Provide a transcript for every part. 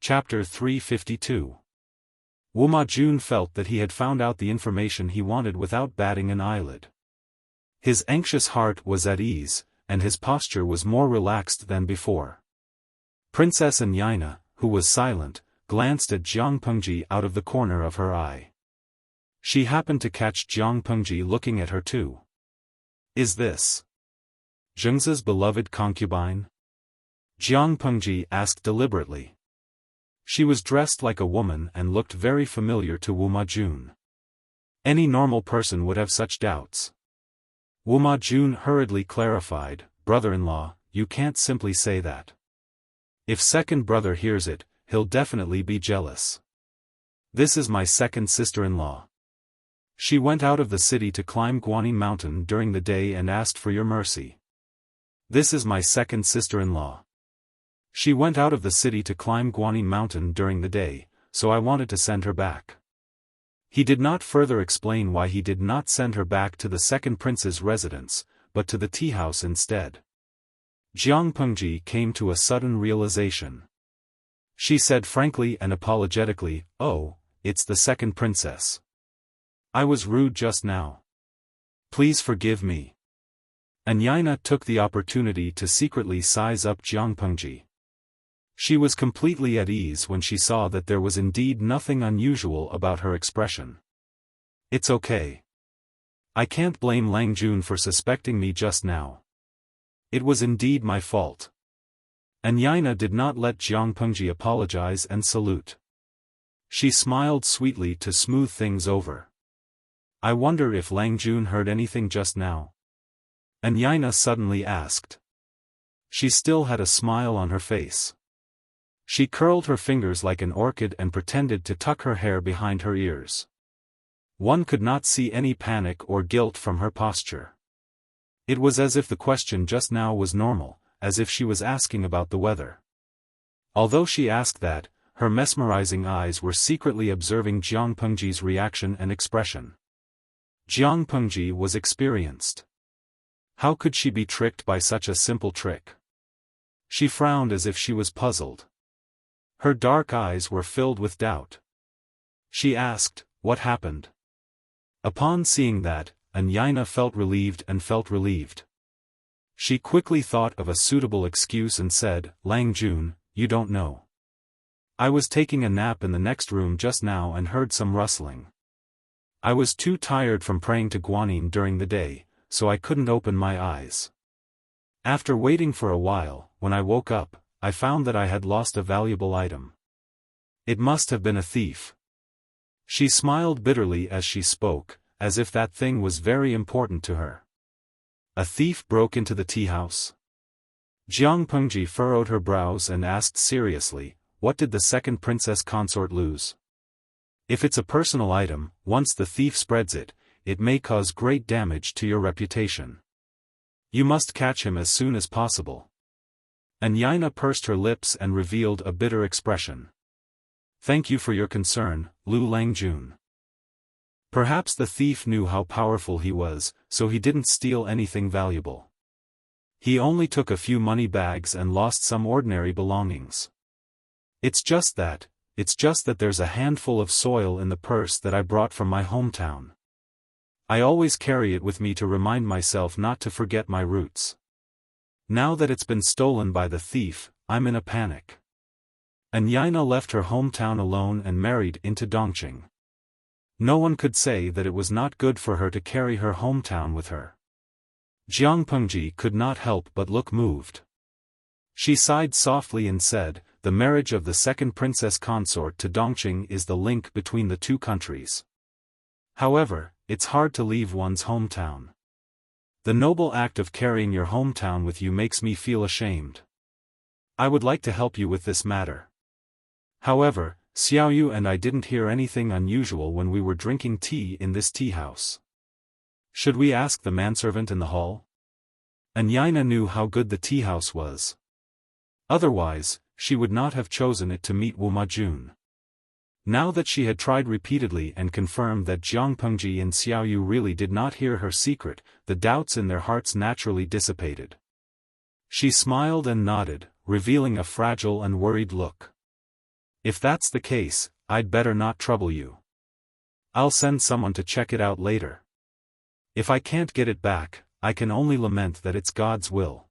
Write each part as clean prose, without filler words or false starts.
Chapter 352. Wu Jun felt that he had found out the information he wanted without batting an eyelid. His anxious heart was at ease, and his posture was more relaxed than before. Princess Anyina, who was silent, glanced at Jiang Pengji out of the corner of her eye. She happened to catch Jiang Pengji looking at her too. "Is this Zhengzi's beloved concubine?" Jiang Pengji asked deliberately. She was dressed like a woman and looked very familiar to Wu Jun. Any normal person would have such doubts. Wu Jun hurriedly clarified, "Brother-in-law, you can't simply say that. If second brother hears it, he'll definitely be jealous. This is my second sister-in-law. She went out of the city to climb Guanyin Mountain during the day and asked for your mercy. This is my second sister-in-law. She went out of the city to climb Guanyin Mountain during the day, so I wanted to send her back." He did not further explain why he did not send her back to the second prince's residence, but to the tea house instead. Jiang Pengji came to a sudden realization. She said frankly and apologetically, "Oh, it's the second princess. I was rude just now. Please forgive me." Anyina took the opportunity to secretly size up Jiang Pengji. She was completely at ease when she saw that there was indeed nothing unusual about her expression. "It's okay. I can't blame Lang Jun for suspecting me just now. It was indeed my fault." Anyina did not let Jiang Pengji apologize and salute. She smiled sweetly to smooth things over. "I wonder if Lang Jun heard anything just now?" Anyina suddenly asked. She still had a smile on her face. She curled her fingers like an orchid and pretended to tuck her hair behind her ears. One could not see any panic or guilt from her posture. It was as if the question just now was normal, as if she was asking about the weather. Although she asked that, her mesmerizing eyes were secretly observing Jiang Pengji's reaction and expression. Jiang Pengji was experienced. How could she be tricked by such a simple trick? She frowned as if she was puzzled. Her dark eyes were filled with doubt. She asked, "What happened?" Upon seeing that, Anyina felt relieved. She quickly thought of a suitable excuse and said, "Lang Jun, you don't know. I was taking a nap in the next room just now and heard some rustling. I was too tired from praying to Guanyin during the day, so I couldn't open my eyes. After waiting for a while, when I woke up, I found that I had lost a valuable item. It must have been a thief." She smiled bitterly as she spoke, as if that thing was very important to her. "A thief broke into the tea house?" Jiang Pengji furrowed her brows and asked seriously, "What did the second princess consort lose? If it's a personal item, once the thief spreads it, it may cause great damage to your reputation. You must catch him as soon as possible." Anyina pursed her lips and revealed a bitter expression. "Thank you for your concern, Lang Jun. Perhaps the thief knew how powerful he was, so he didn't steal anything valuable. He only took a few money bags and lost some ordinary belongings. It's just that there's a handful of soil in the purse that I brought from my hometown. I always carry it with me to remind myself not to forget my roots. Now that it's been stolen by the thief, I'm in a panic." Anyina left her hometown alone and married into Dongqing. No one could say that it was not good for her to carry her hometown with her. Jiang Pengji could not help but look moved. She sighed softly and said, "The marriage of the second princess consort to Dongqing is the link between the two countries. However, it's hard to leave one's hometown. The noble act of carrying your hometown with you makes me feel ashamed. I would like to help you with this matter. However, Xiaoyu and I didn't hear anything unusual when we were drinking tea in this tea house. Should we ask the manservant in the hall?" Anyina knew how good the tea house was. Otherwise, she would not have chosen it to meet Wu Jun. Now that she had tried repeatedly and confirmed that Jiang Pengji and Xiaoyu really did not hear her secret, the doubts in their hearts naturally dissipated. She smiled and nodded, revealing a fragile and worried look. If that's the case, I'd better not trouble you. I'll send someone to check it out later. If I can't get it back, I can only lament that it's God's will.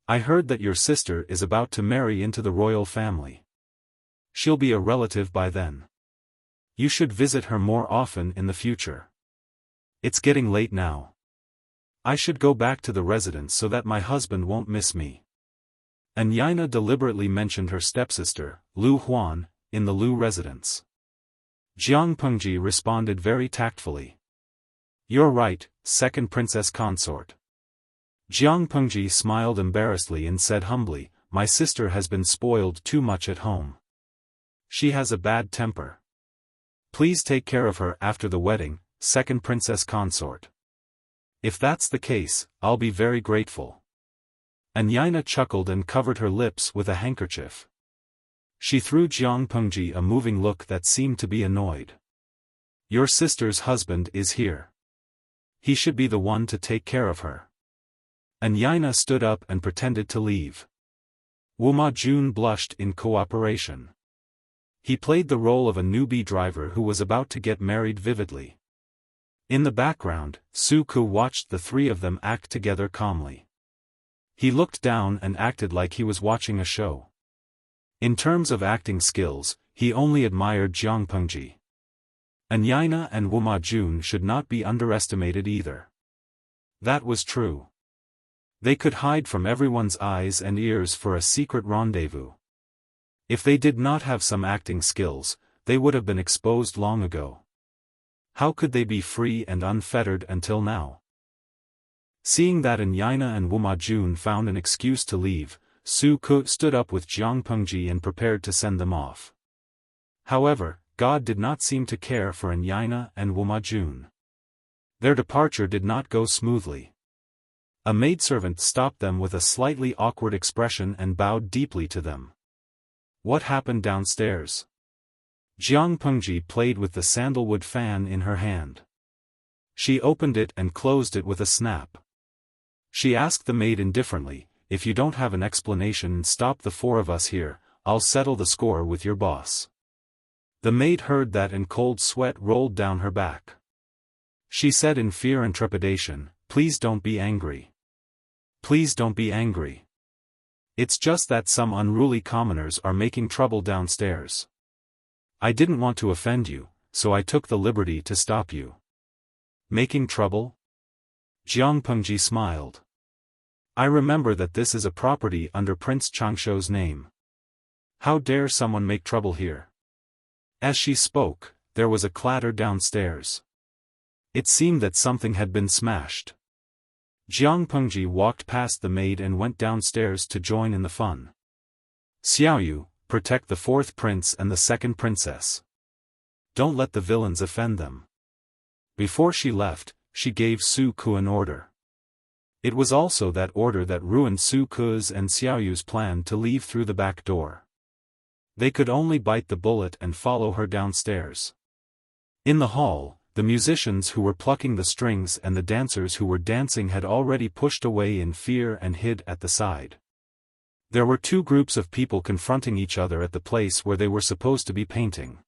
I heard that your sister is about to marry into the royal family. She'll be a relative by then. You should visit her more often in the future. It's getting late now. I should go back to the residence so that my husband won't miss me. And Yaina deliberately mentioned her stepsister, Lu Huan, in the Lu residence. Jiang Pengji responded very tactfully. You're right, second princess consort. Jiang Pengji smiled embarrassedly and said humbly, my sister has been spoiled too much at home. She has a bad temper. Please take care of her after the wedding, second princess consort. If that's the case, I'll be very grateful. And Yaina chuckled and covered her lips with a handkerchief. She threw Jiang Pengji a moving look that seemed to be annoyed. Your sister's husband is here. He should be the one to take care of her. And Yaina stood up and pretended to leave. Wuma Jun blushed in cooperation. He played the role of a newbie driver who was about to get married vividly. In the background, Su Ku watched the three of them act together calmly. He looked down and acted like he was watching a show. In terms of acting skills, he only admired Jiang Pengji. And Yaina and Wuma Jun should not be underestimated either. That was true. They could hide from everyone's eyes and ears for a secret rendezvous. If they did not have some acting skills, they would have been exposed long ago. How could they be free and unfettered until now? Seeing that Yaina and Wuma Jun found an excuse to leave, Su Ku stood up with Jiang Pengji and prepared to send them off. However, God did not seem to care for Yaina and Wuma Jun. Their departure did not go smoothly. A maidservant stopped them with a slightly awkward expression and bowed deeply to them. What happened downstairs? Jiang Pengji played with the sandalwood fan in her hand. She opened it and closed it with a snap. She asked the maid indifferently, if you don't have an explanation and stop the four of us here, I'll settle the score with your boss. The maid heard that and cold sweat rolled down her back. She said in fear and trepidation, please don't be angry. Please don't be angry. It's just that some unruly commoners are making trouble downstairs. I didn't want to offend you, so I took the liberty to stop you. Making trouble? Jiang Pengji smiled. I remember that this is a property under Prince Changshou's name. How dare someone make trouble here? As she spoke, there was a clatter downstairs. It seemed that something had been smashed. Jiang Pengji walked past the maid and went downstairs to join in the fun. Xiaoyu, protect the fourth prince and the second princess. Don't let the villains offend them. Before she left, she gave Su Ku an order. It was also that order that ruined Su Ku's and Xiaoyu's plan to leave through the back door. They could only bite the bullet and follow her downstairs. In the hall, the musicians who were plucking the strings and the dancers who were dancing had already pushed away in fear and hid at the side. There were two groups of people confronting each other at the place where they were supposed to be painting.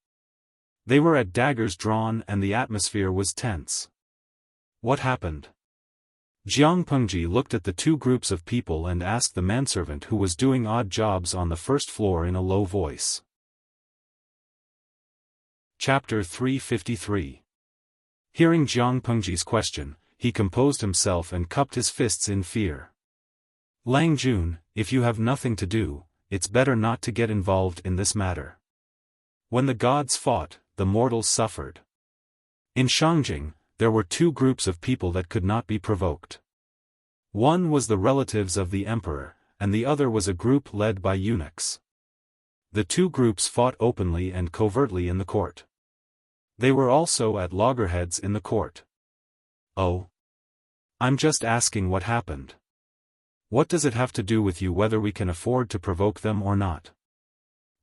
They were at daggers drawn and the atmosphere was tense. What happened? Jiang Pengji looked at the two groups of people and asked the manservant who was doing odd jobs on the first floor in a low voice. Chapter 353. Hearing Jiang Pengji's question, he composed himself and cupped his fists in fear. Lang Jun, if you have nothing to do, it's better not to get involved in this matter. When the gods fought, the mortals suffered. In Shangjing, there were two groups of people that could not be provoked. One was the relatives of the emperor, and the other was a group led by eunuchs. The two groups fought openly and covertly in the court. They were also at loggerheads in the court. Oh. I'm just asking what happened. What does it have to do with you whether we can afford to provoke them or not?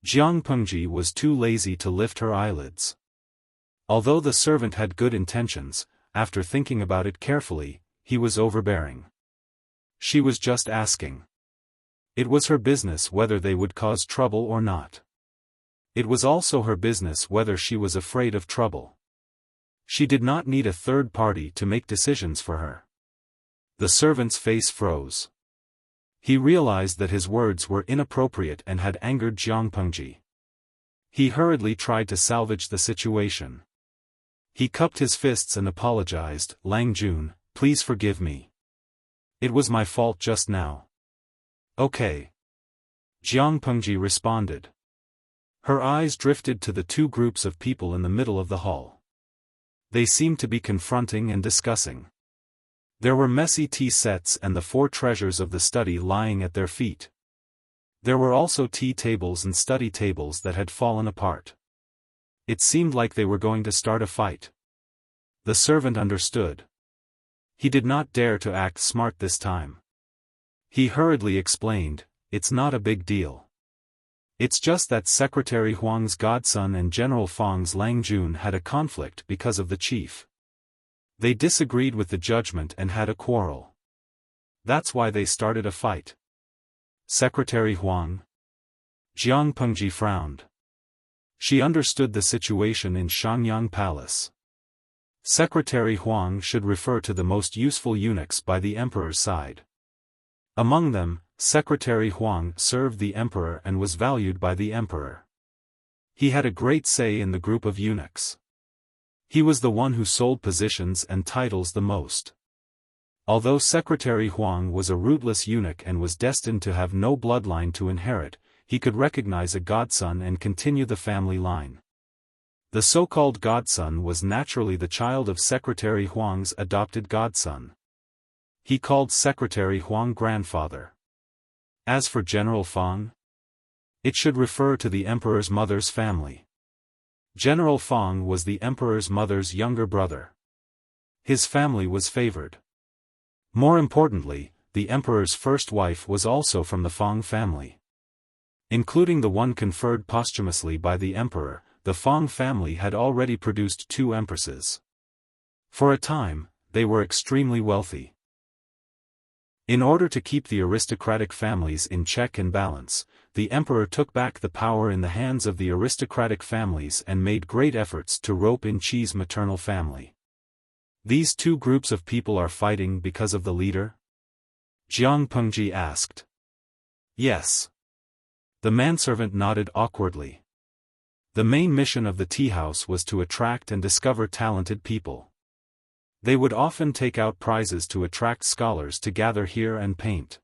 Jiang Pengji was too lazy to lift her eyelids. Although the servant had good intentions, after thinking about it carefully, he was overbearing. She was just asking. It was her business whether they would cause trouble or not. It was also her business whether she was afraid of trouble. She did not need a third party to make decisions for her. The servant's face froze. He realized that his words were inappropriate and had angered Jiang Pengji. He hurriedly tried to salvage the situation. He cupped his fists and apologized. Lang Jun, please forgive me. It was my fault just now. Okay. Jiang Pengji responded. Her eyes drifted to the two groups of people in the middle of the hall. They seemed to be confronting and discussing. There were messy tea sets and the 4 treasures of the study lying at their feet. There were also tea tables and study tables that had fallen apart. It seemed like they were going to start a fight. The servant understood. He did not dare to act smart this time. He hurriedly explained, it's not a big deal. It's just that Secretary Huang's godson and General Fang's Lang Jun had a conflict because of the chief. They disagreed with the judgment and had a quarrel. That's why they started a fight. Secretary Huang? Jiang Pengji frowned. She understood the situation in Shangyang Palace. Secretary Huang should refer to the most useful eunuchs by the emperor's side. Among them, Secretary Huang served the emperor and was valued by the emperor. He had a great say in the group of eunuchs. He was the one who sold positions and titles the most. Although Secretary Huang was a rootless eunuch and was destined to have no bloodline to inherit, he could recognize a godson and continue the family line. The so-called godson was naturally the child of Secretary Huang's adopted godson. He called Secretary Huang grandfather. As for General Fang, it should refer to the emperor's mother's family. General Fang was the emperor's mother's younger brother. His family was favored. More importantly, the emperor's first wife was also from the Fang family. Including the one conferred posthumously by the emperor, the Fang family had already produced 2 empresses. For a time, they were extremely wealthy. In order to keep the aristocratic families in check and balance, the emperor took back the power in the hands of the aristocratic families and made great efforts to rope in Qi's maternal family. These 2 groups of people are fighting because of the leader? Jiang Pengji asked. Yes. The manservant nodded awkwardly. The main mission of the tea house was to attract and discover talented people. They would often take out prizes to attract scholars to gather here and paint.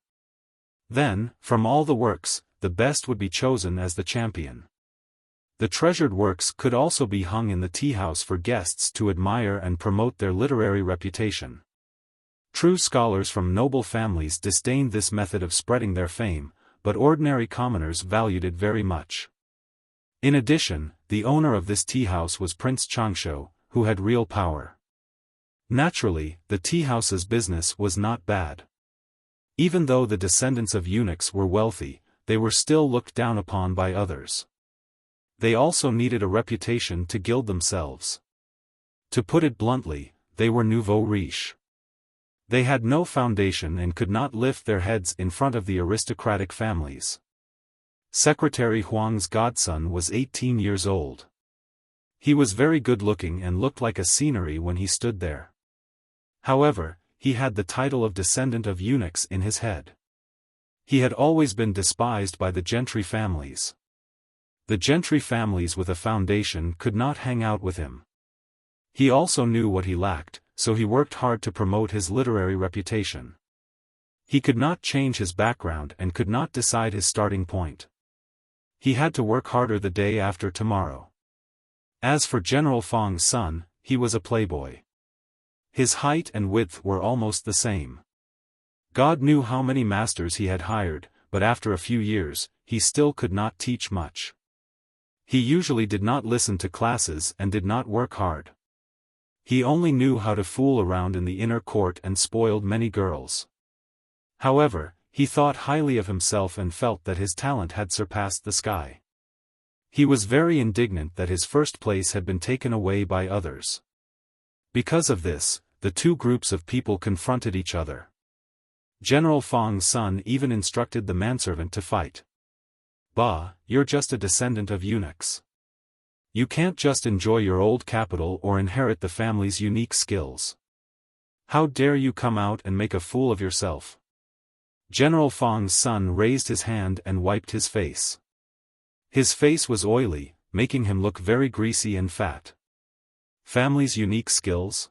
Then, from all the works, the best would be chosen as the champion. The treasured works could also be hung in the tea house for guests to admire and promote their literary reputation. True scholars from noble families disdained this method of spreading their fame, but ordinary commoners valued it very much. In addition, the owner of this tea house was Prince Changsho, who had real power. Naturally, the tea house's business was not bad. Even though the descendants of eunuchs were wealthy, they were still looked down upon by others. They also needed a reputation to gild themselves. To put it bluntly, they were nouveau riche. They had no foundation and could not lift their heads in front of the aristocratic families. Secretary Huang's godson was 18 years old. He was very good-looking and looked like a scenery when he stood there. However, he had the title of descendant of eunuchs in his head. He had always been despised by the gentry families. The gentry families with a foundation could not hang out with him. He also knew what he lacked, so he worked hard to promote his literary reputation. He could not change his background and could not decide his starting point. He had to work harder the day after tomorrow. As for General Fang's son, he was a playboy. His height and width were almost the same. God knew how many masters he had hired, but after a few years, he still could not teach much. He usually did not listen to classes and did not work hard. He only knew how to fool around in the inner court and spoiled many girls. However, he thought highly of himself and felt that his talent had surpassed the sky. He was very indignant that his first place had been taken away by others. Because of this, the 2 groups of people confronted each other. General Fang's son even instructed the manservant to fight. Bah, you're just a descendant of eunuchs. You can't just enjoy your old capital or inherit the family's unique skills. How dare you come out and make a fool of yourself? General Fang's son raised his hand and wiped his face. His face was oily, making him look very greasy and fat. Family's unique skills?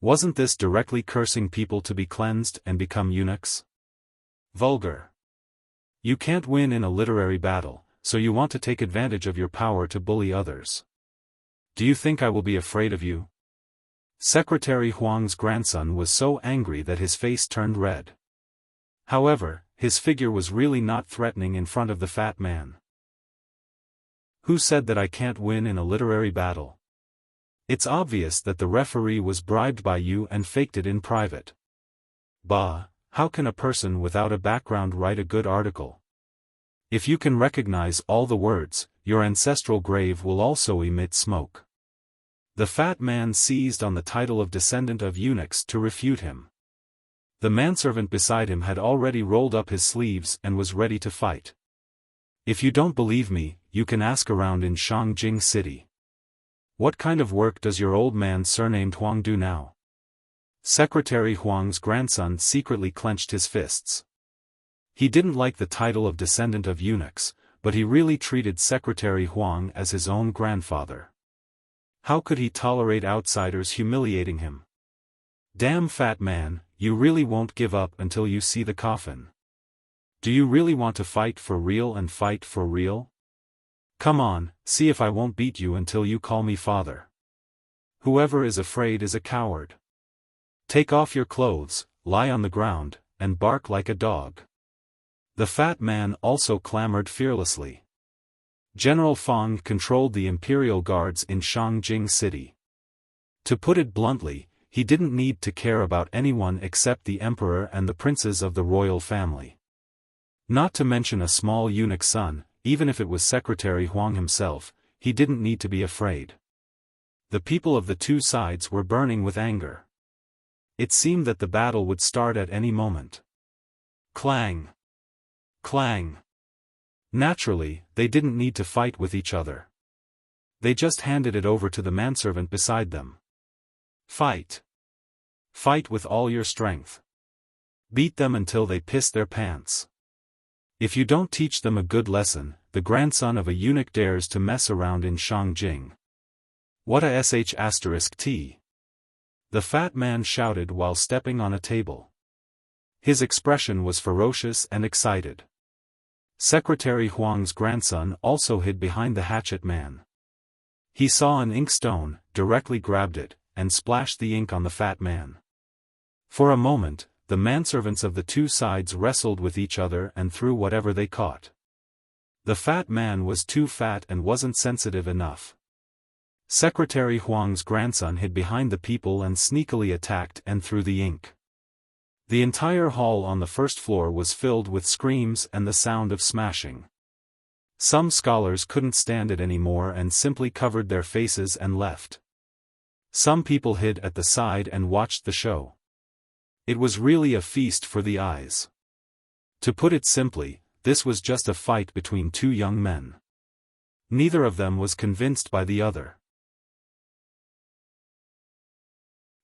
Wasn't this directly cursing people to be cleansed and become eunuchs? Vulgar. You can't win in a literary battle, so you want to take advantage of your power to bully others. Do you think I will be afraid of you? Secretary Huang's grandson was so angry that his face turned red. However, his figure was really not threatening in front of the fat man. Who said that I can't win in a literary battle? It's obvious that the referee was bribed by you and faked it in private. Bah, how can a person without a background write a good article? If you can recognize all the words, your ancestral grave will also emit smoke. The fat man seized on the title of descendant of eunuchs to refute him. The manservant beside him had already rolled up his sleeves and was ready to fight. If you don't believe me, you can ask around in Shangjing City. What kind of work does your old man surnamed Huang do now? Secretary Huang's grandson secretly clenched his fists. He didn't like the title of descendant of eunuchs, but he really treated Secretary Huang as his own grandfather. How could he tolerate outsiders humiliating him? Damn fat man, you really won't give up until you see the coffin. Do you really want to fight for real and fight for real? Come on, see if I won't beat you until you call me father. Whoever is afraid is a coward. Take off your clothes, lie on the ground, and bark like a dog. The fat man also clamored fearlessly. General Fang controlled the imperial guards in Shangjing City. To put it bluntly, he didn't need to care about anyone except the emperor and the princes of the royal family. Not to mention a small eunuch son, even if it was Secretary Huang himself, he didn't need to be afraid. The people of the two sides were burning with anger. It seemed that the battle would start at any moment. Clang! Clang! Naturally, they didn't need to fight with each other. They just handed it over to the manservant beside them. Fight! Fight with all your strength. Beat them until they piss their pants. If you don't teach them a good lesson, the grandson of a eunuch dares to mess around in Shangjing. What a sh*t. The fat man shouted while stepping on a table. His expression was ferocious and excited. Secretary Huang's grandson also hid behind the hatchet man. He saw an inkstone, directly grabbed it, and splashed the ink on the fat man. For a moment, the manservants of the two sides wrestled with each other and threw whatever they caught. The fat man was too fat and wasn't sensitive enough. Secretary Huang's grandson hid behind the people and sneakily attacked and threw the ink. The entire hall on the first floor was filled with screams and the sound of smashing. Some scholars couldn't stand it anymore and simply covered their faces and left. Some people hid at the side and watched the show. It was really a feast for the eyes. To put it simply, this was just a fight between two young men. Neither of them was convinced by the other.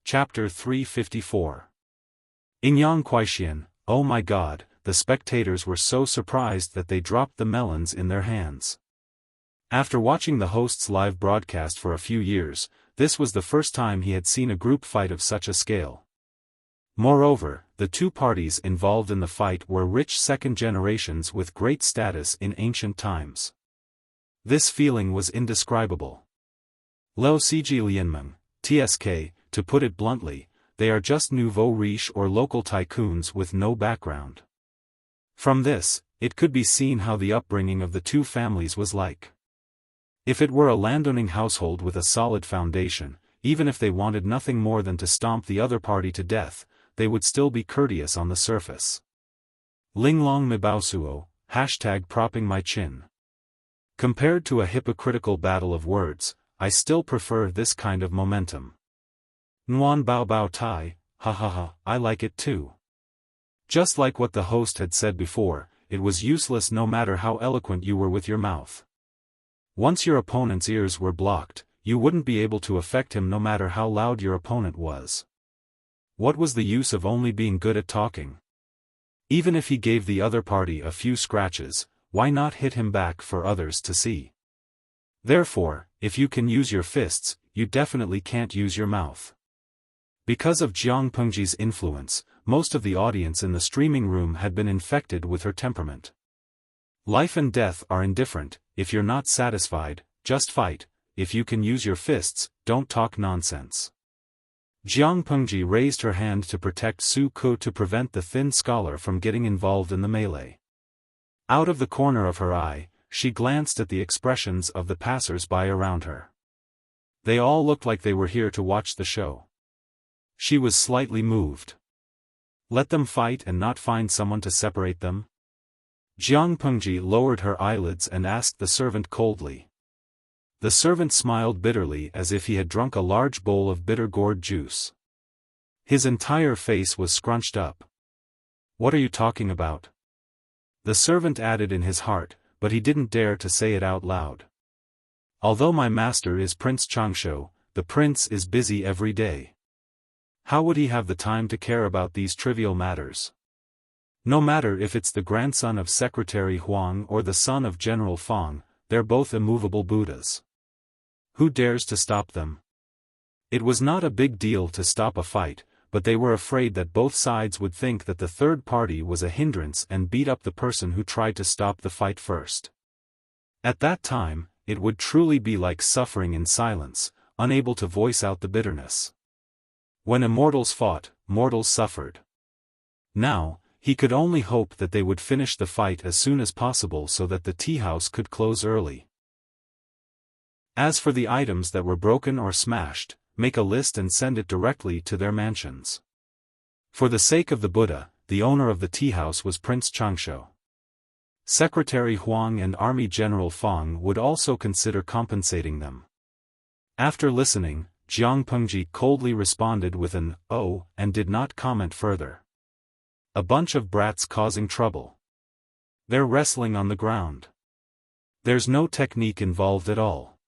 Chapter 354. In Yang Kuaixian, oh my god, the spectators were so surprised that they dropped the melons in their hands. After watching the host's live broadcast for a few years, this was the first time he had seen a group fight of such a scale. Moreover, the two parties involved in the fight were rich second generations with great status in ancient times. This feeling was indescribable. Lo Ciji Lianmeng, TSK, to put it bluntly, they are just nouveau riche or local tycoons with no background. From this, it could be seen how the upbringing of the two families was like. If it were a landowning household with a solid foundation, even if they wanted nothing more than to stomp the other party to death, they would still be courteous on the surface. Linglong Mibao hashtag propping my chin. Compared to a hypocritical battle of words, I still prefer this kind of momentum. Nguan bao bao tai, ha ha ha, I like it too. Just like what the host had said before, it was useless no matter how eloquent you were with your mouth. Once your opponent's ears were blocked, you wouldn't be able to affect him no matter how loud your opponent was. What was the use of only being good at talking? Even if he gave the other party a few scratches, why not hit him back for others to see? Therefore, if you can use your fists, you definitely can't use your mouth. Because of Jiang Pengji's influence, most of the audience in the streaming room had been infected with her temperament. Life and death are indifferent. If you're not satisfied, just fight. If you can use your fists, don't talk nonsense. Jiang Pengji raised her hand to protect Su Ku to prevent the thin scholar from getting involved in the melee. Out of the corner of her eye, she glanced at the expressions of the passers-by around her. They all looked like they were here to watch the show. She was slightly moved. Let them fight and not find someone to separate them? Jiang Pengji lowered her eyelids and asked the servant coldly. The servant smiled bitterly as if he had drunk a large bowl of bitter gourd juice. His entire face was scrunched up. What are you talking about? The servant added in his heart, but he didn't dare to say it out loud. Although my master is Prince Changsho, the prince is busy every day. How would he have the time to care about these trivial matters? No matter if it's the grandson of Secretary Huang or the son of General Fang, they're both immovable Buddhas. Who dares to stop them? It was not a big deal to stop a fight, but they were afraid that both sides would think that the third party was a hindrance and beat up the person who tried to stop the fight first. At that time, it would truly be like suffering in silence, unable to voice out the bitterness. When immortals fought, mortals suffered. Now, he could only hope that they would finish the fight as soon as possible so that the tea house could close early. As for the items that were broken or smashed, make a list and send it directly to their mansions. For the sake of the Buddha, the owner of the tea house was Prince Changsho. Secretary Huang and Army General Fang would also consider compensating them. After listening, Jiang Pengji coldly responded with an "oh" and did not comment further. A bunch of brats causing trouble. They're wrestling on the ground. There's no technique involved at all.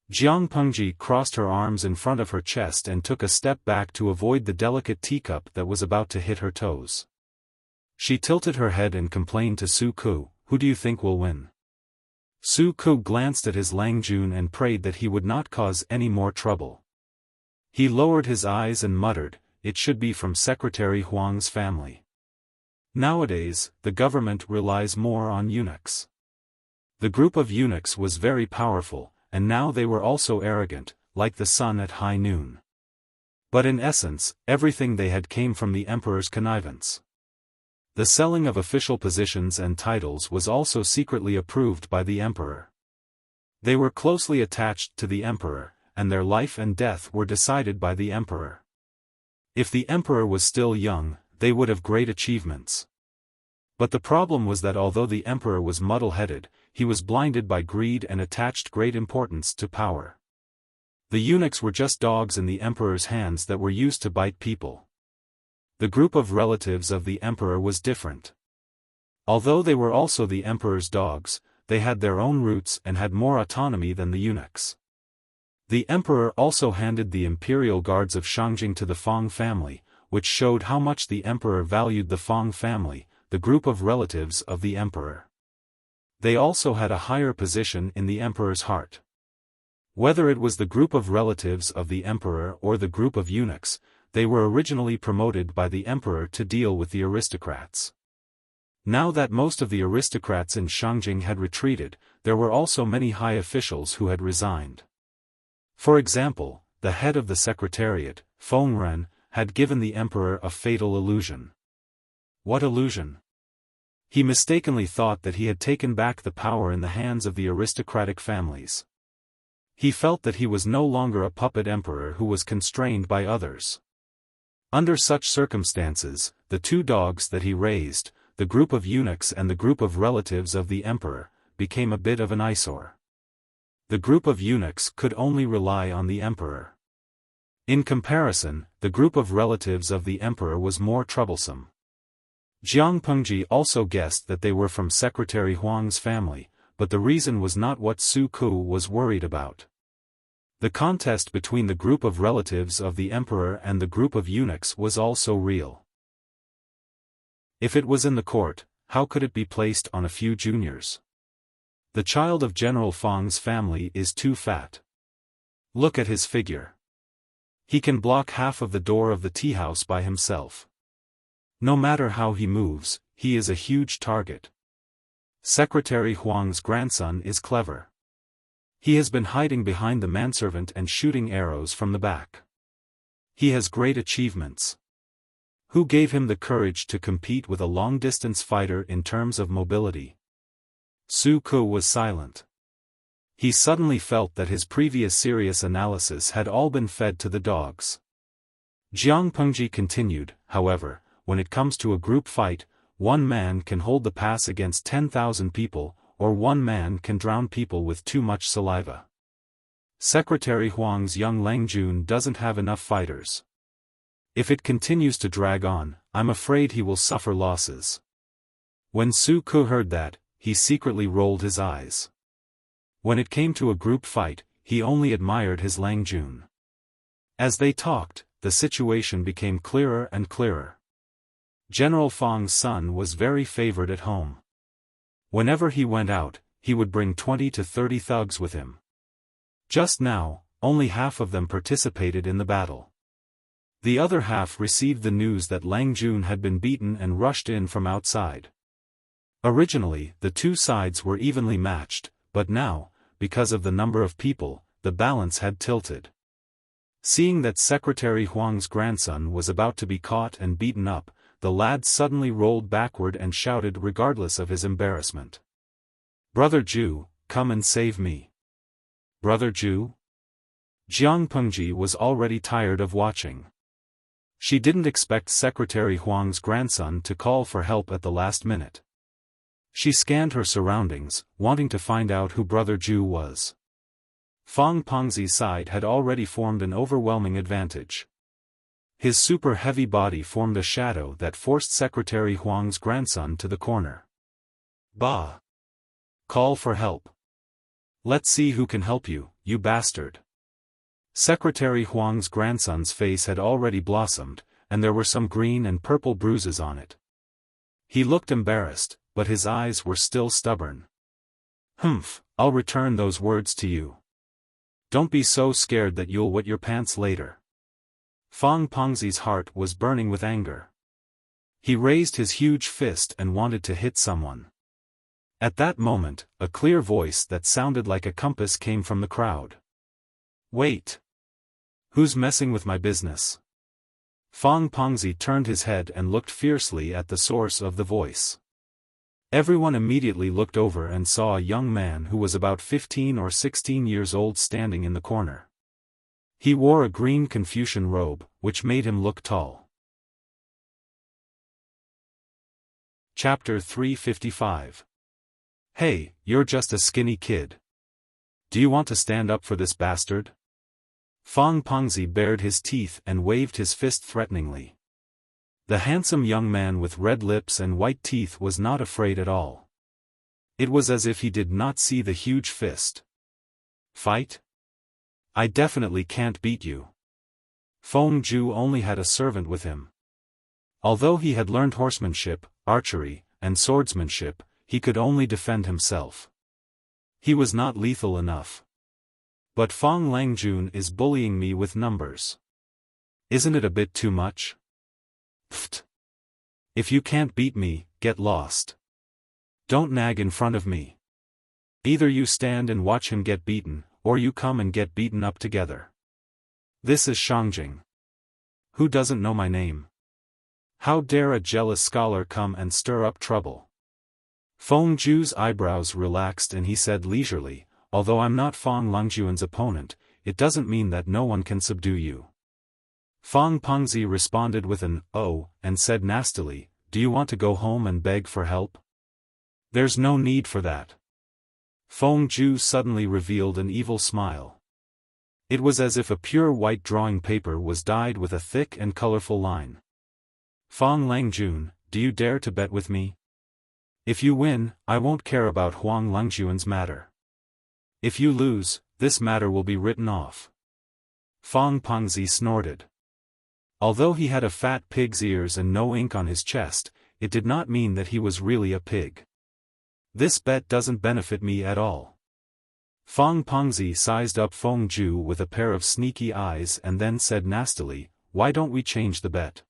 Jiang Pengji crossed her arms in front of her chest and took a step back to avoid the delicate teacup that was about to hit her toes. She tilted her head and complained to Su Ku, "Who do you think will win?" Su Ku glanced at his Lang Jun and prayed that he would not cause any more trouble. He lowered his eyes and muttered, "It should be from Secretary Huang's family." Nowadays, the government relies more on eunuchs. The group of eunuchs was very powerful, and now they were also arrogant, like the sun at high noon. But in essence, everything they had came from the emperor's connivance. The selling of official positions and titles was also secretly approved by the emperor. They were closely attached to the emperor, and their life and death were decided by the emperor. If the emperor was still young, they would have great achievements. But the problem was that although the emperor was muddle-headed, he was blinded by greed and attached great importance to power. The eunuchs were just dogs in the emperor's hands that were used to bite people. The group of relatives of the emperor was different. Although they were also the emperor's dogs, they had their own roots and had more autonomy than the eunuchs. The emperor also handed the imperial guards of Shangjing to the Fang family, which showed how much the emperor valued the Fang family, the group of relatives of the emperor. They also had a higher position in the emperor's heart. Whether it was the group of relatives of the emperor or the group of eunuchs, they were originally promoted by the emperor to deal with the aristocrats. Now that most of the aristocrats in Shangjing had retreated, there were also many high officials who had resigned. For example, the head of the secretariat, Feng Ren, had given the emperor a fatal illusion. What illusion? He mistakenly thought that he had taken back the power in the hands of the aristocratic families. He felt that he was no longer a puppet emperor who was constrained by others. Under such circumstances, the two dogs that he raised, the group of eunuchs and the group of relatives of the emperor, became a bit of an eyesore. The group of eunuchs could only rely on the emperor. In comparison, the group of relatives of the emperor was more troublesome. Jiang Pengji also guessed that they were from Secretary Huang's family, but the reason was not what Su Ku was worried about. The contest between the group of relatives of the emperor and the group of eunuchs was also real. If it was in the court, how could it be placed on a few juniors? The child of General Fang's family is too fat. Look at his figure. He can block half of the door of the tea house by himself. No matter how he moves, he is a huge target. Secretary Huang's grandson is clever. He has been hiding behind the manservant and shooting arrows from the back. He has great achievements. Who gave him the courage to compete with a long-distance fighter in terms of mobility? Su Ku was silent. He suddenly felt that his previous serious analysis had all been fed to the dogs. Jiang Pengji continued, however, when it comes to a group fight, one man can hold the pass against 10,000 people, or one man can drown people with too much saliva. Secretary Huang's young Lang Jun doesn't have enough fighters. If it continues to drag on, I'm afraid he will suffer losses. When Su Ku heard that, he secretly rolled his eyes. When it came to a group fight, he only admired his Lang Jun. As they talked, the situation became clearer and clearer. General Fang's son was very favored at home. Whenever he went out, he would bring 20 to 30 thugs with him. Just now, only half of them participated in the battle. The other half received the news that Lang Jun had been beaten and rushed in from outside. Originally, the two sides were evenly matched, but now, because of the number of people, the balance had tilted. Seeing that Secretary Huang's grandson was about to be caught and beaten up, the lad suddenly rolled backward and shouted regardless of his embarrassment. "Brother Ju, come and save me." Brother Ju? Jiang Pengji was already tired of watching. She didn't expect Secretary Huang's grandson to call for help at the last minute. She scanned her surroundings, wanting to find out who Brother Ju was. Fang Pengzi's side had already formed an overwhelming advantage. His super-heavy body formed a shadow that forced Secretary Huang's grandson to the corner. Bah! Call for help. Let's see who can help you, you bastard. Secretary Huang's grandson's face had already blossomed, and there were some green and purple bruises on it. He looked embarrassed, but his eyes were still stubborn. "Humph, I'll return those words to you. Don't be so scared that you'll wet your pants later." Fang Pengzi's heart was burning with anger. He raised his huge fist and wanted to hit someone. At that moment, a clear voice that sounded like a compass came from the crowd. "Wait! Who's messing with my business?" Fang Pengzi turned his head and looked fiercely at the source of the voice. Everyone immediately looked over and saw a young man who was about 15 or 16 years old standing in the corner. He wore a green Confucian robe, which made him look tall. Chapter 355. Hey, you're just a skinny kid. Do you want to stand up for this bastard? Fang Pengzi bared his teeth and waved his fist threateningly. The handsome young man with red lips and white teeth was not afraid at all. It was as if he did not see the huge fist. "Fight? I definitely can't beat you." Feng Ju only had a servant with him. Although he had learned horsemanship, archery, and swordsmanship, he could only defend himself. He was not lethal enough. But Fang Langjun is bullying me with numbers. Isn't it a bit too much? Pfft. If you can't beat me, get lost. Don't nag in front of me. Either you stand and watch him get beaten, or you come and get beaten up together. This is Shangjing. Who doesn't know my name? How dare a jealous scholar come and stir up trouble? Feng Ju's eyebrows relaxed and he said leisurely, "Although I'm not Fang Langjuan's opponent, it doesn't mean that no one can subdue you." Fang Pengzi responded with an "oh," and said nastily, "Do you want to go home and beg for help?" "There's no need for that." Feng Ju suddenly revealed an evil smile. It was as if a pure white drawing paper was dyed with a thick and colorful line. "Fang Langjun, do you dare to bet with me? If you win, I won't care about Huang Lengjuan's matter. If you lose, this matter will be written off. Fang Pengzi snorted. Although he had a fat pig's ears and no ink on his chest, it did not mean that he was really a pig. This bet doesn't benefit me at all. Fang Pengzi sized up Feng Ju with a pair of sneaky eyes and then said nastily, why don't we change the bet?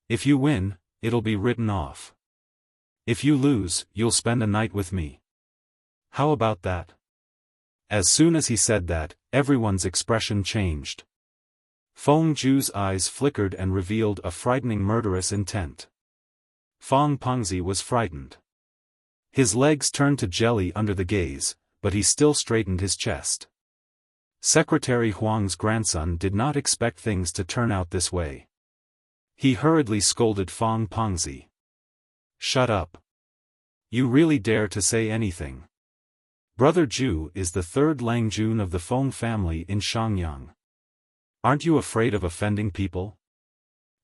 If you win, it'll be written off. If you lose, you'll spend a night with me. How about that? As soon as he said that, everyone's expression changed. Feng Ju's eyes flickered and revealed a frightening murderous intent. Fang Pengzi was frightened. His legs turned to jelly under the gaze, but he still straightened his chest. Secretary Huang's grandson did not expect things to turn out this way. He hurriedly scolded Fang Pengzi. Shut up. You really dare to say anything. Brother Ju is the third Langjun of the Feng family in Shangyang. Aren't you afraid of offending people?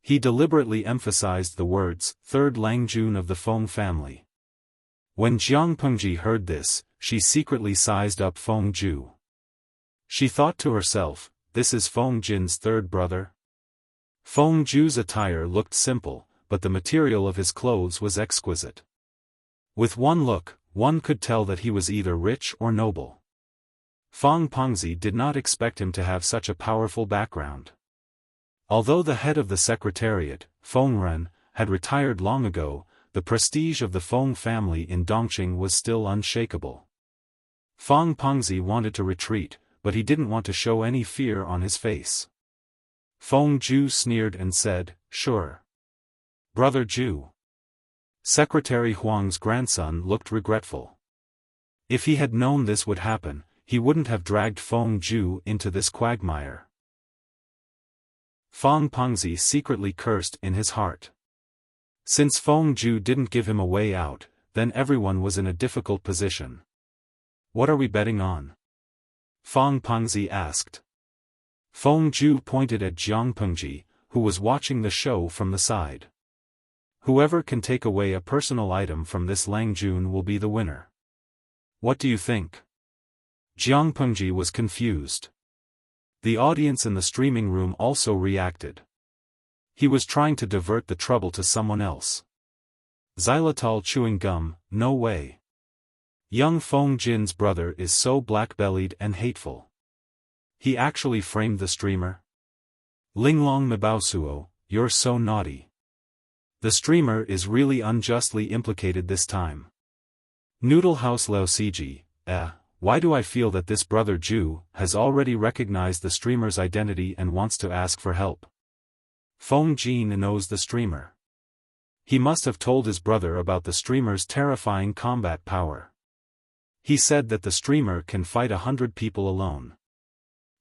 He deliberately emphasized the words, third Langjun of the Feng family. When Jiang Pengji heard this, she secretly sized up Feng Ju. She thought to herself, this is Feng Jin's third brother? Feng Ju's attire looked simple, but the material of his clothes was exquisite. With one look, one could tell that he was either rich or noble. Fang Pengzi did not expect him to have such a powerful background. Although the head of the secretariat, Feng Ren, had retired long ago, the prestige of the Feng family in Dongqing was still unshakable. Fang Pengzi wanted to retreat, but he didn't want to show any fear on his face. Feng Ju sneered and said, sure. Brother Ju. Secretary Huang's grandson looked regretful. If he had known this would happen, he wouldn't have dragged Feng Ju into this quagmire. Fang Pengzi secretly cursed in his heart. Since Feng Ju didn't give him a way out, then everyone was in a difficult position. What are we betting on? Fang Pengzi asked. Feng Ju pointed at Jiang Pengji, who was watching the show from the side. Whoever can take away a personal item from this Langjun will be the winner. What do you think? Jiang Pengji was confused. The audience in the streaming room also reacted. He was trying to divert the trouble to someone else. Xylitol chewing gum, no way. Young Feng Jin's brother is so black-bellied and hateful. He actually framed the streamer? Linglong Mabausuo, you're so naughty. The streamer is really unjustly implicated this time. Noodle House Lao Ciji, why do I feel that this brother Ju has already recognized the streamer's identity and wants to ask for help? Feng Jin knows the streamer. He must have told his brother about the streamer's terrifying combat power. He said that the streamer can fight 100 people alone.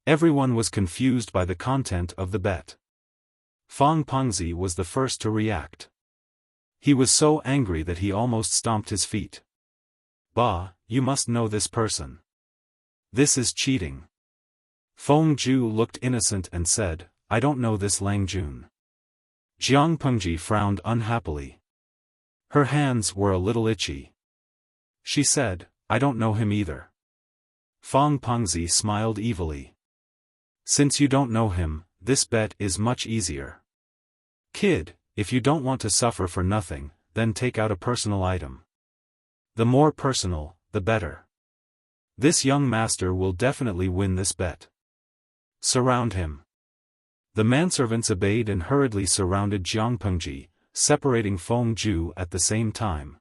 Everyone was confused by the content of the bet. Fang Pengzi was the first to react. He was so angry that he almost stomped his feet. Bah, you must know this person. This is cheating. Feng Ju looked innocent and said, I don't know this Langjun. Jiang Pengji frowned unhappily. Her hands were a little itchy. She said, I don't know him either. Fang Pengzi smiled evilly. Since you don't know him, this bet is much easier. Kid, if you don't want to suffer for nothing, then take out a personal item. The more personal, the better. This young master will definitely win this bet. Surround him. The manservants obeyed and hurriedly surrounded Jiang Pengji, separating Feng Ju at the same time.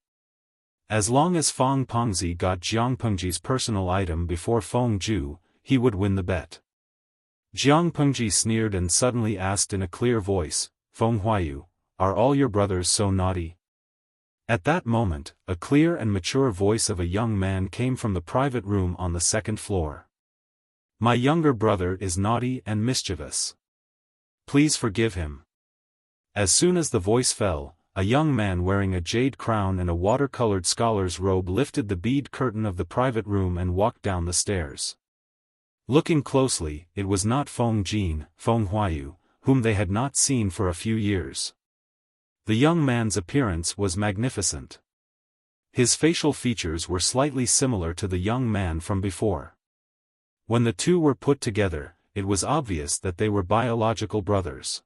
As long as Fang Pengzi got Jiang Pengji's personal item before Feng Ju, he would win the bet. Jiang Pengji sneered and suddenly asked in a clear voice, Feng Huayu, are all your brothers so naughty? At that moment, a clear and mature voice of a young man came from the private room on the second floor. My younger brother is naughty and mischievous. Please forgive him. As soon as the voice fell, a young man wearing a jade crown and a watercolored scholar's robe lifted the bead curtain of the private room and walked down the stairs. Looking closely, it was not Feng Jin, Feng Huayu, whom they had not seen for a few years. The young man's appearance was magnificent. His facial features were slightly similar to the young man from before. When the two were put together, it was obvious that they were biological brothers.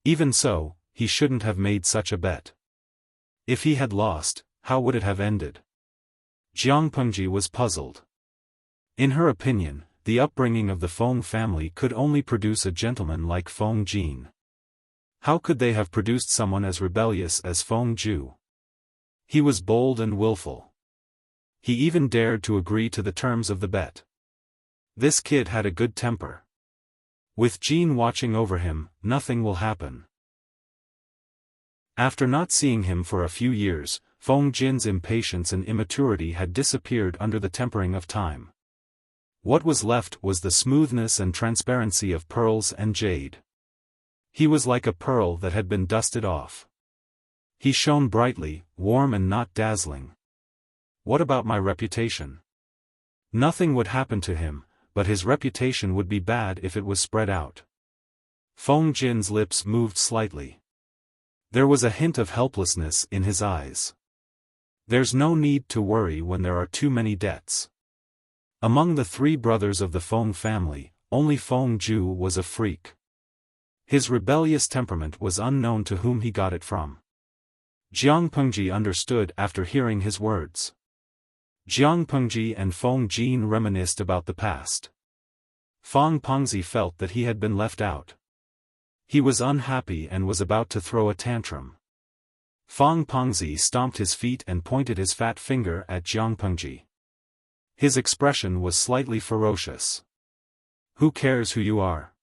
Even so, he shouldn't have made such a bet. If he had lost, how would it have ended? Jiang Pengji was puzzled. In her opinion, the upbringing of the Feng family could only produce a gentleman like Feng Jin. How could they have produced someone as rebellious as Feng Ju? He was bold and willful. He even dared to agree to the terms of the bet. This kid had a good temper. With Jin watching over him, nothing will happen. After not seeing him for a few years, Feng Jin's impatience and immaturity had disappeared under the tempering of time. What was left was the smoothness and transparency of pearls and jade. He was like a pearl that had been dusted off. He shone brightly, warm and not dazzling. What about my reputation? Nothing would happen to him, but his reputation would be bad if it was spread out. Feng Jin's lips moved slightly. There was a hint of helplessness in his eyes. There's no need to worry when there are too many debts. Among the three brothers of the Feng family, only Feng Ju was a freak. His rebellious temperament was unknown to whom he got it from. Jiang Pengji understood after hearing his words. Jiang Pengji and Feng Jin reminisced about the past. Feng Pengzi felt that he had been left out. He was unhappy and was about to throw a tantrum. Feng Pengzi stomped his feet and pointed his fat finger at Jiang Pengji. His expression was slightly ferocious. Who cares who you are?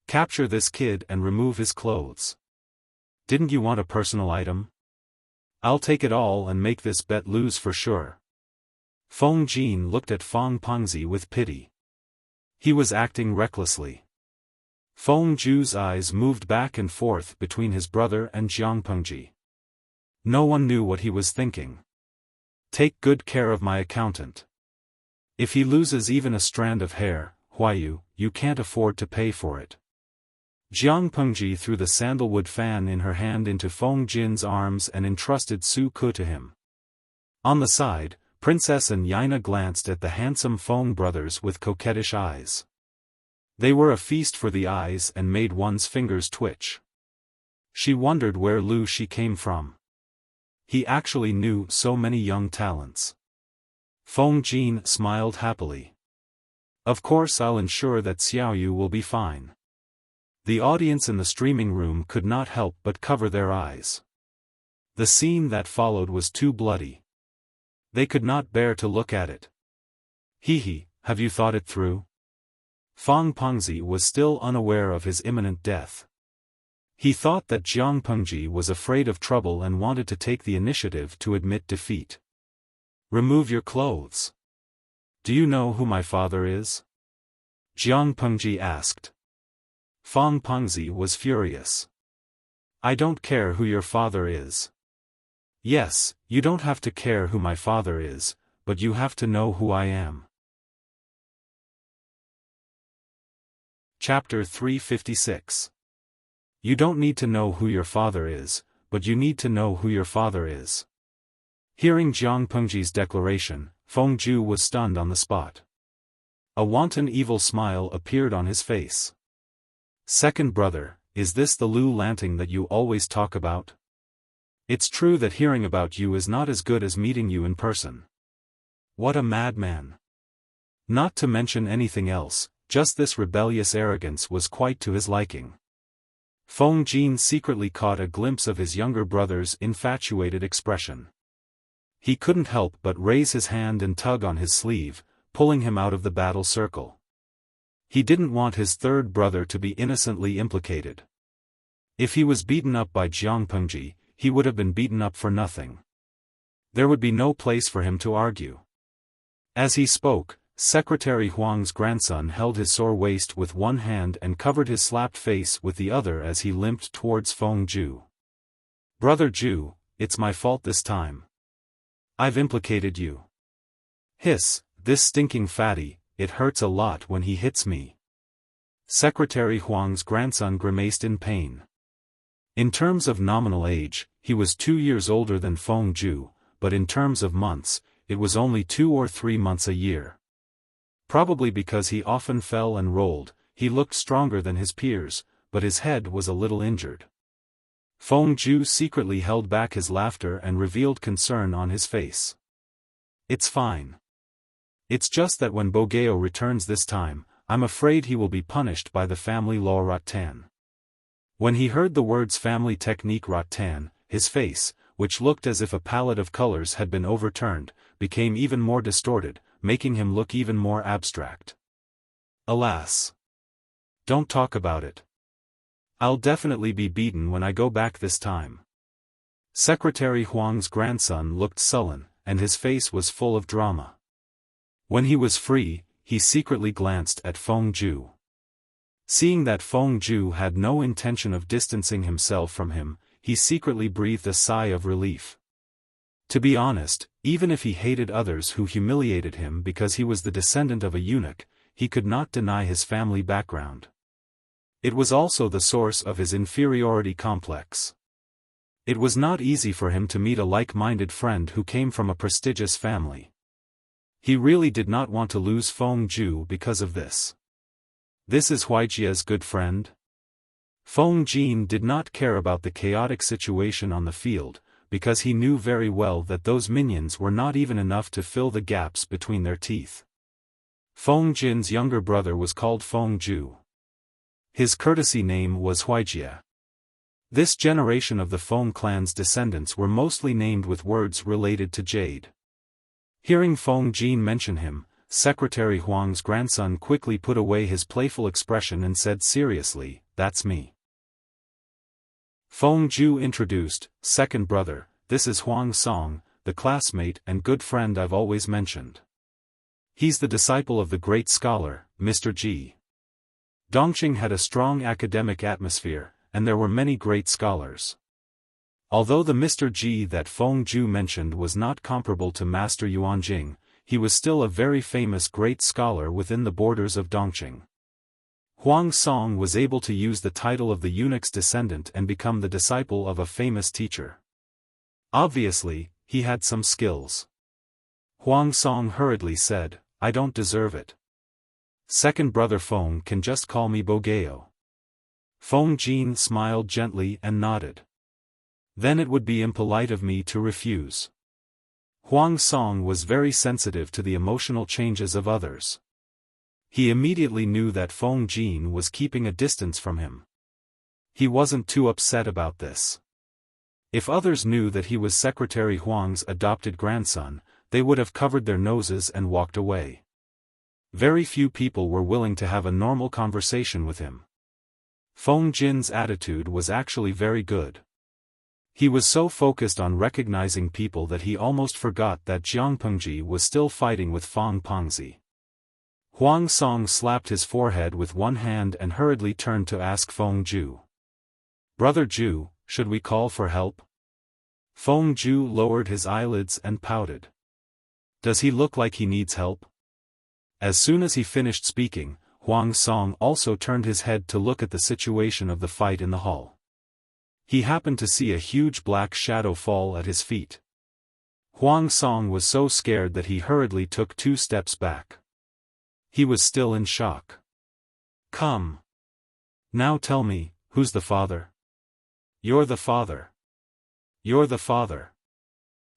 Capture this kid and remove his clothes. Didn't you want a personal item? I'll take it all and make this bet lose for sure. Feng Jin looked at Feng Pengzi with pity. He was acting recklessly. Feng Ju's eyes moved back and forth between his brother and Jiang Pengji. No one knew what he was thinking. Take good care of my accountant. If he loses even a strand of hair, Huayu, you can't afford to pay for it. Jiang Pengji threw the sandalwood fan in her hand into Feng Jin's arms and entrusted Su Ke to him. On the side, Princess and Yaina glanced at the handsome Feng brothers with coquettish eyes. They were a feast for the eyes and made one's fingers twitch. She wondered where Lu Shi came from. He actually knew so many young talents. Feng Jin smiled happily. Of course I'll ensure that Xiaoyu will be fine. The audience in the streaming room could not help but cover their eyes. The scene that followed was too bloody. They could not bear to look at it. He, have you thought it through? Feng Pengzi was still unaware of his imminent death. He thought that Jiang Pengji was afraid of trouble and wanted to take the initiative to admit defeat. Remove your clothes. Do you know who my father is? Jiang Pengji asked. Feng Pengzi was furious. I don't care who your father is. Yes, you don't have to care who my father is, but you have to know who I am. Chapter 356. You don't need to know who your father is, but you need to know who your father is. Hearing Jiang Pengji's declaration, Feng Ju was stunned on the spot. A wanton evil smile appeared on his face. Second brother, is this the Lu Lanting that you always talk about? It's true that hearing about you is not as good as meeting you in person. What a madman. Not to mention anything else, just this rebellious arrogance was quite to his liking. Feng Jin secretly caught a glimpse of his younger brother's infatuated expression. He couldn't help but raise his hand and tug on his sleeve, pulling him out of the battle circle. He didn't want his third brother to be innocently implicated. If he was beaten up by Jiang Pengji, he would have been beaten up for nothing. There would be no place for him to argue. As he spoke, Secretary Huang's grandson held his sore waist with one hand and covered his slapped face with the other as he limped towards Feng Ju. Brother Ju, it's my fault this time. I've implicated you. Hiss, this stinking fatty, it hurts a lot when he hits me. Secretary Huang's grandson grimaced in pain. In terms of nominal age, he was 2 years older than Feng Ju, but in terms of months, it was only 2 or 3 months a year. Probably because he often fell and rolled, he looked stronger than his peers, but his head was a little injured. Feng Ju secretly held back his laughter and revealed concern on his face. It's fine. It's just that when Bogeo returns this time, I'm afraid he will be punished by the family law Rattan. When he heard the words family technique Rattan, his face, which looked as if a palette of colors had been overturned, became even more distorted, making him look even more abstract. Alas! Don't talk about it. I'll definitely be beaten when I go back this time. Secretary Huang's grandson looked sullen, and his face was full of drama. When he was free, he secretly glanced at Feng Ju. Seeing that Feng Ju had no intention of distancing himself from him, he secretly breathed a sigh of relief. To be honest, even if he hated others who humiliated him because he was the descendant of a eunuch, he could not deny his family background. It was also the source of his inferiority complex. It was not easy for him to meet a like-minded friend who came from a prestigious family. He really did not want to lose Feng Ju because of this. This is Huijia's good friend? Feng Jin did not care about the chaotic situation on the field, because he knew very well that those minions were not even enough to fill the gaps between their teeth. Feng Jin's younger brother was called Feng Ju. His courtesy name was Huijia. This generation of the Feng clan's descendants were mostly named with words related to jade. Hearing Feng Jin mention him, Secretary Huang's grandson quickly put away his playful expression and said seriously, "That's me." Feng Ju introduced, "Second brother, this is Huang Song, the classmate and good friend I've always mentioned. He's the disciple of the great scholar, Mr. Ji." Dongqing had a strong academic atmosphere, and there were many great scholars. Although the Mr. Ji that Feng Ju mentioned was not comparable to Master Yuanjing, he was still a very famous great scholar within the borders of Dongqing. Huang Song was able to use the title of the eunuch's descendant and become the disciple of a famous teacher. Obviously, he had some skills. Huang Song hurriedly said, "I don't deserve it. Second brother Feng can just call me Bogeo." Feng Jin smiled gently and nodded. "Then it would be impolite of me to refuse." Huang Song was very sensitive to the emotional changes of others. He immediately knew that Feng Jin was keeping a distance from him. He wasn't too upset about this. If others knew that he was Secretary Huang's adopted grandson, they would have covered their noses and walked away. Very few people were willing to have a normal conversation with him. Feng Jin's attitude was actually very good. He was so focused on recognizing people that he almost forgot that Jiang Pengji was still fighting with Feng Pengzi. Huang Song slapped his forehead with one hand and hurriedly turned to ask Feng Ju. "Brother Ju, should we call for help?" Feng Ju lowered his eyelids and pouted. "Does he look like he needs help?" As soon as he finished speaking, Huang Song also turned his head to look at the situation of the fight in the hall. He happened to see a huge black shadow fall at his feet. Huang Song was so scared that he hurriedly took 2 steps back. He was still in shock. "Come. Now tell me, who's the father?" "You're the father. You're the father."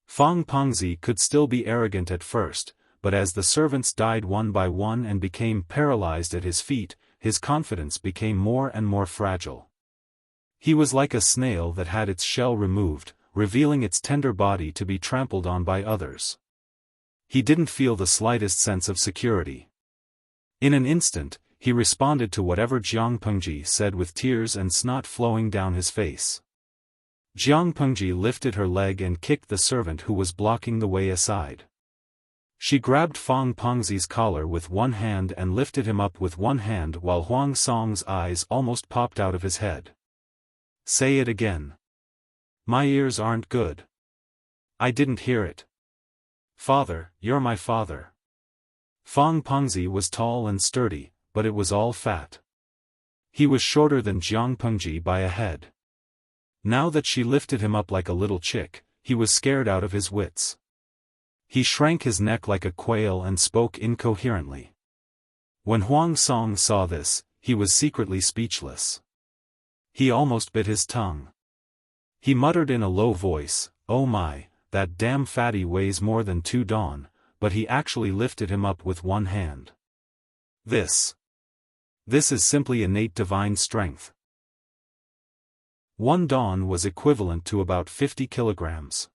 Feng Pengzi could still be arrogant at first, but as the servants died one by one and became paralyzed at his feet, his confidence became more and more fragile. He was like a snail that had its shell removed, revealing its tender body to be trampled on by others. He didn't feel the slightest sense of security. In an instant, he responded to whatever Jiang Pengji said with tears and snot flowing down his face. Jiang Pengji lifted her leg and kicked the servant who was blocking the way aside. She grabbed Feng Pengzi's collar with one hand and lifted him up with one hand while Huang Song's eyes almost popped out of his head. "Say it again. My ears aren't good. I didn't hear it." "Father, you're my father." Feng Pengzi was tall and sturdy, but it was all fat. He was shorter than Jiang Pengji by a head. Now that she lifted him up like a little chick, he was scared out of his wits. He shrank his neck like a quail and spoke incoherently. When Huang Song saw this, he was secretly speechless. He almost bit his tongue. He muttered in a low voice, "Oh my, that damn fatty weighs more than 2 dawn," but he actually lifted him up with one hand. This is simply innate divine strength. 1 dawn was equivalent to about 50 kilograms.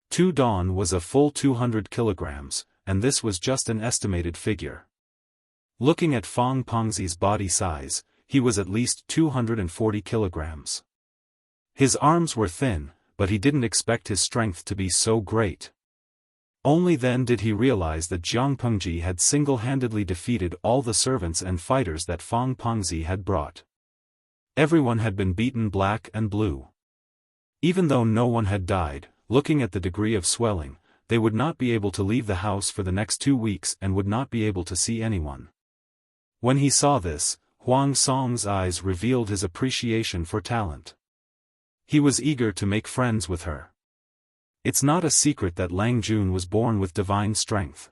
2 dawn was a full 200 kilograms, and this was just an estimated figure. Looking at Fang Pengzi's body size, he was at least 240 kilograms. His arms were thin, but he didn't expect his strength to be so great. Only then did he realize that Jiang Pengji had single-handedly defeated all the servants and fighters that Fang Pengzi had brought. Everyone had been beaten black and blue. Even though no one had died, looking at the degree of swelling, they would not be able to leave the house for the next 2 weeks and would not be able to see anyone. When he saw this, Huang Song's eyes revealed his appreciation for talent. He was eager to make friends with her. It's not a secret that Lang Jun was born with divine strength.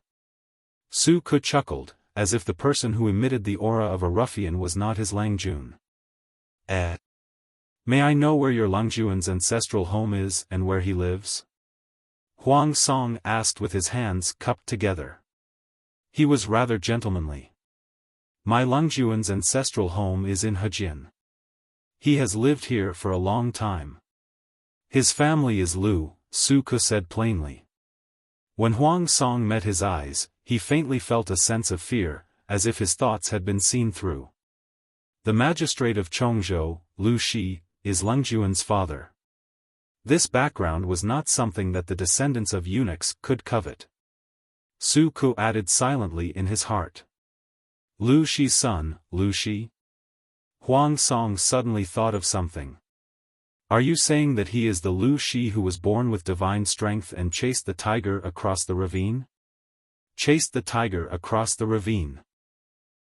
Su Ke chuckled, as if the person who emitted the aura of a ruffian was not his Lang Jun. May I know where your Lang Jun's ancestral home is and where he lives? Huang Song asked with his hands cupped together. He was rather gentlemanly. My Lang Jun's ancestral home is in Hejian. He has lived here for a long time. His family is Lu, Su Ke said plainly. When Huang Song met his eyes, he faintly felt a sense of fear, as if his thoughts had been seen through. The magistrate of Chongzhou, Lu Shi, is Lang Jun's father. This background was not something that the descendants of eunuchs could covet. Su Ke added silently in his heart. Lu Shi's son, Lu Shi? Huang Song suddenly thought of something. Are you saying that he is the Lu Shi who was born with divine strength and chased the tiger across the ravine? Chased the tiger across the ravine.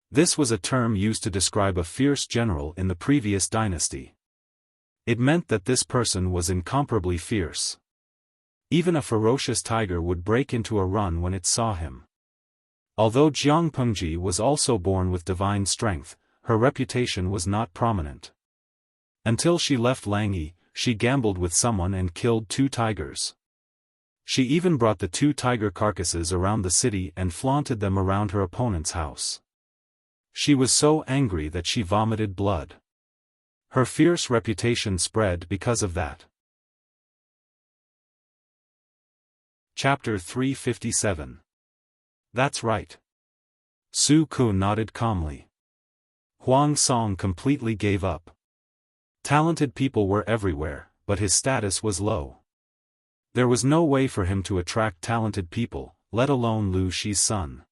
This was a term used to describe a fierce general in the previous dynasty. It meant that this person was incomparably fierce. Even a ferocious tiger would break into a run when it saw him. Although Jiang Pengji was also born with divine strength, her reputation was not prominent. Until she left Langyi, she gambled with someone and killed 2 tigers. She even brought the 2 tiger carcasses around the city and flaunted them around her opponent's house. She was so angry that she vomited blood. Her fierce reputation spread because of that. Chapter 357. That's right. Su Ke nodded calmly. Huang Song completely gave up. Talented people were everywhere, but his status was low. There was no way for him to attract talented people, let alone Lu Shi's son.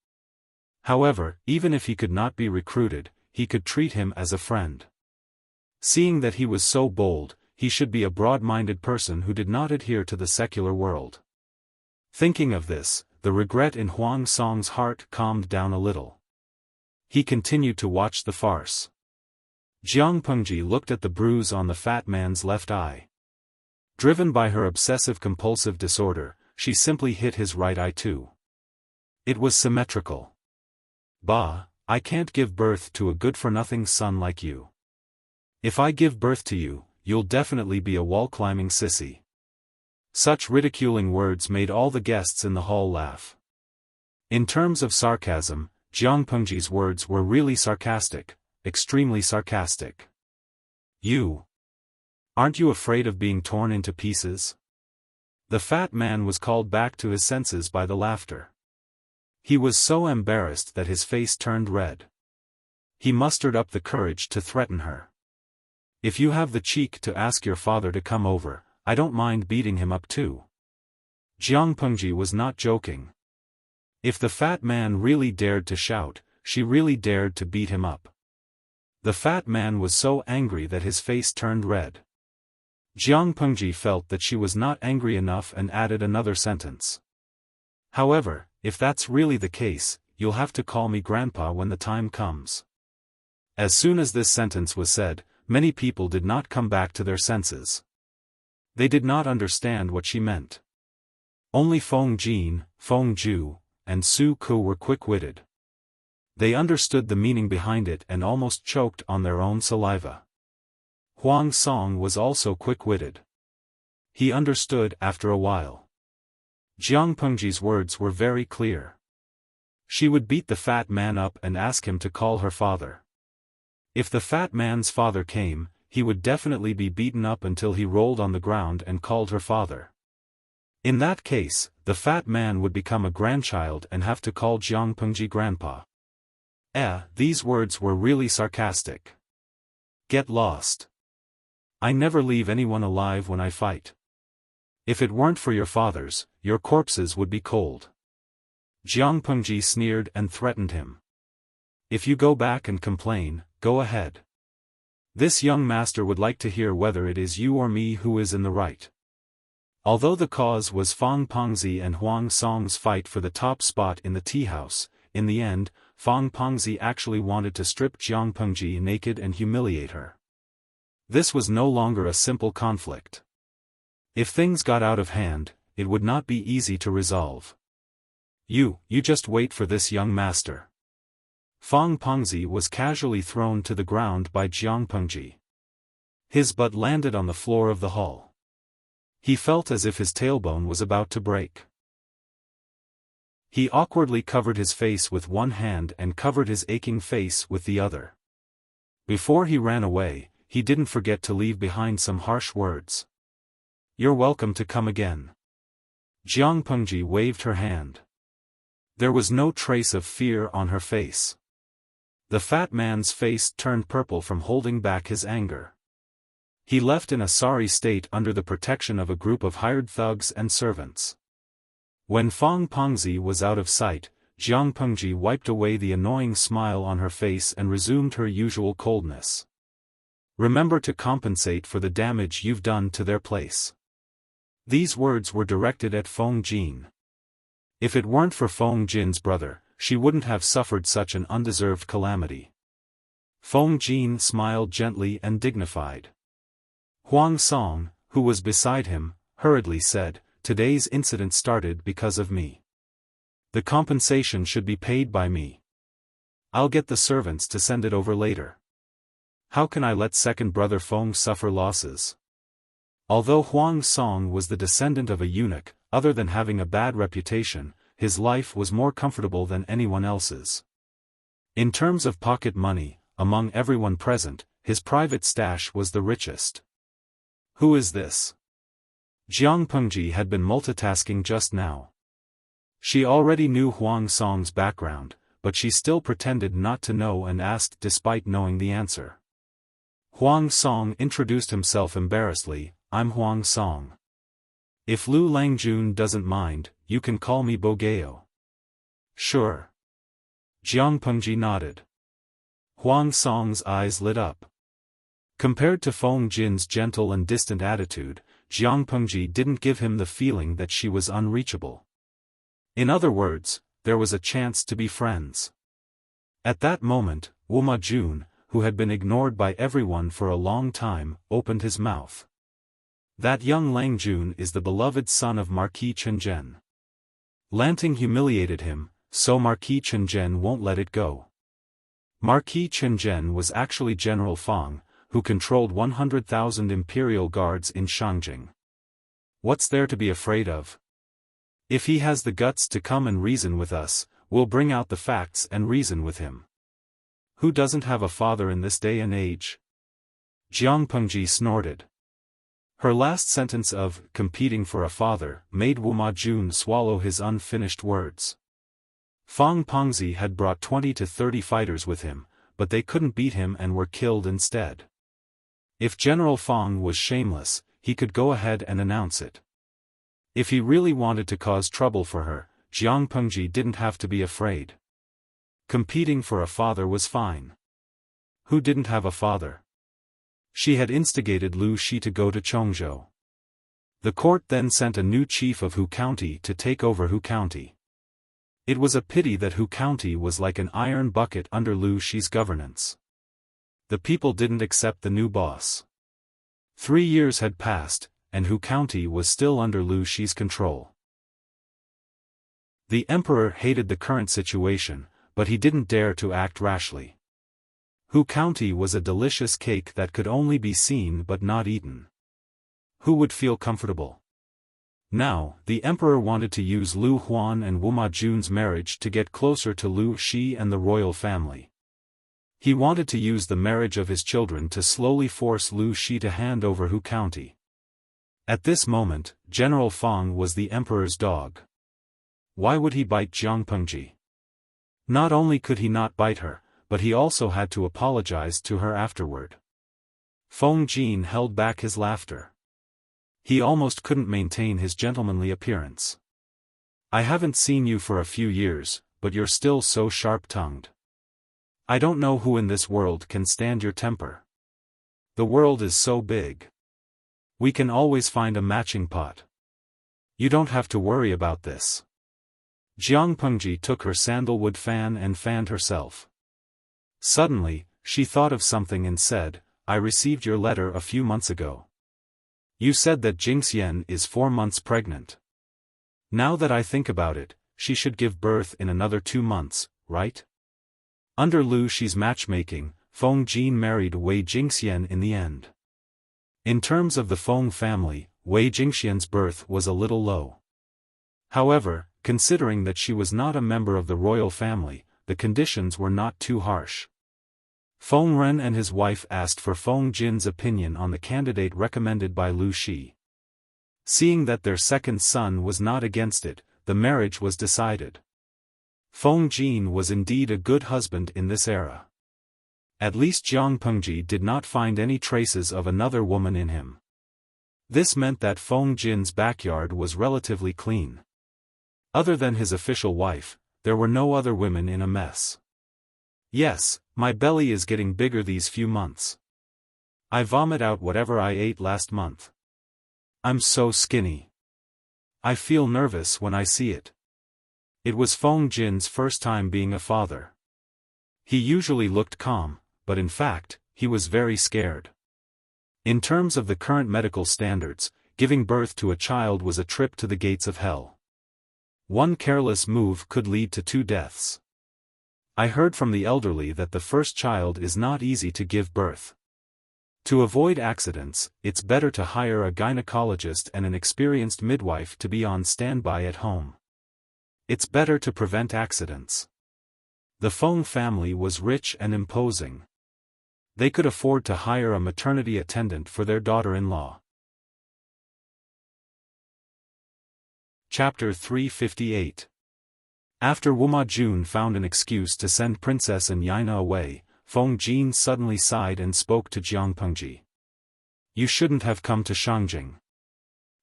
However, even if he could not be recruited, he could treat him as a friend. Seeing that he was so bold, he should be a broad-minded person who did not adhere to the secular world. Thinking of this, the regret in Huang Song's heart calmed down a little. He continued to watch the farce. Jiang Pengji looked at the bruise on the fat man's left eye. Driven by her obsessive-compulsive disorder, she simply hit his right eye too. It was symmetrical. Bah, I can't give birth to a good-for-nothing son like you. If I give birth to you, you'll definitely be a wall-climbing sissy. Such ridiculing words made all the guests in the hall laugh. In terms of sarcasm, Jiang Pengji's words were really sarcastic, extremely sarcastic. You. Aren't you afraid of being torn into pieces? The fat man was called back to his senses by the laughter. He was so embarrassed that his face turned red. He mustered up the courage to threaten her. If you have the cheek to ask your father to come over, I don't mind beating him up too. Jiang Pengji was not joking. If the fat man really dared to shout, she really dared to beat him up. The fat man was so angry that his face turned red. Jiang Pengji felt that she was not angry enough and added another sentence. However, if that's really the case, you'll have to call me grandpa when the time comes. As soon as this sentence was said, many people did not come back to their senses. They did not understand what she meant. Only Feng Jin, Feng Ju, and Su Ku were quick-witted. They understood the meaning behind it and almost choked on their own saliva. Huang Song was also quick-witted. He understood after a while. Jiang Pengji's words were very clear. She would beat the fat man up and ask him to call her father. If the fat man's father came, he would definitely be beaten up until he rolled on the ground and called her father. In that case, the fat man would become a grandchild and have to call Jiang Pengji grandpa. These words were really sarcastic. Get lost. I never leave anyone alive when I fight. If it weren't for your fathers, your corpses would be cold. Jiang Pengji sneered and threatened him. If you go back and complain, go ahead. This young master would like to hear whether it is you or me who is in the right. Although the cause was Fang Pengzi and Huang Song's fight for the top spot in the tea house, in the end, Fang Pengzi actually wanted to strip Jiang Pengji naked and humiliate her. This was no longer a simple conflict. If things got out of hand, it would not be easy to resolve. You just wait for this young master. Fang Pengzi was casually thrown to the ground by Jiang Pengji. His butt landed on the floor of the hall. He felt as if his tailbone was about to break. He awkwardly covered his face with one hand and covered his aching face with the other. Before he ran away, he didn't forget to leave behind some harsh words. You're welcome to come again. Jiang Pengji waved her hand. There was no trace of fear on her face. The fat man's face turned purple from holding back his anger. He left in a sorry state under the protection of a group of hired thugs and servants. When Fang Pengzi was out of sight, Jiang Pengji wiped away the annoying smile on her face and resumed her usual coldness. Remember to compensate for the damage you've done to their place. These words were directed at Feng Jin. If it weren't for Feng Jin's brother, she wouldn't have suffered such an undeserved calamity. Feng Jin smiled gently and dignified. Huang Song, who was beside him, hurriedly said, Today's incident started because of me. The compensation should be paid by me. I'll get the servants to send it over later. How can I let second brother Feng suffer losses? Although Huang Song was the descendant of a eunuch, other than having a bad reputation, his life was more comfortable than anyone else's. In terms of pocket money, among everyone present, his private stash was the richest. Who is this? Jiang Pengji had been multitasking just now. She already knew Huang Song's background, but she still pretended not to know and asked despite knowing the answer. Huang Song introduced himself embarrassedly, I'm Huang Song. If Lu Langjun doesn't mind, you can call me Bogeo. Sure. Jiang Pengji nodded. Huang Song's eyes lit up. Compared to Feng Jin's gentle and distant attitude, Jiang Pengji didn't give him the feeling that she was unreachable. In other words, there was a chance to be friends. At that moment, Wu Majun, who had been ignored by everyone for a long time, opened his mouth. That young Langjun is the beloved son of Marquis Chenjen. Lanting humiliated him, so Marquis Chenjen won't let it go. Marquis Chenjen was actually General Fang, who controlled 100,000 imperial guards in Shangjing. What's there to be afraid of? If he has the guts to come and reason with us, we'll bring out the facts and reason with him. Who doesn't have a father in this day and age? Jiang Pengji snorted. Her last sentence of competing for a father made Wu Majun swallow his unfinished words. Fang Pengzi had brought 20 to 30 fighters with him, but they couldn't beat him and were killed instead. If General Fang was shameless, he could go ahead and announce it. If he really wanted to cause trouble for her, Jiang Pengji didn't have to be afraid. Competing for a father was fine. Who didn't have a father? She had instigated Lu Shi to go to Chongzhou. The court then sent a new chief of Hu County to take over Hu County. It was a pity that Hu County was like an iron bucket under Lu Shi's governance. The people didn't accept the new boss. 3 years had passed, and Hu County was still under Lu Shi's control. The emperor hated the current situation, but he didn't dare to act rashly. Hu County was a delicious cake that could only be seen but not eaten. Who would feel comfortable? Now, the emperor wanted to use Lu Huan and Wuma Jun's marriage to get closer to Lu Shi and the royal family. He wanted to use the marriage of his children to slowly force Lu Shi to hand over Hu County. At this moment, General Feng was the emperor's dog. Why would he bite Jiang Pengji? Not only could he not bite her, but he also had to apologize to her afterward. Feng Jin held back his laughter. He almost couldn't maintain his gentlemanly appearance. I haven't seen you for a few years, but you're still so sharp-tongued. I don't know who in this world can stand your temper. The world is so big. We can always find a matching pot. You don't have to worry about this. Jiang Pengji took her sandalwood fan and fanned herself. Suddenly, she thought of something and said, I received your letter a few months ago. You said that Jingxian is 4 months pregnant. Now that I think about it, she should give birth in another 2 months, right? Under Lu Shi's matchmaking, Feng Jin married Wei Jingxian in the end. In terms of the Feng family, Wei Jingxian's birth was a little low. However, considering that she was not a member of the royal family, the conditions were not too harsh. Feng Ren and his wife asked for Feng Jin's opinion on the candidate recommended by Lu Shi. Seeing that their second son was not against it, the marriage was decided. Feng Jin was indeed a good husband in this era. At least Jiang Pengji did not find any traces of another woman in him. This meant that Feng Jin's backyard was relatively clean. Other than his official wife, there were no other women in a mess. Yes, my belly is getting bigger these few months. I vomit out whatever I ate last month. I'm so skinny. I feel nervous when I see it. It was Feng Jin's first time being a father. He usually looked calm, but in fact, he was very scared. In terms of the current medical standards, giving birth to a child was a trip to the gates of hell. One careless move could lead to 2 deaths. I heard from the elderly that the first child is not easy to give birth. To avoid accidents, it's better to hire a gynecologist and an experienced midwife to be on standby at home. It's better to prevent accidents. The Feng family was rich and imposing. They could afford to hire a maternity attendant for their daughter-in-law. Chapter 358. After Wuma Jun found an excuse to send Princess and Yaina away, Feng Jin suddenly sighed and spoke to Jiang Pengji. You shouldn't have come to Shangjing.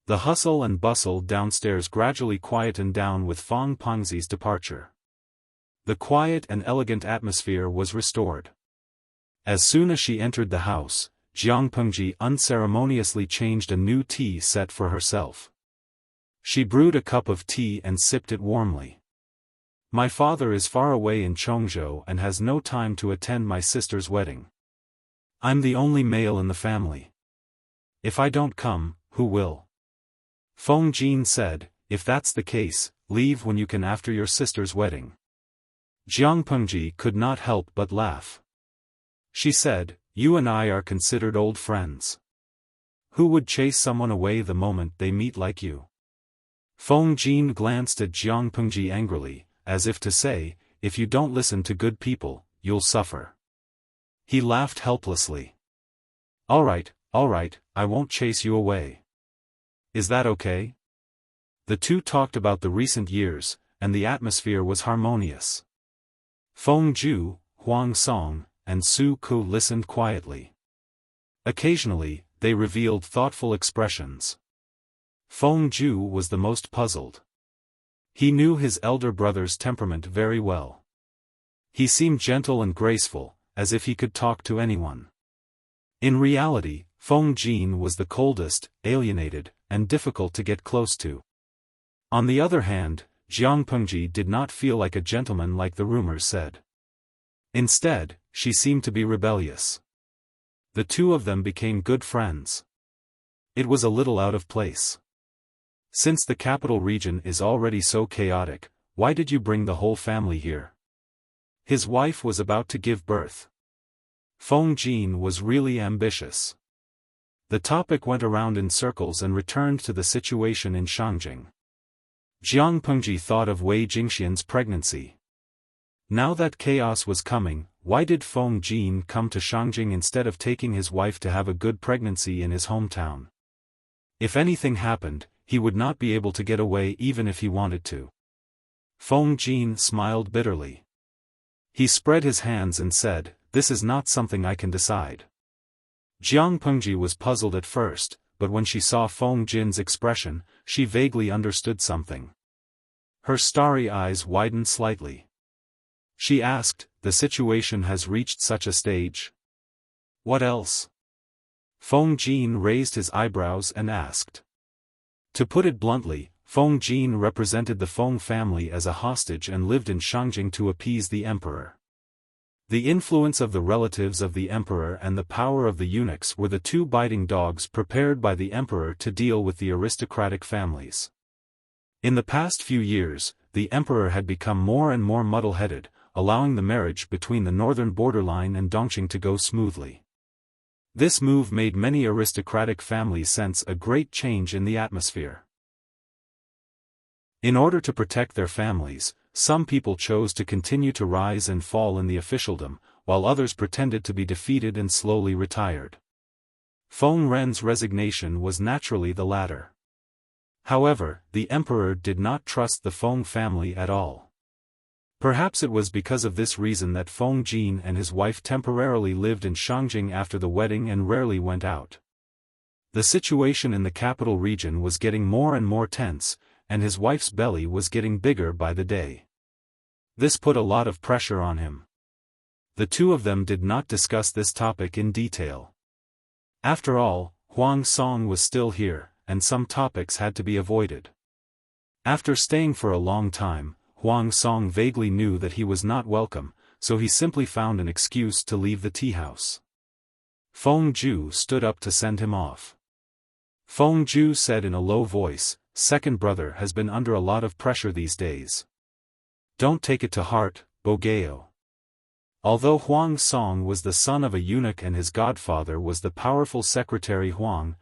The hustle and bustle downstairs gradually quietened down with Feng Pengzi's departure. The quiet and elegant atmosphere was restored. As soon as she entered the house, Jiang Pengji unceremoniously changed a new tea set for herself. She brewed a cup of tea and sipped it warmly. My father is far away in Chongzhou and has no time to attend my sister's wedding. I'm the only male in the family. If I don't come, who will? Feng Jin said, if that's the case, leave when you can after your sister's wedding. Jiang Pengji could not help but laugh. She said, you and I are considered old friends. Who would chase someone away the moment they meet like you? Feng Jin glanced at Jiang Pengji angrily, as if to say, if you don't listen to good people, you'll suffer. He laughed helplessly. All right, I won't chase you away. Is that okay? The two talked about the recent years, and the atmosphere was harmonious. Feng Ju, Huang Song, and Su Ku listened quietly. Occasionally, they revealed thoughtful expressions. Feng Ju was the most puzzled. He knew his elder brother's temperament very well. He seemed gentle and graceful, as if he could talk to anyone. In reality, Feng Jin was the coldest, alienated, and difficult to get close to. On the other hand, Jiang Pengji did not feel like a gentleman like the rumors said. Instead, she seemed to be rebellious. The two of them became good friends. It was a little out of place. Since the capital region is already so chaotic, why did you bring the whole family here? His wife was about to give birth. Feng Jin was really ambitious. The topic went around in circles and returned to the situation in Shangjing. Jiang Pengji thought of Wei Jingxian's pregnancy. Now that chaos was coming, why did Feng Jin come to Shangjing instead of taking his wife to have a good pregnancy in his hometown? If anything happened, he would not be able to get away even if he wanted to. Feng Jin smiled bitterly. He spread his hands and said, "This is not something I can decide." Jiang Pengji was puzzled at first, but when she saw Feng Jin's expression, she vaguely understood something. Her starry eyes widened slightly. She asked, "The situation has reached such a stage? What else?" Feng Jin raised his eyebrows and asked. To put it bluntly, Feng Jin represented the Feng family as a hostage and lived in Shangjing to appease the emperor. The influence of the relatives of the emperor and the power of the eunuchs were the two biting dogs prepared by the emperor to deal with the aristocratic families. In the past few years, the emperor had become more and more muddle-headed, allowing the marriage between the northern borderline and Dongqing to go smoothly. This move made many aristocratic families sense a great change in the atmosphere. In order to protect their families, some people chose to continue to rise and fall in the officialdom, while others pretended to be defeated and slowly retired. Feng Ren's resignation was naturally the latter. However, the emperor did not trust the Feng family at all. Perhaps it was because of this reason that Feng Jin and his wife temporarily lived in Shangjing after the wedding and rarely went out. The situation in the capital region was getting more and more tense, and his wife's belly was getting bigger by the day. This put a lot of pressure on him. The two of them did not discuss this topic in detail. After all, Huang Song was still here, and some topics had to be avoided. After staying for a long time, Huang Song vaguely knew that he was not welcome, so he simply found an excuse to leave the tea house. Feng Ju stood up to send him off. Feng Ju said in a low voice, "Second brother has been under a lot of pressure these days. Don't take it to heart, Bogeo." Although Huang Song was the son of a eunuch and his godfather was the powerful Secretary Huang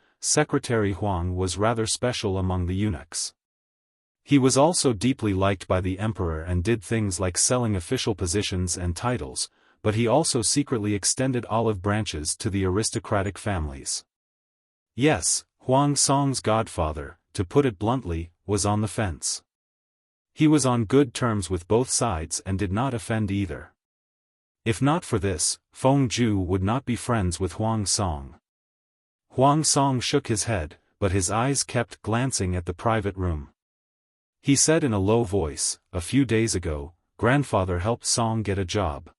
was rather special among the eunuchs. He was also deeply liked by the emperor and did things like selling official positions and titles, but he also secretly extended olive branches to the aristocratic families. Yes, Huang Song's godfather, to put it bluntly, was on the fence. He was on good terms with both sides and did not offend either. If not for this, Feng Ju would not be friends with Huang Song. Huang Song shook his head, but his eyes kept glancing at the private room. He said in a low voice, "A few days ago, grandfather helped Song get a job.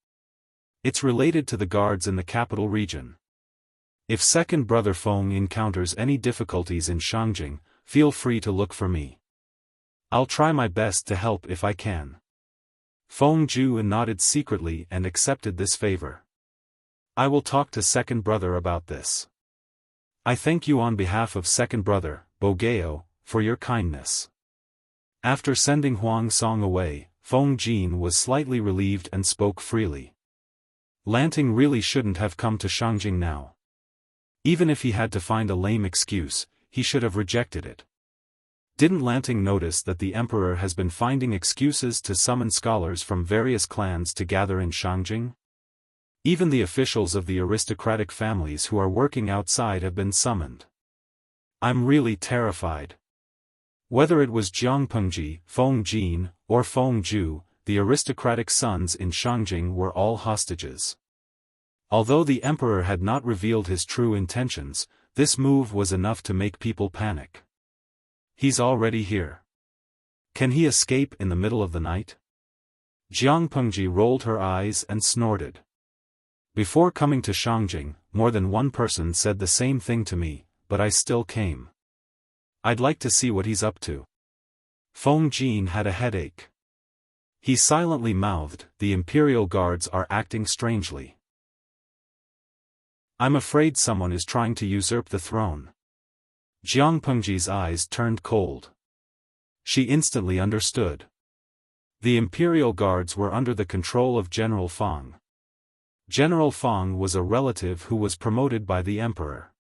It's related to the guards in the capital region. If second brother Feng encounters any difficulties in Shangjing, feel free to look for me. I'll try my best to help if I can." Feng Ju nodded secretly and accepted this favor. "I will talk to second brother about this. I thank you on behalf of second brother, Bogeo, for your kindness." After sending Huang Song away, Feng Jin was slightly relieved and spoke freely. Lanting really shouldn't have come to Shangjing now. Even if he had to find a lame excuse, he should have rejected it. Didn't Lanting notice that the emperor has been finding excuses to summon scholars from various clans to gather in Shangjing? Even the officials of the aristocratic families who are working outside have been summoned. I'm really terrified. Whether it was Jiang Pengji, Feng Jin, or Feng Ju, the aristocratic sons in Shangjing were all hostages. Although the emperor had not revealed his true intentions, this move was enough to make people panic. He's already here. Can he escape in the middle of the night? Jiang Pengji rolled her eyes and snorted. Before coming to Shangjing, more than one person said the same thing to me, but I still came. I'd like to see what he's up to. Feng Jin had a headache. He silently mouthed, "The imperial guards are acting strangely. I'm afraid someone is trying to usurp the throne." Jiang Pengji's eyes turned cold. She instantly understood. The imperial guards were under the control of General Fang. General Fang was a relative who was promoted by the emperor.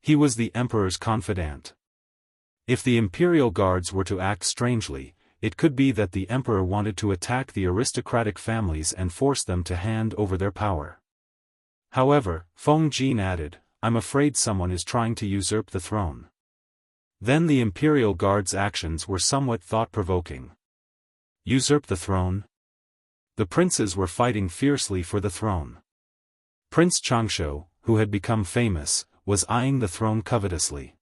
He was the emperor's confidant. If the imperial guards were to act strangely, it could be that the emperor wanted to attack the aristocratic families and force them to hand over their power. However, Feng Jin added, "I'm afraid someone is trying to usurp the throne." Then the imperial guard's actions were somewhat thought-provoking. Usurp the throne? The princes were fighting fiercely for the throne. Prince Changshu, who had become famous, was eyeing the throne covetously.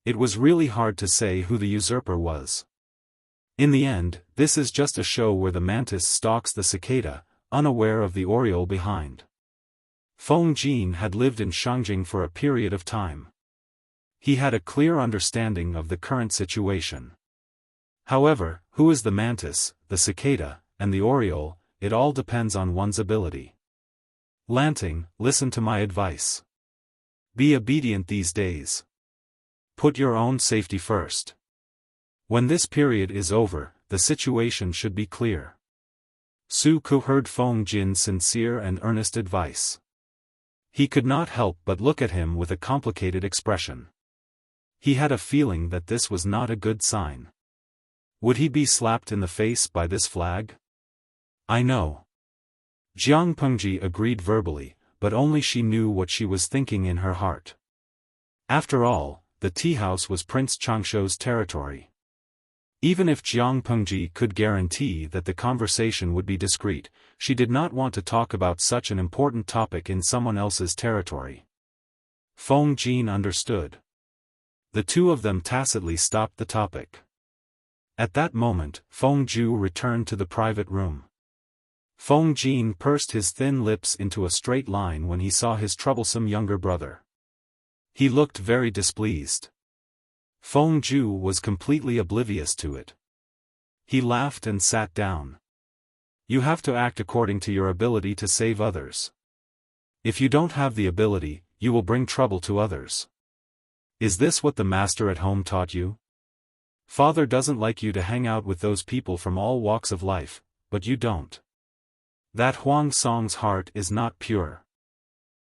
It was really hard to say who the usurper was. In the end, this is just a show where the mantis stalks the cicada, unaware of the oriole behind. Feng Jin had lived in Shangjing for a period of time. He had a clear understanding of the current situation. However, who is the mantis, the cicada, and the oriole? It all depends on one's ability. Lanting, listen to my advice. Be obedient these days. Put your own safety first. When this period is over, the situation should be clear. Su Ku heard Feng Jin's sincere and earnest advice. He could not help but look at him with a complicated expression. He had a feeling that this was not a good sign. Would he be slapped in the face by this flag? I know. Jiang Pengji agreed verbally, but only she knew what she was thinking in her heart. After all, the tea house was Prince Changshu's territory. Even if Jiang Pengji could guarantee that the conversation would be discreet, she did not want to talk about such an important topic in someone else's territory. Feng Jin understood. The two of them tacitly stopped the topic. At that moment, Feng Ju returned to the private room. Feng Jin pursed his thin lips into a straight line when he saw his troublesome younger brother. He looked very displeased. Feng Ju was completely oblivious to it. He laughed and sat down. You have to act according to your ability to save others. If you don't have the ability, you will bring trouble to others. Is this what the master at home taught you? Father doesn't like you to hang out with those people from all walks of life, but you don't. That Huang Song's heart is not pure.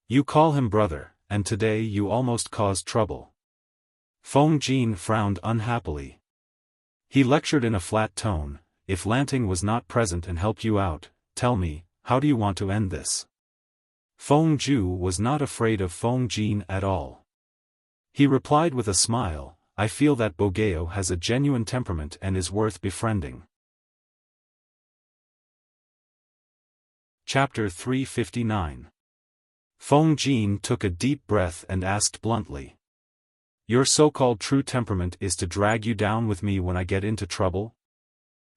You call him brother, and today you almost caused trouble. Feng Jin frowned unhappily. He lectured in a flat tone, if Lanting was not present and helped you out, tell me, how do you want to end this? Feng Ju was not afraid of Feng Jin at all. He replied with a smile, I feel that Bogeo has a genuine temperament and is worth befriending. Chapter 359. Feng Jin took a deep breath and asked bluntly. Your so-called true temperament is to drag you down with me when I get into trouble?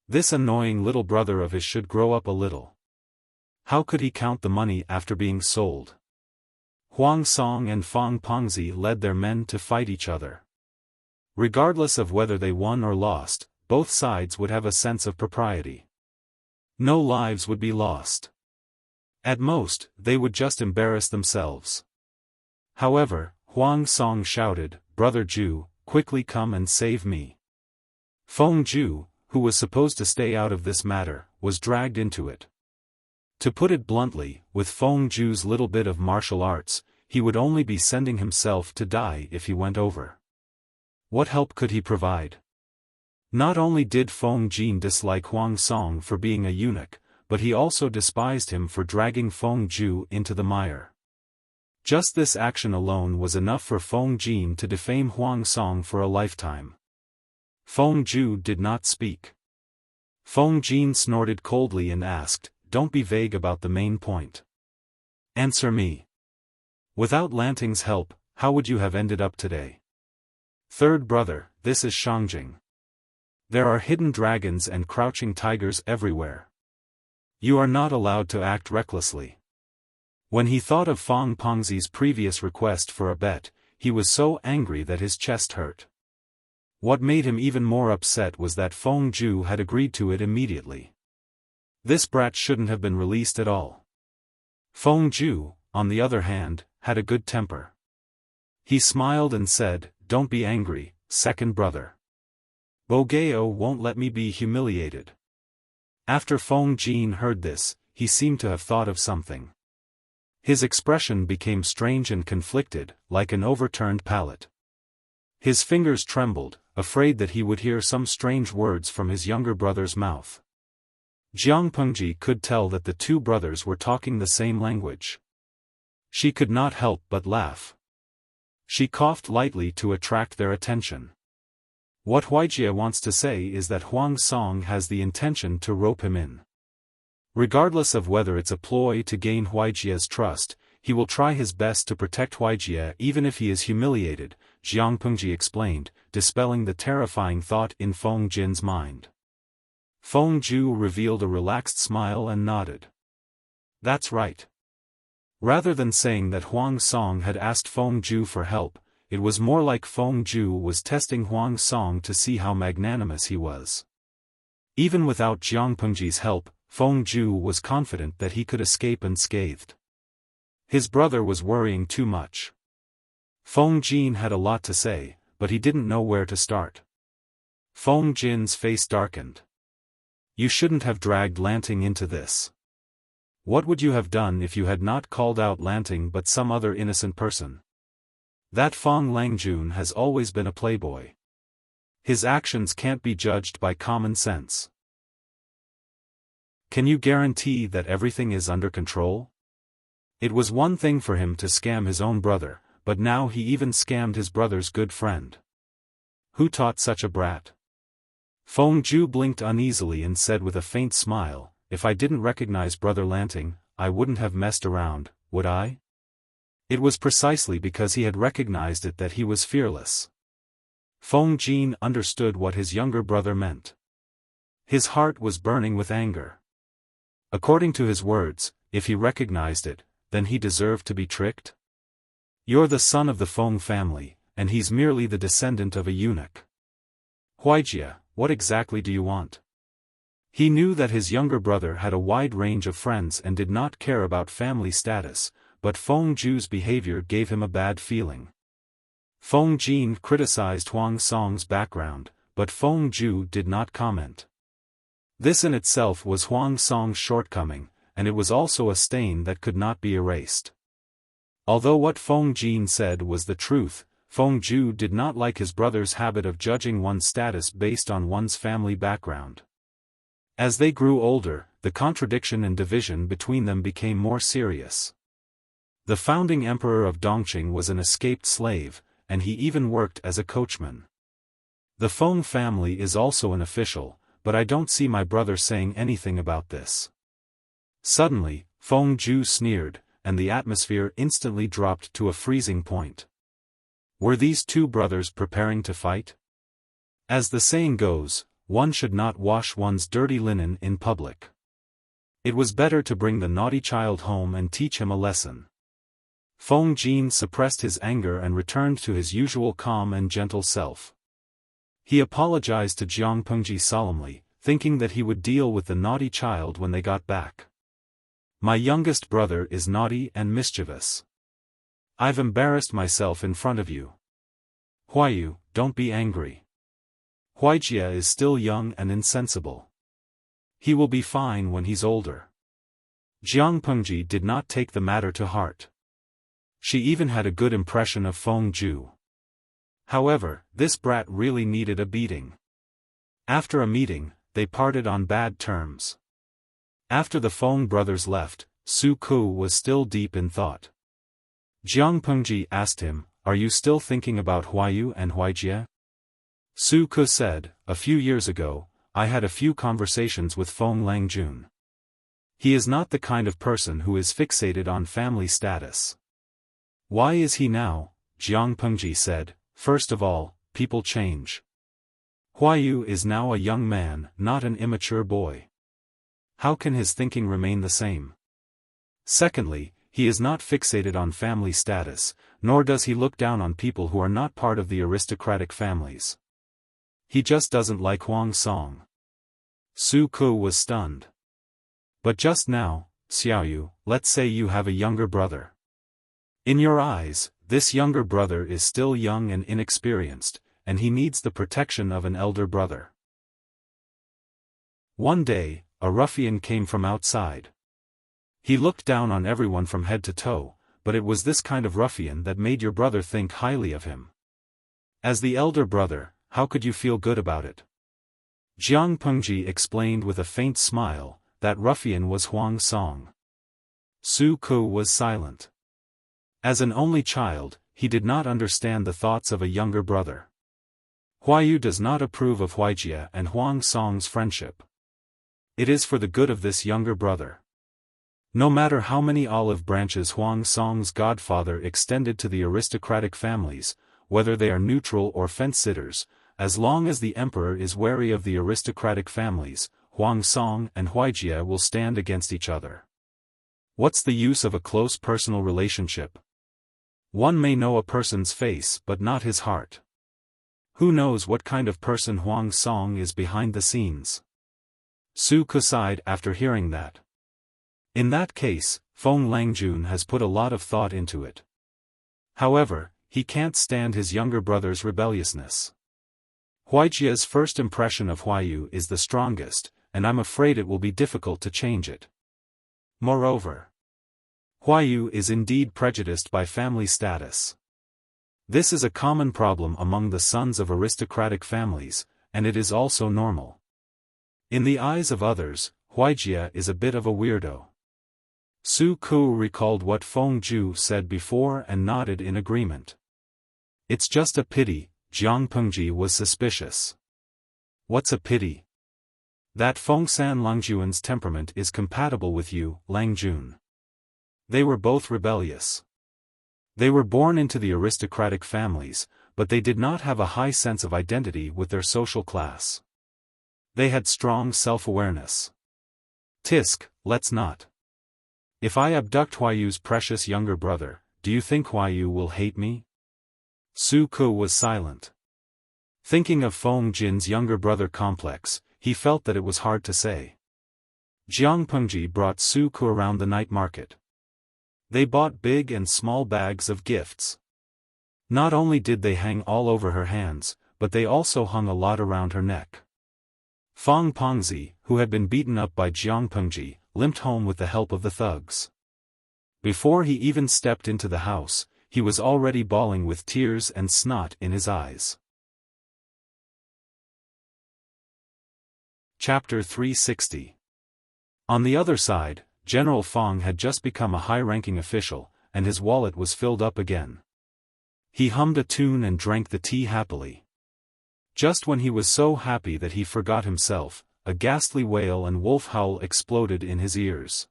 This annoying little brother of his should grow up a little. How could he count the money after being sold? Huang Song and Fang Pengzi led their men to fight each other. Regardless of whether they won or lost, both sides would have a sense of propriety. No lives would be lost. At most, they would just embarrass themselves. However, Huang Song shouted, Brother Ju, quickly come and save me. Feng Ju, who was supposed to stay out of this matter, was dragged into it. To put it bluntly, with Feng Ju's little bit of martial arts, he would only be sending himself to die if he went over. What help could he provide? Not only did Feng Jin dislike Huang Song for being a eunuch, but he also despised him for dragging Feng Ju into the mire. Just this action alone was enough for Feng Jin to defame Huang Song for a lifetime. Feng Ju did not speak. Feng Jin snorted coldly and asked, Don't be vague about the main point. Answer me. Without Lanting's help, how would you have ended up today? Third brother, this is Shangjing. There are hidden dragons and crouching tigers everywhere. You are not allowed to act recklessly. When he thought of Fang Pengzi's previous request for a bet, he was so angry that his chest hurt. What made him even more upset was that Feng Ju had agreed to it immediately. This brat shouldn't have been released at all. Feng Ju, on the other hand, had a good temper. He smiled and said, don't be angry, second brother. Bogeo won't let me be humiliated. After Feng Jin heard this, he seemed to have thought of something. His expression became strange and conflicted, like an overturned pallet. His fingers trembled, afraid that he would hear some strange words from his younger brother's mouth. Jiang Pengji could tell that the two brothers were talking the same language. She could not help but laugh. She coughed lightly to attract their attention. What Huijie wants to say is that Huang Song has the intention to rope him in. Regardless of whether it's a ploy to gain Huijie's trust, he will try his best to protect Huijie even if he is humiliated, Jiang Pengji explained, dispelling the terrifying thought in Feng Jin's mind. Feng Ju revealed a relaxed smile and nodded. That's right. Rather than saying that Huang Song had asked Feng Ju for help, it was more like Feng Ju was testing Huang Song to see how magnanimous he was. Even without Jiang Pengji's help, Feng Ju was confident that he could escape unscathed. His brother was worrying too much. Feng Jin had a lot to say, but he didn't know where to start. Feng Jin's face darkened. You shouldn't have dragged Lanting into this. What would you have done if you had not called out Lanting but some other innocent person? That Feng Langjun has always been a playboy. His actions can't be judged by common sense. Can you guarantee that everything is under control? It was one thing for him to scam his own brother, but now he even scammed his brother's good friend. Who taught such a brat? Feng Ju blinked uneasily and said with a faint smile, if I didn't recognize Brother Lanting, I wouldn't have messed around, would I? It was precisely because he had recognized it that he was fearless. Feng Jin understood what his younger brother meant. His heart was burning with anger. According to his words, if he recognized it, then he deserved to be tricked? You're the son of the Feng family, and he's merely the descendant of a eunuch. Huijie, what exactly do you want? He knew that his younger brother had a wide range of friends and did not care about family status, but Feng Ju's behavior gave him a bad feeling. Feng Jin criticized Huang Song's background, but Feng Ju did not comment. This in itself was Huang Song's shortcoming, and it was also a stain that could not be erased. Although what Feng Jin said was the truth, Feng Ju did not like his brother's habit of judging one's status based on one's family background. As they grew older, the contradiction and division between them became more serious. The founding emperor of Dongqing was an escaped slave, and he even worked as a coachman. The Feng family is also an official, but I don't see my brother saying anything about this. Suddenly, Feng Ju sneered, and the atmosphere instantly dropped to a freezing point. Were these two brothers preparing to fight? As the saying goes, one should not wash one's dirty linen in public. It was better to bring the naughty child home and teach him a lesson. Feng Jin suppressed his anger and returned to his usual calm and gentle self. He apologized to Jiang Pengji solemnly, thinking that he would deal with the naughty child when they got back. My youngest brother is naughty and mischievous. I've embarrassed myself in front of you. Huiyu, don't be angry. Huijie is still young and insensible. He will be fine when he's older. Jiang Pengji did not take the matter to heart. She even had a good impression of Feng Ju. However, this brat really needed a beating. After a meeting, they parted on bad terms. After the Feng brothers left, Su Ku was still deep in thought. Jiang Pengji asked him, are you still thinking about Huiyu and Huijie? Su Ku said, a few years ago, I had a few conversations with Feng Langjun. He is not the kind of person who is fixated on family status. Why is he now? Jiang Pengji said, first of all, people change. Huiyu is now a young man, not an immature boy. How can his thinking remain the same? Secondly, he is not fixated on family status, nor does he look down on people who are not part of the aristocratic families. He just doesn't like Huang Song. Su Ku was stunned. But just now, Xiaoyu, let's say you have a younger brother. In your eyes, this younger brother is still young and inexperienced, and he needs the protection of an elder brother. One day, a ruffian came from outside. He looked down on everyone from head to toe, but it was this kind of ruffian that made your brother think highly of him. As the elder brother, how could you feel good about it? Jiang Pengji explained with a faint smile, that ruffian was Huang Song. Su Ku was silent. As an only child, he did not understand the thoughts of a younger brother. Huayu does not approve of Huijia and Huang Song's friendship. It is for the good of this younger brother. No matter how many olive branches Huang Song's godfather extended to the aristocratic families, whether they are neutral or fence-sitters, as long as the emperor is wary of the aristocratic families, Huang Song and Huijia will stand against each other. What's the use of a close personal relationship? One may know a person's face but not his heart. Who knows what kind of person Huang Song is behind the scenes? Su Ku sighed after hearing that. In that case, Feng Langjun has put a lot of thought into it. However, he can't stand his younger brother's rebelliousness. Huijia's first impression of Huayu is the strongest, and I'm afraid it will be difficult to change it. Moreover, Huayu is indeed prejudiced by family status. This is a common problem among the sons of aristocratic families, and it is also normal. In the eyes of others, Huijia is a bit of a weirdo. Su Ku recalled what Feng Zhu said before and nodded in agreement. It's just a pity, Jiang Pengji was suspicious. What's a pity? That Fengsan Langjuan's temperament is compatible with you, Langjun. They were both rebellious. They were born into the aristocratic families, but they did not have a high sense of identity with their social class. They had strong self-awareness. Tisk, let's not. If I abduct Huayu's precious younger brother, do you think Huayu will hate me? Su Ku was silent. Thinking of Feng Jin's younger brother complex, he felt that it was hard to say. Jiang Pengji brought Su Ku around the night market. They bought big and small bags of gifts. Not only did they hang all over her hands, but they also hung a lot around her neck. Fang Pengzi, who had been beaten up by Jiang Pengji, limped home with the help of the thugs. Before he even stepped into the house, he was already bawling with tears and snot in his eyes. Chapter 360. On the other side, General Fang had just become a high-ranking official, and his wallet was filled up again. He hummed a tune and drank the tea happily. Just when he was so happy that he forgot himself, a ghastly wail and wolf howl exploded in his ears.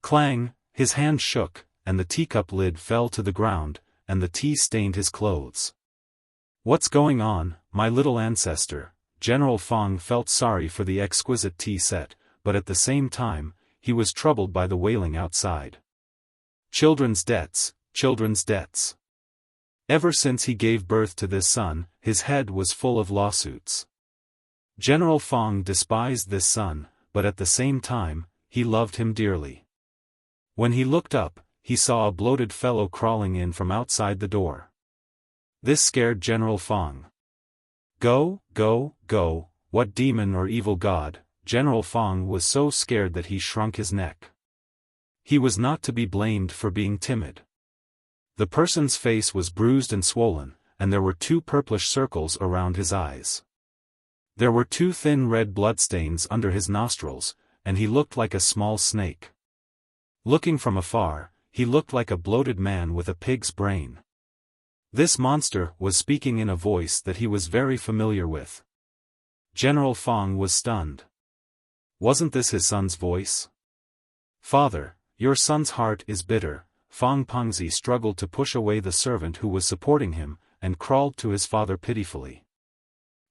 Clang, his hand shook, and the teacup lid fell to the ground, and the tea stained his clothes. What's going on, my little ancestor? General Fang felt sorry for the exquisite tea set, but at the same time, he was troubled by the wailing outside. Children's debts, children's debts. Ever since he gave birth to this son, his head was full of lawsuits. General Fang despised this son, but at the same time, he loved him dearly. When he looked up, he saw a bloated fellow crawling in from outside the door. This scared General Fang. Go, go, go, what demon or evil god? General Fang was so scared that he shrunk his neck. He was not to be blamed for being timid. The person's face was bruised and swollen, and there were 2 purplish circles around his eyes. There were 2 thin red bloodstains under his nostrils, and he looked like a small snake. Looking from afar, he looked like a bloated man with a pig's brain. This monster was speaking in a voice that he was very familiar with. General Fang was stunned. Wasn't this his son's voice? Father, your son's heart is bitter. Fang Pengzi struggled to push away the servant who was supporting him, and crawled to his father pitifully.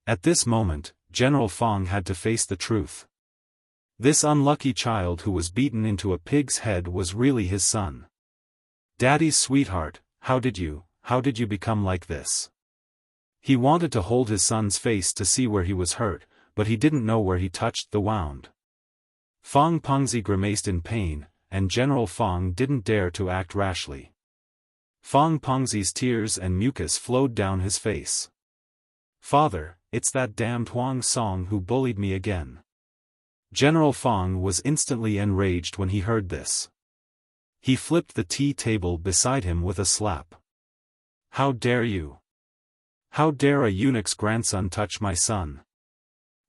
At this moment, General Fang had to face the truth. This unlucky child who was beaten into a pig's head was really his son. Daddy's sweetheart, how did you become like this? He wanted to hold his son's face to see where he was hurt, but he didn't know where he touched the wound. Fang Pengzi grimaced in pain, and General Fang didn't dare to act rashly. Fang Pengzi's tears and mucus flowed down his face. "Father, it's that damned Huang Song who bullied me again." General Fang was instantly enraged when he heard this. He flipped the tea table beside him with a slap. "How dare you? How dare a eunuch's grandson touch my son?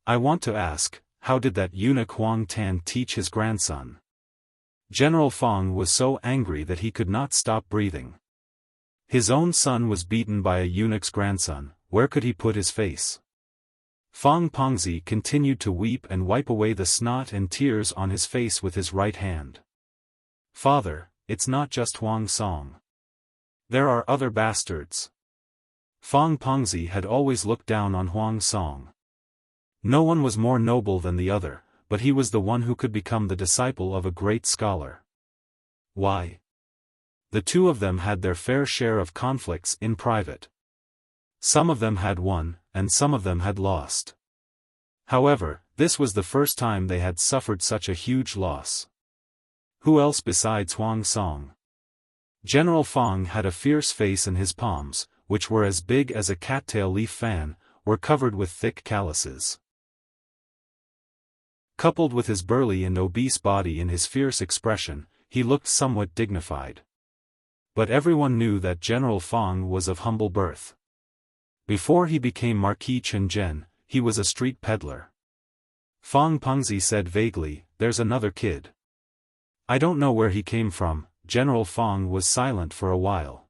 I want to ask, how did that eunuch Huang Tan teach his grandson?" General Fang was so angry that he could not stop breathing. His own son was beaten by a eunuch's grandson, where could he put his face? Fang Pengzi continued to weep and wipe away the snot and tears on his face with his right hand. "Father, it's not just Huang Song. There are other bastards." Fang Pengzi had always looked down on Huang Song. No one was more noble than the other, but he was the one who could become the disciple of a great scholar. Why? The two of them had their fair share of conflicts in private. Some of them had won, and some of them had lost. However, this was the first time they had suffered such a huge loss. Who else besides Huang Song? General Fang had a fierce face, and his palms, which were as big as a cattail leaf fan, were covered with thick calluses. Coupled with his burly and obese body and his fierce expression, he looked somewhat dignified. But everyone knew that General Fang was of humble birth. Before he became Marquis Chenjen, he was a street peddler. Fang Pengzi said vaguely, "There's another kid. I don't know where he came from." General Fang was silent for a while.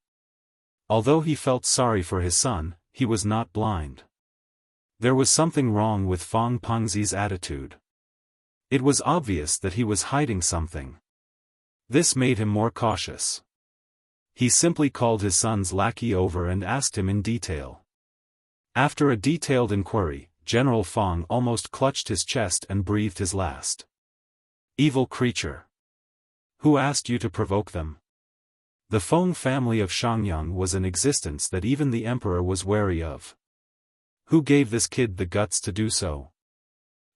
Although he felt sorry for his son, he was not blind. There was something wrong with Fang Pengzi's attitude. It was obvious that he was hiding something. This made him more cautious. He simply called his son's lackey over and asked him in detail. After a detailed inquiry, General Fang almost clutched his chest and breathed his last. "Evil creature! Who asked you to provoke them?" The Feng family of Shangyang was an existence that even the emperor was wary of. Who gave this kid the guts to do so?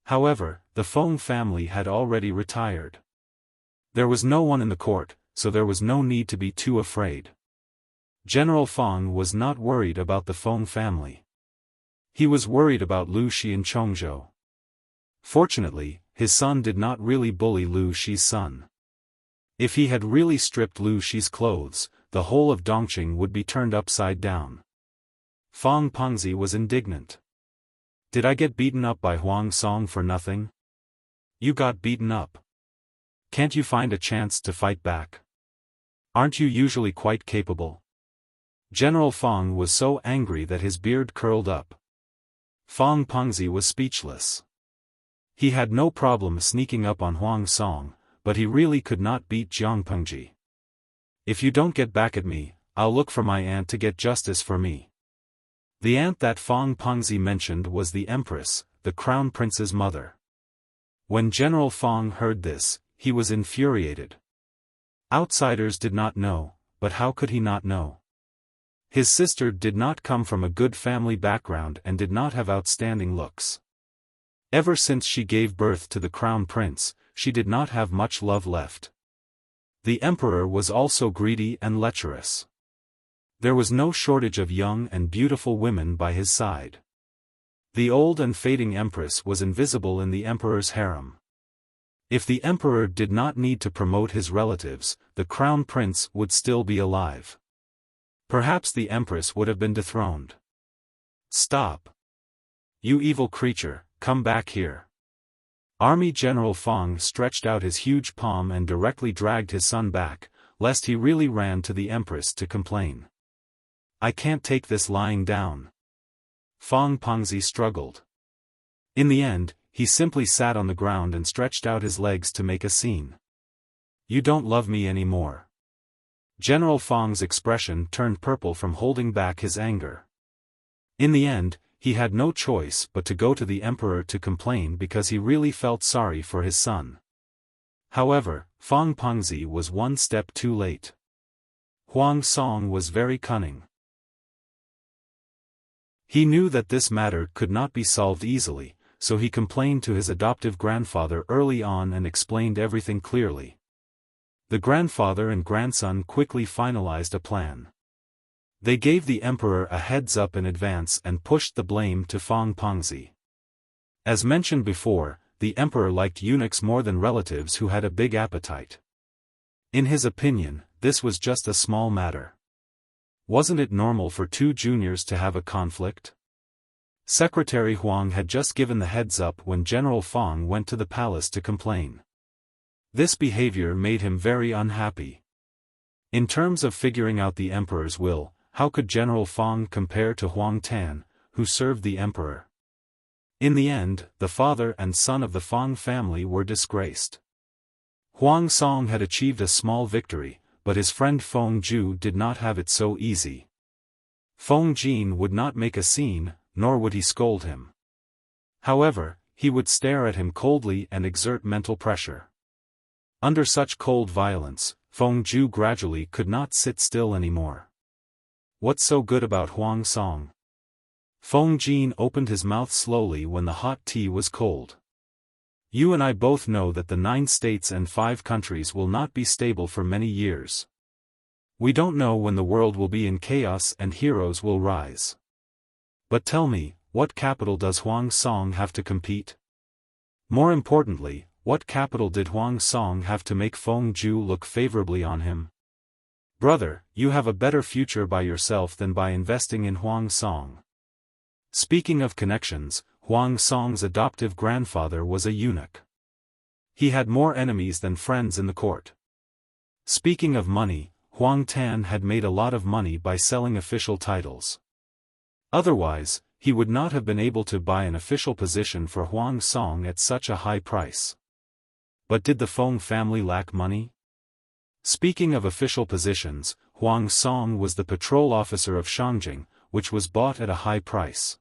However, the Feng family had already retired. There was no one in the court, so there was no need to be too afraid. General Fang was not worried about the Feng family. He was worried about Lu Shi and Chongzhou. Fortunately, his son did not really bully Lu Shi's son. If he had really stripped Lu Shi's clothes, the whole of Dongqing would be turned upside down. Fang Pengzi was indignant. "Did I get beaten up by Huang Song for nothing? You got beaten up. Can't you find a chance to fight back? Aren't you usually quite capable?" General Fang was so angry that his beard curled up. Fang Pengzi was speechless. He had no problem sneaking up on Huang Song, but he really could not beat Jiang Pengji. "If you don't get back at me, I'll look for my aunt to get justice for me." The aunt that Fang Pengzi mentioned was the Empress, the Crown Prince's mother. When General Fang heard this, he was infuriated. Outsiders did not know, but how could he not know? His sister did not come from a good family background and did not have outstanding looks. Ever since she gave birth to the Crown Prince, she did not have much love left. The emperor was also greedy and lecherous. There was no shortage of young and beautiful women by his side. The old and fading empress was invisible in the emperor's harem. If the emperor did not need to promote his relatives, the crown prince would still be alive. Perhaps the empress would have been dethroned. "Stop! You evil creature, come back here." Army General Fang stretched out his huge palm and directly dragged his son back, lest he really ran to the empress to complain. "I can't take this lying down." Fang Pengzi struggled. In the end, he simply sat on the ground and stretched out his legs to make a scene. "You don't love me anymore." General Fang's expression turned purple from holding back his anger. In the end, he had no choice but to go to the emperor to complain because he really felt sorry for his son. However, Fang Pengzi was one step too late. Huang Song was very cunning. He knew that this matter could not be solved easily, so he complained to his adoptive grandfather early on and explained everything clearly. The grandfather and grandson quickly finalized a plan. They gave the emperor a heads-up in advance and pushed the blame to Fong Pengzi. As mentioned before, the emperor liked eunuchs more than relatives who had a big appetite. In his opinion, this was just a small matter. Wasn't it normal for two juniors to have a conflict? Secretary Huang had just given the heads-up when General Fong went to the palace to complain. This behavior made him very unhappy. In terms of figuring out the emperor's will, how could General Fong compare to Huang Tan, who served the emperor? In the end, the father and son of the Fong family were disgraced. Huang Song had achieved a small victory, but his friend Feng Zhu did not have it so easy. Feng Jin would not make a scene, nor would he scold him. However, he would stare at him coldly and exert mental pressure. Under such cold violence, Feng Zhu gradually could not sit still anymore. What's so good about Huang Song? Feng Jin opened his mouth slowly when the hot tea was cold. You and I both know that the 9 states and 5 countries will not be stable for many years. We don't know when the world will be in chaos and heroes will rise. But tell me, what capital does Huang Song have to compete? More importantly, what capital did Huang Song have to make Feng Zhu look favorably on him? Brother, you have a better future by yourself than by investing in Huang Song. Speaking of connections, Huang Song's adoptive grandfather was a eunuch. He had more enemies than friends in the court. Speaking of money, Huang Tan had made a lot of money by selling official titles. Otherwise, he would not have been able to buy an official position for Huang Song at such a high price. But did the Feng family lack money? Speaking of official positions, Huang Song was the patrol officer of Shangjing, which was bought at a high price.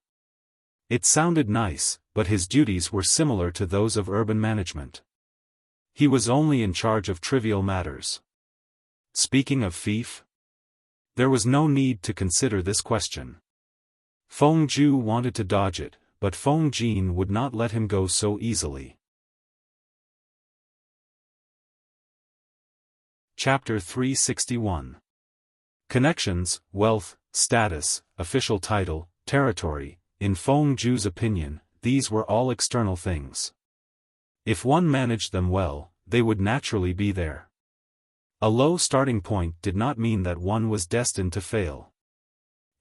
It sounded nice, but his duties were similar to those of urban management. He was only in charge of trivial matters. Speaking of fief? There was no need to consider this question. Feng Zhu wanted to dodge it, but Feng Jin would not let him go so easily. Chapter 361. Connections, wealth, status, official title, territory. In Feng Zhu's opinion, these were all external things. If one managed them well, they would naturally be there. A low starting point did not mean that one was destined to fail.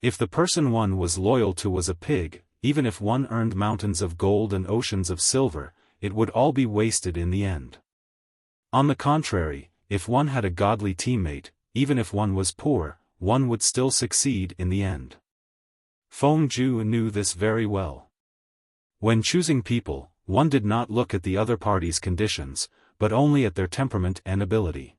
If the person one was loyal to was a pig, even if one earned mountains of gold and oceans of silver, it would all be wasted in the end. On the contrary, if one had a godly teammate, even if one was poor, one would still succeed in the end. Feng Zhu knew this very well. When choosing people, one did not look at the other party's conditions, but only at their temperament and ability.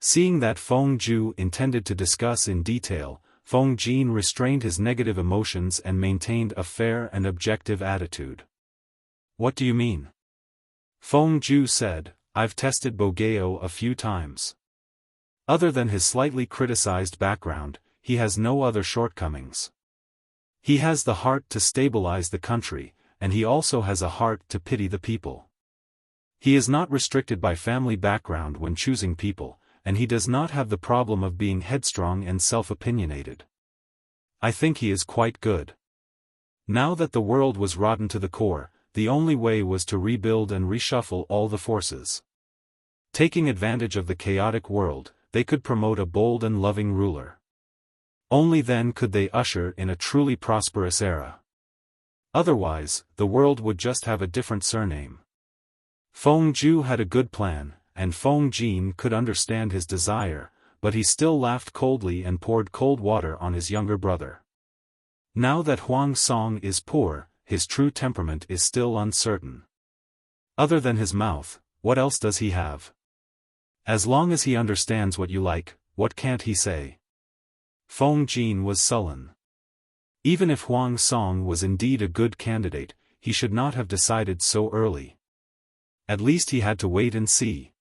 Seeing that Feng Zhu intended to discuss in detail, Feng Jin restrained his negative emotions and maintained a fair and objective attitude. What do you mean? Feng Zhu said, I've tested Bogeo a few times. Other than his slightly criticized background, he has no other shortcomings. He has the heart to stabilize the country, and he also has a heart to pity the people. He is not restricted by family background when choosing people, and he does not have the problem of being headstrong and self-opinionated. I think he is quite good. Now that the world was rotten to the core, the only way was to rebuild and reshuffle all the forces. Taking advantage of the chaotic world, they could promote a bold and loving ruler. Only then could they usher in a truly prosperous era. Otherwise, the world would just have a different surname. Feng Zhu had a good plan, and Feng Jin could understand his desire, but he still laughed coldly and poured cold water on his younger brother. Now that Huang Song is poor, his true temperament is still uncertain. Other than his mouth, what else does he have? As long as he understands what you like, what can't he say? Feng Jin was sullen. Even if Huang Song was indeed a good candidate, he should not have decided so early. At least he had to wait and see.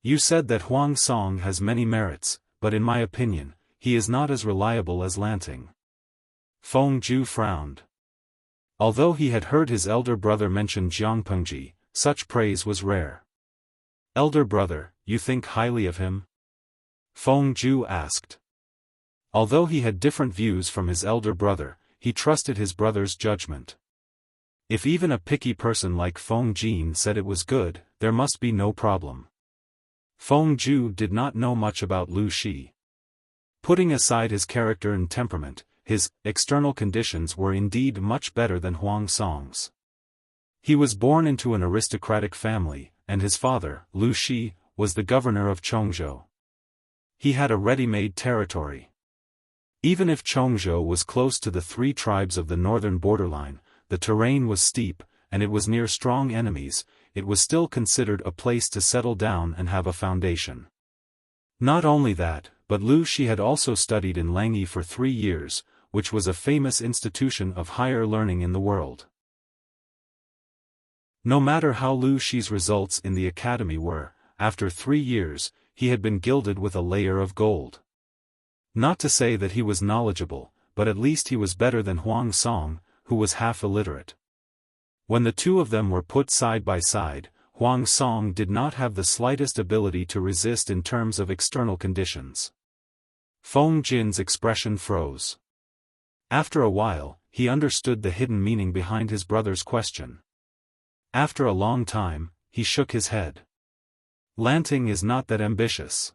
You said that Huang Song has many merits, but in my opinion, he is not as reliable as Lanting. Feng Zhu frowned. Although he had heard his elder brother mention Jiang Pengji, such praise was rare. Elder brother, you think highly of him? Feng Zhu asked. Although he had different views from his elder brother, he trusted his brother's judgment. If even a picky person like Feng Jin said it was good, there must be no problem. Feng Ju did not know much about Lu Shi. Putting aside his character and temperament, his external conditions were indeed much better than Huang Song's. He was born into an aristocratic family, and his father, Lu Shi, was the governor of Chongzhou. He had a ready-made territory. Even if Chongzhou was close to the three tribes of the northern borderline, the terrain was steep, and it was near strong enemies, it was still considered a place to settle down and have a foundation. Not only that, but Lu Shi had also studied in Langyi for 3 years, which was a famous institution of higher learning in the world. No matter how Lu Shi's results in the academy were, after 3 years, he had been gilded with a layer of gold. Not to say that he was knowledgeable, but at least he was better than Huang Song, who was half illiterate. When the two of them were put side by side, Huang Song did not have the slightest ability to resist in terms of external conditions. Feng Jin's expression froze. After a while, he understood the hidden meaning behind his brother's question. After a long time, he shook his head. Lanting is not that ambitious.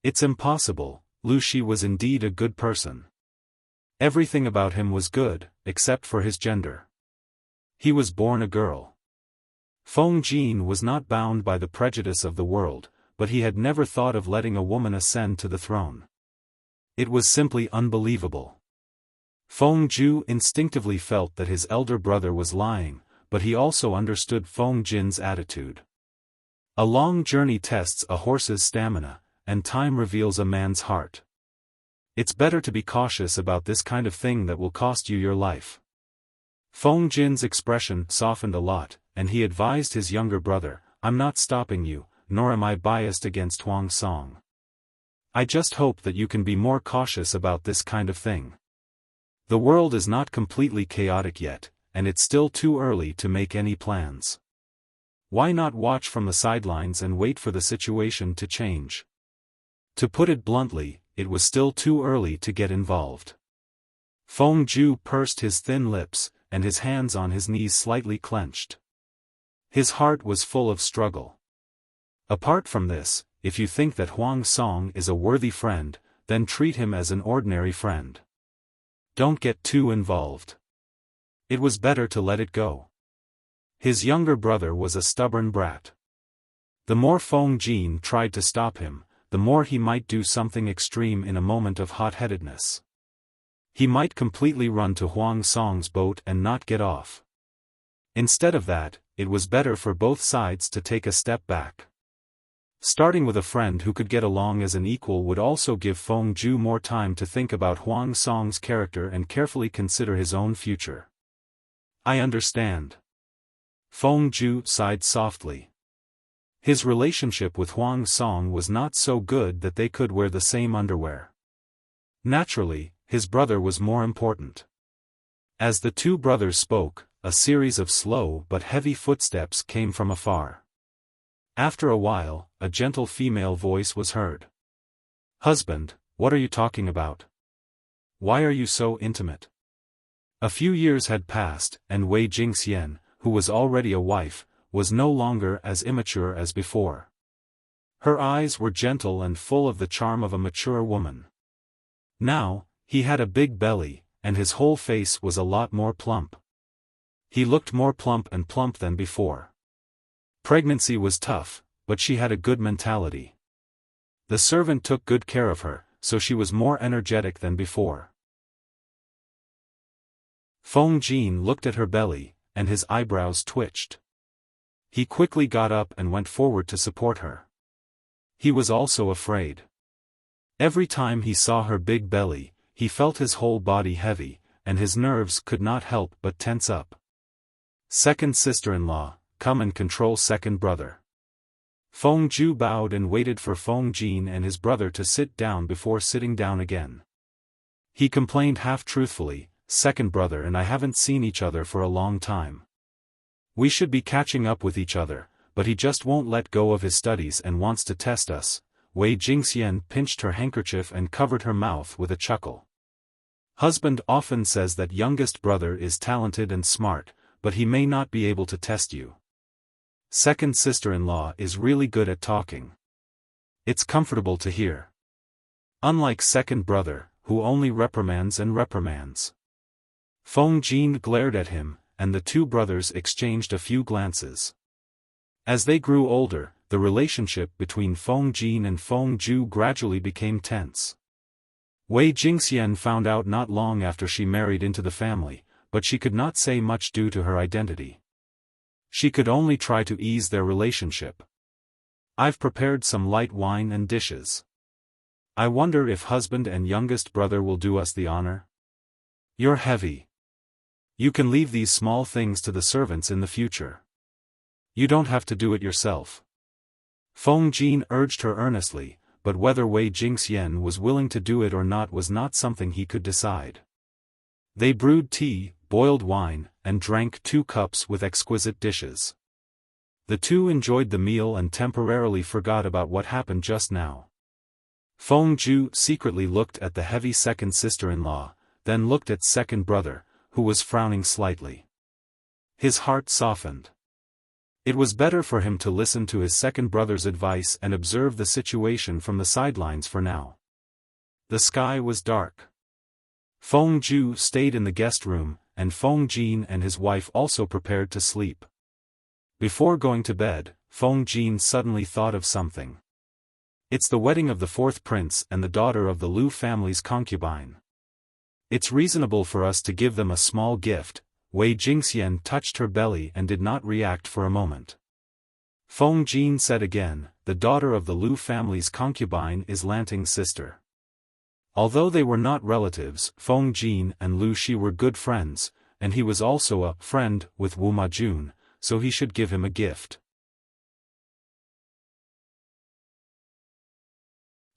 It's impossible. Lu Shi was indeed a good person. Everything about him was good, except for his gender. He was born a girl. Feng Jin was not bound by the prejudice of the world, but he had never thought of letting a woman ascend to the throne. It was simply unbelievable. Feng Ju instinctively felt that his elder brother was lying, but he also understood Feng Jin's attitude. A long journey tests a horse's stamina, and time reveals a man's heart. It's better to be cautious about this kind of thing that will cost you your life. Feng Jin's expression softened a lot, and he advised his younger brother, I'm not stopping you, nor am I biased against Huang Song. I just hope that you can be more cautious about this kind of thing. The world is not completely chaotic yet, and it's still too early to make any plans. Why not watch from the sidelines and wait for the situation to change? To put it bluntly, it was still too early to get involved. Feng Ju pursed his thin lips, and his hands on his knees slightly clenched. His heart was full of struggle. Apart from this, if you think that Huang Song is a worthy friend, then treat him as an ordinary friend. Don't get too involved. It was better to let it go. His younger brother was a stubborn brat. The more Feng Jin tried to stop him, the more he might do something extreme in a moment of hot-headedness. He might completely run to Huang Song's boat and not get off. Instead of that, it was better for both sides to take a step back. Starting with a friend who could get along as an equal would also give Feng Ju more time to think about Huang Song's character and carefully consider his own future. I understand. Feng Ju sighed softly. His relationship with Huang Song was not so good that they could wear the same underwear. Naturally, his brother was more important. As the two brothers spoke, a series of slow but heavy footsteps came from afar. After a while, a gentle female voice was heard. Husband, what are you talking about? Why are you so intimate? A few years had passed, and Wei Jingxian, who was already a wife, was no longer as immature as before. Her eyes were gentle and full of the charm of a mature woman. Now, he had a big belly, and his whole face was a lot more plump. He looked more plump than before. Pregnancy was tough, but she had a good mentality. The servant took good care of her, so she was more energetic than before. Feng Jin looked at her belly, and his eyebrows twitched. He quickly got up and went forward to support her. He was also afraid. Every time he saw her big belly, he felt his whole body heavy, and his nerves could not help but tense up. Second sister-in-law, come and control second brother. Feng Ju bowed and waited for Feng Jin and his brother to sit down before sitting down again. He complained half-truthfully, second brother and I haven't seen each other for a long time. We should be catching up with each other, but he just won't let go of his studies and wants to test us. Wei Jingxian pinched her handkerchief and covered her mouth with a chuckle. Husband often says that youngest brother is talented and smart, but he may not be able to test you. Second sister-in-law is really good at talking. It's comfortable to hear. Unlike second brother, who only reprimands and reprimands. Feng Jin glared at him, and the two brothers exchanged a few glances. As they grew older, the relationship between Feng Jin and Feng Ju gradually became tense. Wei Jingxian found out not long after she married into the family, but she could not say much due to her identity. She could only try to ease their relationship. I've prepared some light wine and dishes. I wonder if husband and youngest brother will do us the honor? You're heavy. You can leave these small things to the servants in the future. You don't have to do it yourself. Feng Jin urged her earnestly, but whether Wei Jingxian was willing to do it or not was not something he could decide. They brewed tea, boiled wine, and drank 2 cups with exquisite dishes. The two enjoyed the meal and temporarily forgot about what happened just now. Feng Ju secretly looked at the heavy second sister-in-law, then looked at second brother, who was frowning slightly. His heart softened. It was better for him to listen to his second brother's advice and observe the situation from the sidelines for now. The sky was dark. Feng Ju stayed in the guest room, and Feng Jin and his wife also prepared to sleep. Before going to bed, Feng Jin suddenly thought of something. It's the wedding of the 4th prince and the daughter of the Lu family's concubine. It's reasonable for us to give them a small gift. Wei Jingxian touched her belly and did not react for a moment. Feng Jin said again, the daughter of the Lu family's concubine is Lanting's sister. Although they were not relatives, Feng Jin and Lu Shi were good friends, and he was also a friend with Wu Majun, so he should give him a gift.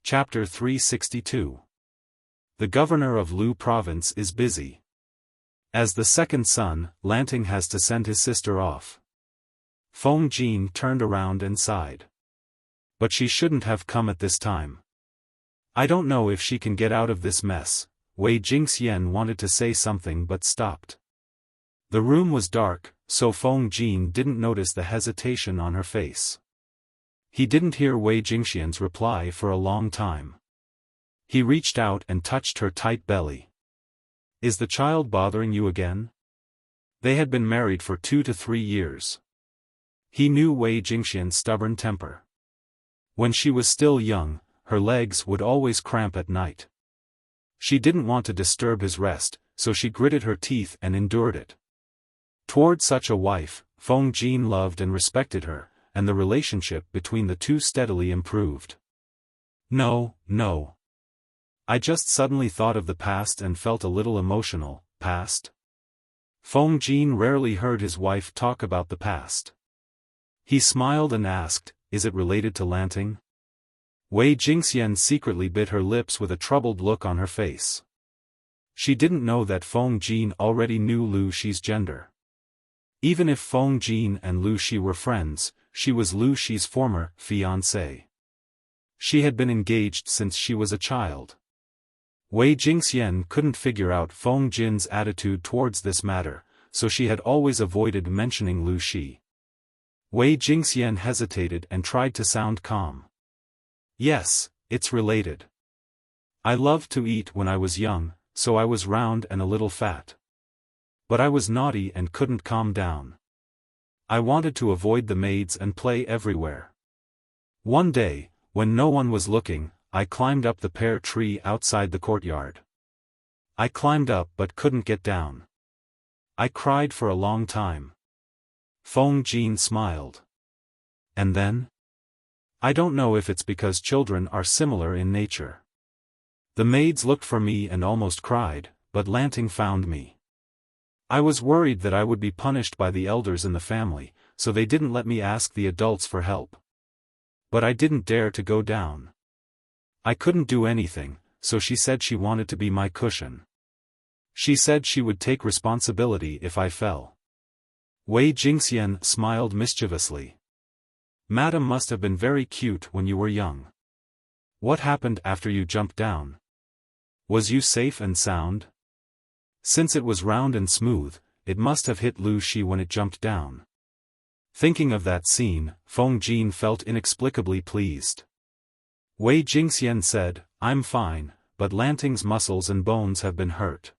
Chapter 362. The governor of Lu province is busy. As the second son, Lanting has to send his sister off. Feng Jin turned around and sighed. But she shouldn't have come at this time. I don't know if she can get out of this mess. Wei Jingxian wanted to say something but stopped. The room was dark, so Feng Jin didn't notice the hesitation on her face. He didn't hear Wei Jingxian's reply for a long time. He reached out and touched her tight belly. Is the child bothering you again? They had been married for 2 to 3 years. He knew Wei Jingxian's stubborn temper. When she was still young, her legs would always cramp at night. She didn't want to disturb his rest, so she gritted her teeth and endured it. Toward such a wife, Feng Jin loved and respected her, and the relationship between the two steadily improved. No. I just suddenly thought of the past and felt a little emotional. Past? Feng Jin rarely heard his wife talk about the past. He smiled and asked, is it related to Lanting? Wei Jingxian secretly bit her lips with a troubled look on her face. She didn't know that Feng Jin already knew Lu Shi's gender. Even if Feng Jin and Lu Shi were friends, she was Lu Shi's former fiancée. She had been engaged since she was a child. Wei Jingxian couldn't figure out Feng Jin's attitude towards this matter, so she had always avoided mentioning Lu Shi. Wei Jingxian hesitated and tried to sound calm. Yes, it's related. I loved to eat when I was young, so I was round and a little fat. But I was naughty and couldn't calm down. I wanted to avoid the maids and play everywhere. One day, when no one was looking, I climbed up the pear tree outside the courtyard. I climbed up but couldn't get down. I cried for a long time. Feng Jin smiled. And then? I don't know if it's because children are similar in nature. The maids looked for me and almost cried, but Lanting found me. I was worried that I would be punished by the elders in the family, so they didn't let me ask the adults for help. But I didn't dare to go down. I couldn't do anything, so she said she wanted to be my cushion. She said she would take responsibility if I fell. Wei Jingxian smiled mischievously. Madam must have been very cute when you were young. What happened after you jumped down? Was you safe and sound? Since it was round and smooth, it must have hit Lu Shi when it jumped down. Thinking of that scene, Feng Jin felt inexplicably pleased. Wei Jingxian said, I'm fine, but Lanting's muscles and bones have been hurt.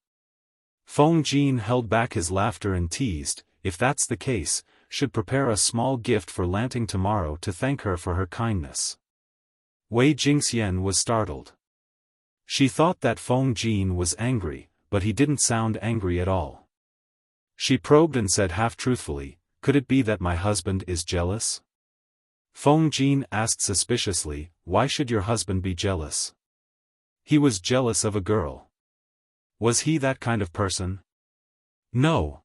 Feng Jin held back his laughter and teased, if that's the case, should prepare a small gift for Lanting tomorrow to thank her for her kindness. Wei Jingxian was startled. She thought that Feng Jin was angry, but he didn't sound angry at all. She probed and said half-truthfully, could it be that my husband is jealous? Feng Jin asked suspiciously, why should your husband be jealous? He was jealous of a girl. Was he that kind of person? No.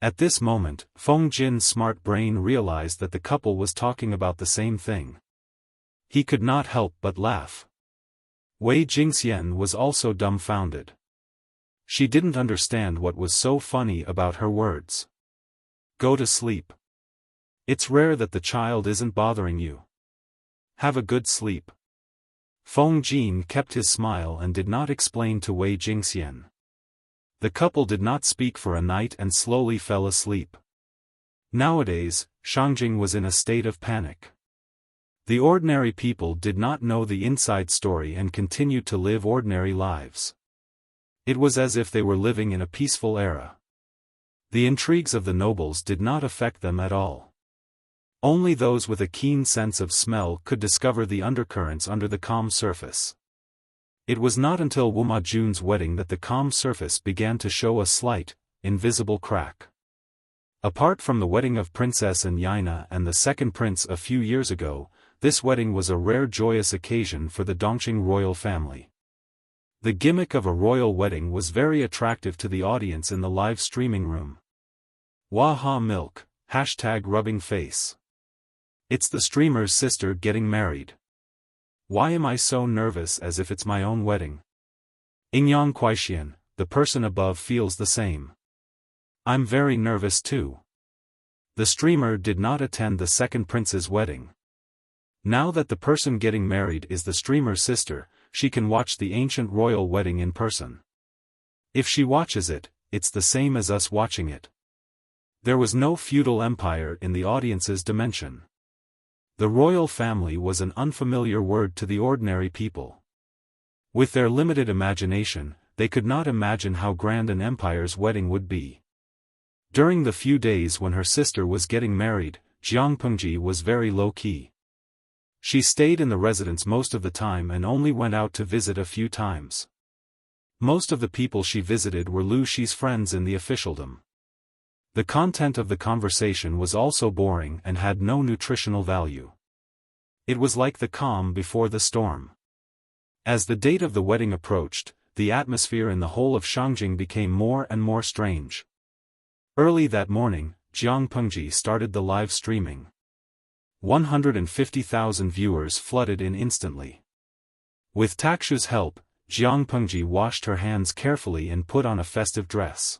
At this moment, Feng Jin's smart brain realized that the couple was talking about the same thing. He could not help but laugh. Wei Jingxian was also dumbfounded. She didn't understand what was so funny about her words. Go to sleep. It's rare that the child isn't bothering you. Have a good sleep. Feng Jin kept his smile and did not explain to Wei Jingxian. The couple did not speak for a night and slowly fell asleep. Nowadays, Shangjing was in a state of panic. The ordinary people did not know the inside story and continued to live ordinary lives. It was as if they were living in a peaceful era. The intrigues of the nobles did not affect them at all. Only those with a keen sense of smell could discover the undercurrents under the calm surface. It was not until Wuma Jun's wedding that the calm surface began to show a slight, invisible crack. Apart from the wedding of Princess and Yaina and the second prince a few years ago, this wedding was a rare joyous occasion for the Dongqing royal family. The gimmick of a royal wedding was very attractive to the audience in the live streaming room. Waha milk, #rubbing face. It's the streamer's sister getting married. Why am I so nervous as if it's my own wedding? Ingyang Kuaixian, the person above feels the same. I'm very nervous too. The streamer did not attend the second prince's wedding. Now that the person getting married is the streamer's sister, she can watch the ancient royal wedding in person. If she watches it, it's the same as us watching it. There was no feudal empire in the audience's dimension. The royal family was an unfamiliar word to the ordinary people. With their limited imagination, they could not imagine how grand an empire's wedding would be. During the few days when her sister was getting married, Jiang Pengji was very low-key. She stayed in the residence most of the time and only went out to visit a few times. Most of the people she visited were Lu Shi's friends in the officialdom. The content of the conversation was also boring and had no nutritional value. It was like the calm before the storm. As the date of the wedding approached, the atmosphere in the whole of Shangjing became more and more strange. Early that morning, Jiang Pengji started the live streaming. 150,000 viewers flooded in instantly. With Takshu's help, Jiang Pengji washed her hands carefully and put on a festive dress.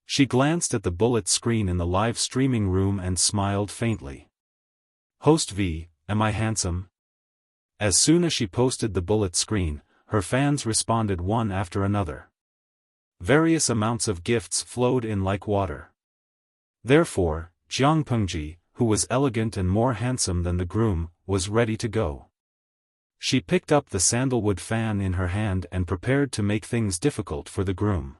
She glanced at the bullet screen in the live streaming room and smiled faintly. Host V, am I handsome? As soon as she posted the bullet screen, her fans responded one after another. Various amounts of gifts flowed in like water. Therefore, Jiang Pengji, who was elegant and more handsome than the groom, was ready to go. She picked up the sandalwood fan in her hand and prepared to make things difficult for the groom.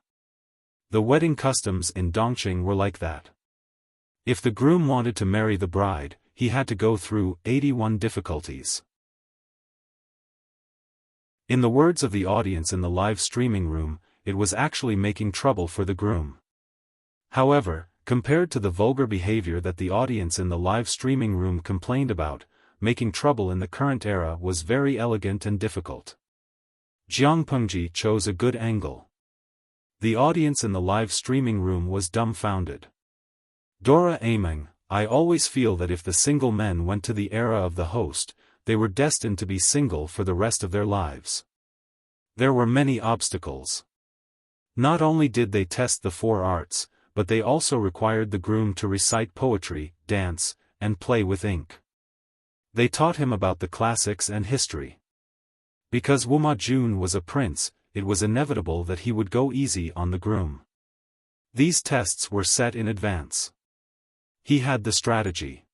The wedding customs in Dongqing were like that. If the groom wanted to marry the bride, he had to go through 81 difficulties. In the words of the audience in the live streaming room, it was actually making trouble for the groom. However, compared to the vulgar behavior that the audience in the live streaming room complained about, making trouble in the current era was very elegant and difficult. Jiang Pengji chose a good angle. The audience in the live streaming room was dumbfounded. Dora Ameng, I always feel that if the single men went to the era of the host, they were destined to be single for the rest of their lives. There were many obstacles. Not only did they test the 4 arts, but they also required the groom to recite poetry, dance, and play with ink. They taught him about the classics and history. Because Wuma Jun was a prince, it was inevitable that he would go easy on the groom. These tests were set in advance. He had the strategy.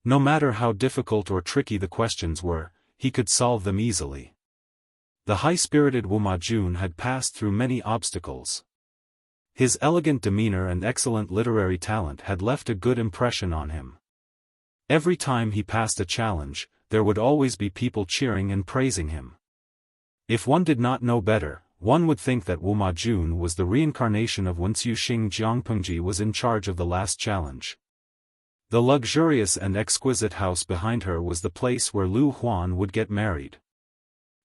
No matter how difficult or tricky the questions were, he could solve them easily. The high-spirited Wuma Jun had passed through many obstacles. His elegant demeanor and excellent literary talent had left a good impression on him. Every time he passed a challenge, there would always be people cheering and praising him. If one did not know better, one would think that Wuma Jun was the reincarnation of Wuxia Jiangpengji was in charge of the last challenge. The luxurious and exquisite house behind her was the place where Lu Huan would get married.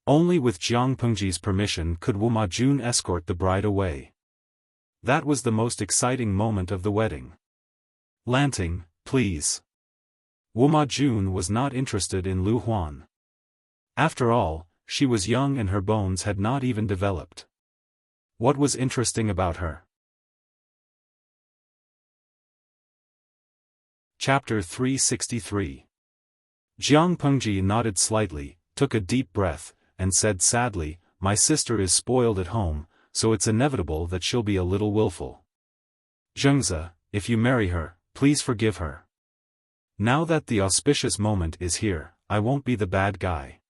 Only with Jiang Pengji's permission could Wuma Jun escort the bride away. That was the most exciting moment of the wedding. Lanting, please. Wuma Jun was not interested in Lu Huan. After all, she was young and her bones had not even developed. What was interesting about her? Chapter 363. Jiang Pengji nodded slightly, took a deep breath, and said sadly, "My sister is spoiled at home, so it's inevitable that she'll be a little willful. Zhengzi, if you marry her, please forgive her. Now that the auspicious moment is here, I won't be the bad guy.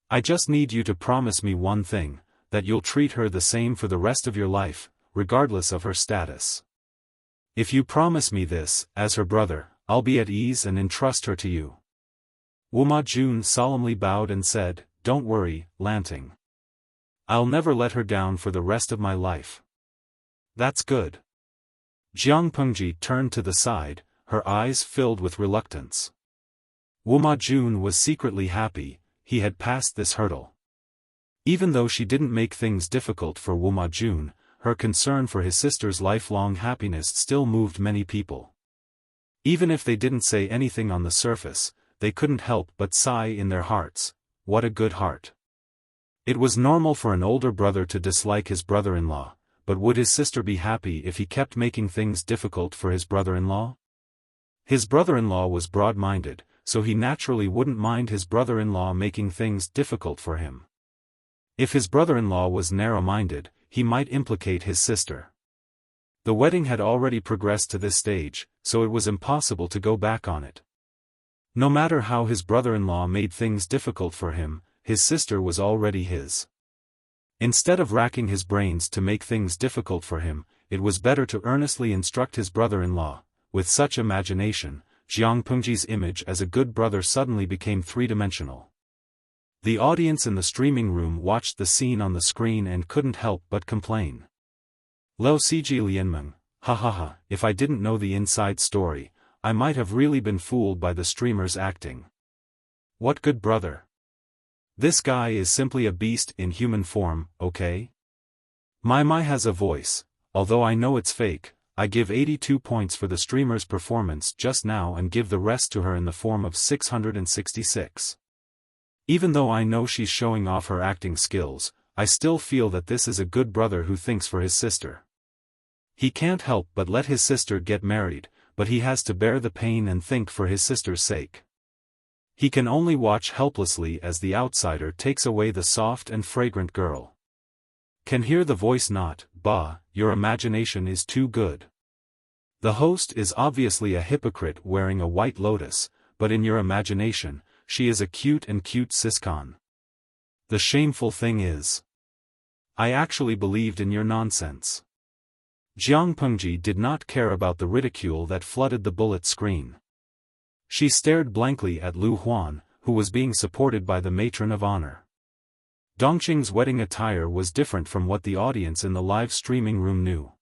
I just need you to promise me one thing, that you'll treat her the same for the rest of your life, regardless of her status. If you promise me this, as her brother, I'll be at ease and entrust her to you." Wuma Jun solemnly bowed and said, "Don't worry, Lanting. I'll never let her down for the rest of my life." "That's good." Jiang Pengji turned to the side, her eyes filled with reluctance. Wuma Jun was secretly happy, he had passed this hurdle. Even though she didn't make things difficult for Wuma Jun, her concern for his sister's lifelong happiness still moved many people. Even if they didn't say anything on the surface, they couldn't help but sigh in their hearts, "What a good heart." It was normal for an older brother to dislike his brother-in-law, but would his sister be happy if he kept making things difficult for his brother-in-law? His brother-in-law was broad-minded, so he naturally wouldn't mind his brother-in-law making things difficult for him. If his brother-in-law was narrow-minded, he might implicate his sister. The wedding had already progressed to this stage, so it was impossible to go back on it. No matter how his brother-in-law made things difficult for him, his sister was already his. Instead of racking his brains to make things difficult for him, it was better to earnestly instruct his brother-in-law. With such imagination, Jiang Pengji's image as a good brother suddenly became three-dimensional. The audience in the streaming room watched the scene on the screen and couldn't help but complain. Lo Siji Lianmeng, ha ha ha, if I didn't know the inside story, I might have really been fooled by the streamer's acting. What good brother. This guy is simply a beast in human form, okay? My has a voice, although I know it's fake. I give 82 points for the streamer's performance just now and give the rest to her in the form of 666. Even though I know she's showing off her acting skills, I still feel that this is a good brother who thinks for his sister. He can't help but let his sister get married, but he has to bear the pain and think for his sister's sake. He can only watch helplessly as the outsider takes away the soft and fragrant girl. Can hear the voice not, "Bah, your imagination is too good." The host is obviously a hypocrite wearing a white lotus, but in your imagination, she is a cute siscon. The shameful thing is, I actually believed in your nonsense. Jiang Pengji did not care about the ridicule that flooded the bullet screen. She stared blankly at Lu Huan, who was being supported by the matron of honor. Dongqing's wedding attire was different from what the audience in the live streaming room knew.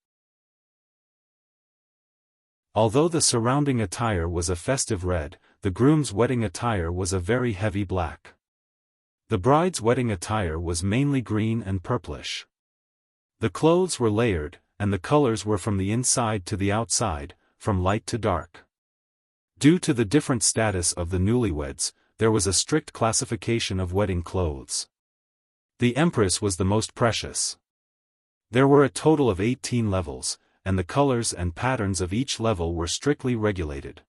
Although the surrounding attire was a festive red, the groom's wedding attire was a very heavy black. The bride's wedding attire was mainly green and purplish. The clothes were layered, and the colors were from the inside to the outside, from light to dark. Due to the different status of the newlyweds, there was a strict classification of wedding clothes. The Empress was the most precious. There were a total of 18 levels, and the colors and patterns of each level were strictly regulated.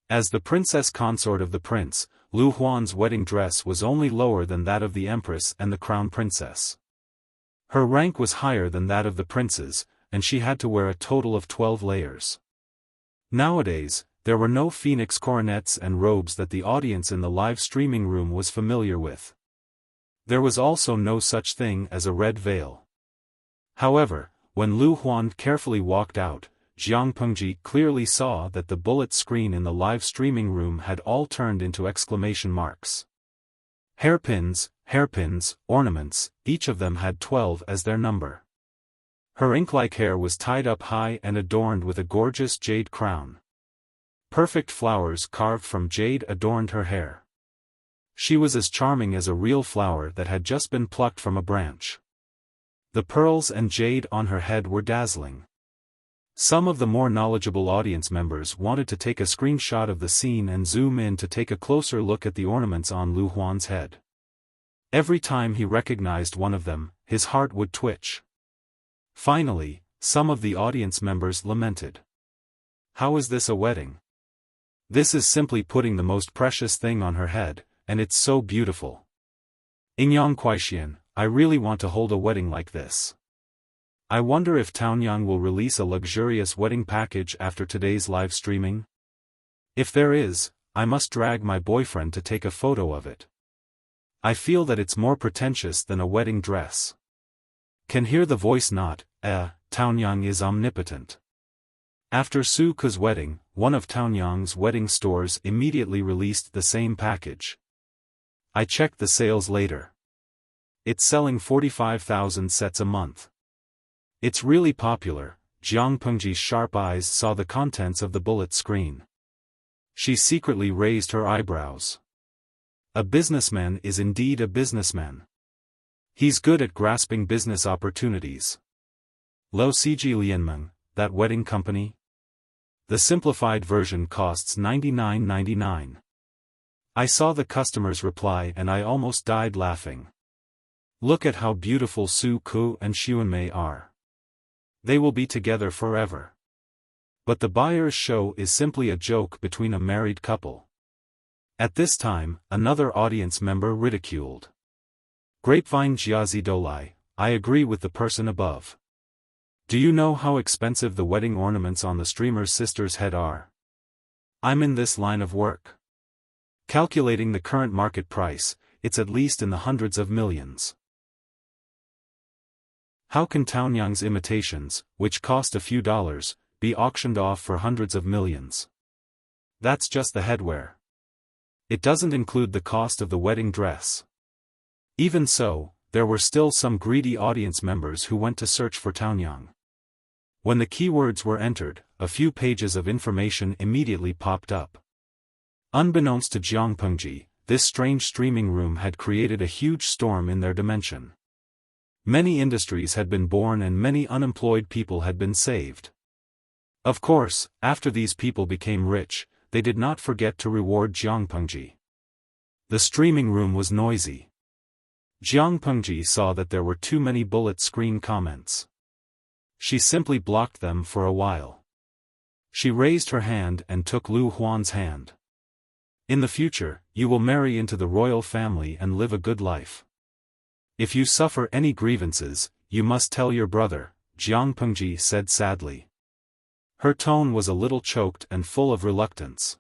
As the princess consort of the prince, Lu Huan's wedding dress was only lower than that of the empress and the crown princess. Her rank was higher than that of the princes, and she had to wear a total of 12 layers. Nowadays, there were no phoenix coronets and robes that the audience in the live streaming room was familiar with. There was also no such thing as a red veil. However, when Lu Huan carefully walked out, Jiang Pengji clearly saw that the bullet screen in the live streaming room had all turned into exclamation marks. Hairpins, ornaments, each of them had 12 as their number. Her ink-like hair was tied up high and adorned with a gorgeous jade crown. Perfect flowers carved from jade adorned her hair. She was as charming as a real flower that had just been plucked from a branch. The pearls and jade on her head were dazzling. Some of the more knowledgeable audience members wanted to take a screenshot of the scene and zoom in to take a closer look at the ornaments on Lu Huan's head. Every time he recognized one of them, his heart would twitch. Finally, some of the audience members lamented. "How is this a wedding? This is simply putting the most precious thing on her head, and it's so beautiful. Ingyang Kuaixian, I really want to hold a wedding like this. I wonder if Taoyuan will release a luxurious wedding package after today's live streaming? If there is, I must drag my boyfriend to take a photo of it. I feel that it's more pretentious than a wedding dress." Can hear the voice not, Taoyuan is omnipotent. After Su Ke's wedding, one of Taoyuan's wedding stores immediately released the same package. I checked the sales later. It's selling 45,000 sets a month. It's really popular. Jiang Pengji's sharp eyes saw the contents of the bullet screen. She secretly raised her eyebrows. A businessman is indeed a businessman. He's good at grasping business opportunities. Lo Ciji Lianmeng, that wedding company? The simplified version costs $99.99. I saw the customer's reply and I almost died laughing. Look at how beautiful Su Ke and Xuanmei are. They will be together forever. But the buyer's show is simply a joke between a married couple. At this time, another audience member ridiculed. Grapevine Jiazi Dolai, I agree with the person above. Do you know how expensive the wedding ornaments on the streamer's sister's head are? I'm in this line of work. Calculating the current market price, it's at least in the hundreds of millions. How can Taoyuan's imitations, which cost a few dollars, be auctioned off for hundreds of millions? That's just the headwear. It doesn't include the cost of the wedding dress. Even so, there were still some greedy audience members who went to search for Taoyuan. When the keywords were entered, a few pages of information immediately popped up. Unbeknownst to Jiang Pengji, this strange streaming room had created a huge storm in their dimension. Many industries had been born and many unemployed people had been saved. Of course, after these people became rich, they did not forget to reward Jiang Pengji. The streaming room was noisy. Jiang Pengji saw that there were too many bullet screen comments. She simply blocked them for a while. She raised her hand and took Lu Huan's hand. In the future, you will marry into the royal family and live a good life. If you suffer any grievances, you must tell your brother, Jiang Pengji said sadly. Her tone was a little choked and full of reluctance.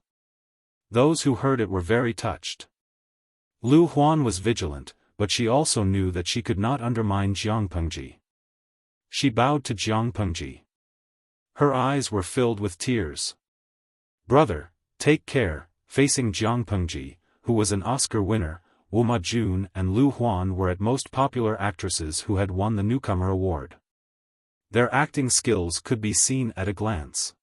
Those who heard it were very touched. Lu Huan was vigilant, but she also knew that she could not undermine Jiang Pengji. She bowed to Jiang Pengji. Her eyes were filled with tears. Brother, take care. Facing Jiang Pengji, who was an Oscar winner, Wu Majun and Lu Huan were at most popular actresses who had won the Newcomer Award. Their acting skills could be seen at a glance.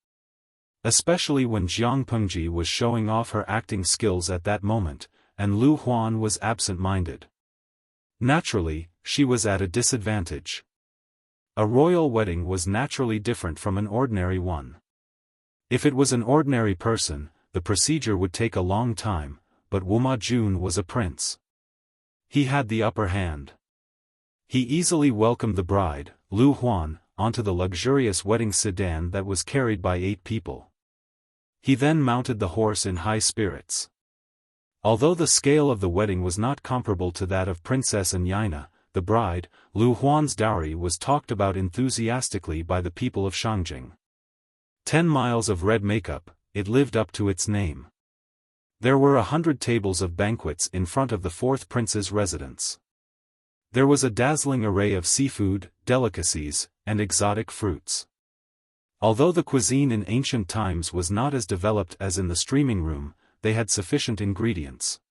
Especially when Jiang Pengji was showing off her acting skills at that moment, and Lu Huan was absent-minded. Naturally, she was at a disadvantage. A royal wedding was naturally different from an ordinary one. If it was an ordinary person, the procedure would take a long time, but Wu Majun was a prince. He had the upper hand. He easily welcomed the bride, Lu Huan, onto the luxurious wedding sedan that was carried by 8 people. He then mounted the horse in high spirits. Although the scale of the wedding was not comparable to that of Princess and Yaina, the bride, Lu Huan's dowry was talked about enthusiastically by the people of Shangjing. 10 miles of red makeup, it lived up to its name. There were 100 tables of banquets in front of the fourth prince's residence. There was a dazzling array of seafood, delicacies, and exotic fruits. Although the cuisine in ancient times was not as developed as in the streaming room, they had sufficient ingredients.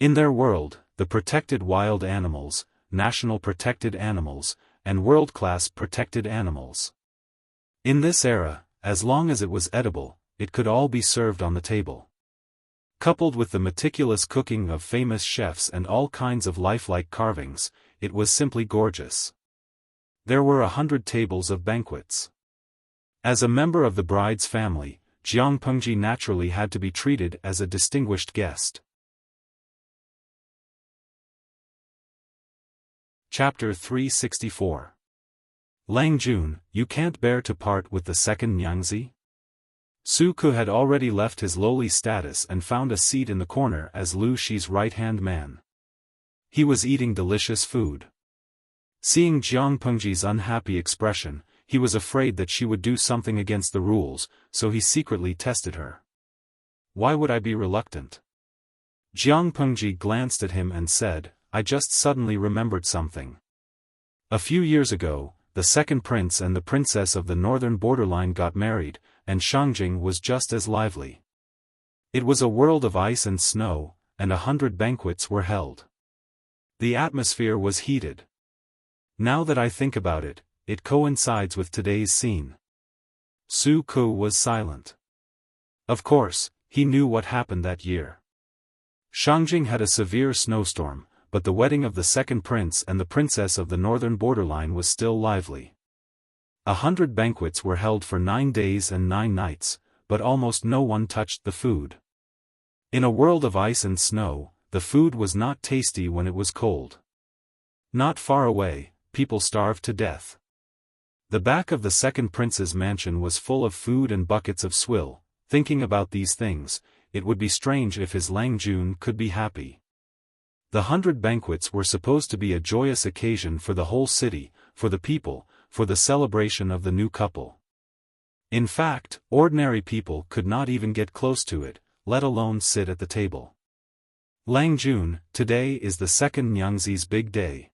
In their world, the protected wild animals, national protected animals, and world-class protected animals. In this era, as long as it was edible, it could all be served on the table. Coupled with the meticulous cooking of famous chefs and all kinds of lifelike carvings, it was simply gorgeous. There were 100 tables of banquets. As a member of the bride's family, Jiang Pengji naturally had to be treated as a distinguished guest. Chapter 364. Lang Jun, you can't bear to part with the second Nyangzi? Su Ke had already left his lowly status and found a seat in the corner as Lu Shi's right-hand man. He was eating delicious food. Seeing Jiang Pengji's unhappy expression, he was afraid that she would do something against the rules, so he secretly tested her. Why would I be reluctant? Jiang Pengji glanced at him and said, I just suddenly remembered something. A few years ago, the second prince and the princess of the northern borderline got married, and Shangjing was just as lively. It was a world of ice and snow, and 100 banquets were held. The atmosphere was heated. Now that I think about it, it coincides with today's scene. Su Ke was silent. Of course, he knew what happened that year. Shangjing had a severe snowstorm, but the wedding of the second prince and the princess of the northern borderline was still lively. 100 banquets were held for 9 days and 9 nights, but almost no one touched the food. In a world of ice and snow, the food was not tasty when it was cold. Not far away, people starved to death. The back of the second prince's mansion was full of food and buckets of swill. Thinking about these things, it would be strange if his Lang Jun could be happy. The 100 banquets were supposed to be a joyous occasion for the whole city, for the people, for the celebration of the new couple. In fact, ordinary people could not even get close to it, let alone sit at the table. Lang Jun, today is the second Nyangzi's big day.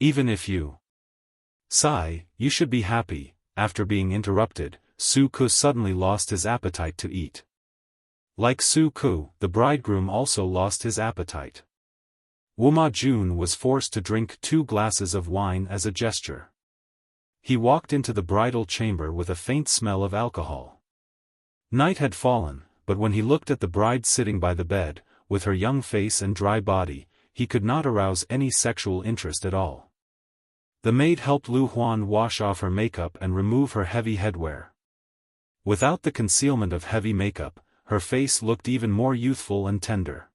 Even if you sigh, you should be happy. After being interrupted, Su Ke suddenly lost his appetite to eat. Like Su Ke, the bridegroom also lost his appetite. Wuma Jun was forced to drink 2 glasses of wine as a gesture. He walked into the bridal chamber with a faint smell of alcohol. Night had fallen, but when he looked at the bride sitting by the bed, with her young face and dry body, he could not arouse any sexual interest at all. The maid helped Lu Huan wash off her makeup and remove her heavy headwear. Without the concealment of heavy makeup, her face looked even more youthful and tender.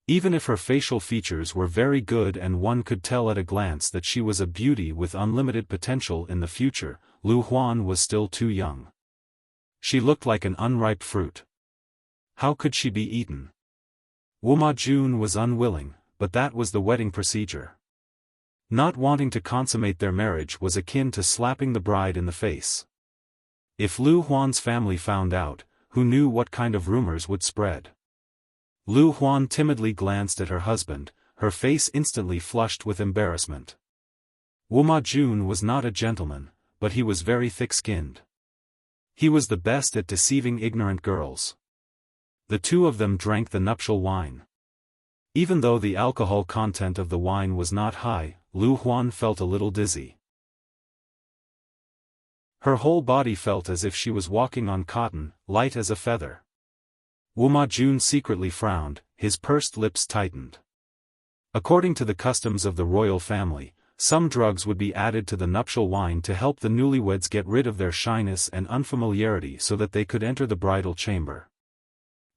Even if her facial features were very good and one could tell at a glance that she was a beauty with unlimited potential in the future, Lu Huan was still too young. She looked like an unripe fruit. How could she be eaten? Wuma Jun was unwilling, but that was the wedding procedure. Not wanting to consummate their marriage was akin to slapping the bride in the face. If Lu Huan's family found out, who knew what kind of rumors would spread? Lu Huan timidly glanced at her husband, her face instantly flushed with embarrassment. Wuma Jun was not a gentleman, but he was very thick-skinned. He was the best at deceiving ignorant girls. The two of them drank the nuptial wine. Even though the alcohol content of the wine was not high, Lu Huan felt a little dizzy. Her whole body felt as if she was walking on cotton, light as a feather. Wuma Jun secretly frowned, his pursed lips tightened. According to the customs of the royal family, some drugs would be added to the nuptial wine to help the newlyweds get rid of their shyness and unfamiliarity so that they could enter the bridal chamber.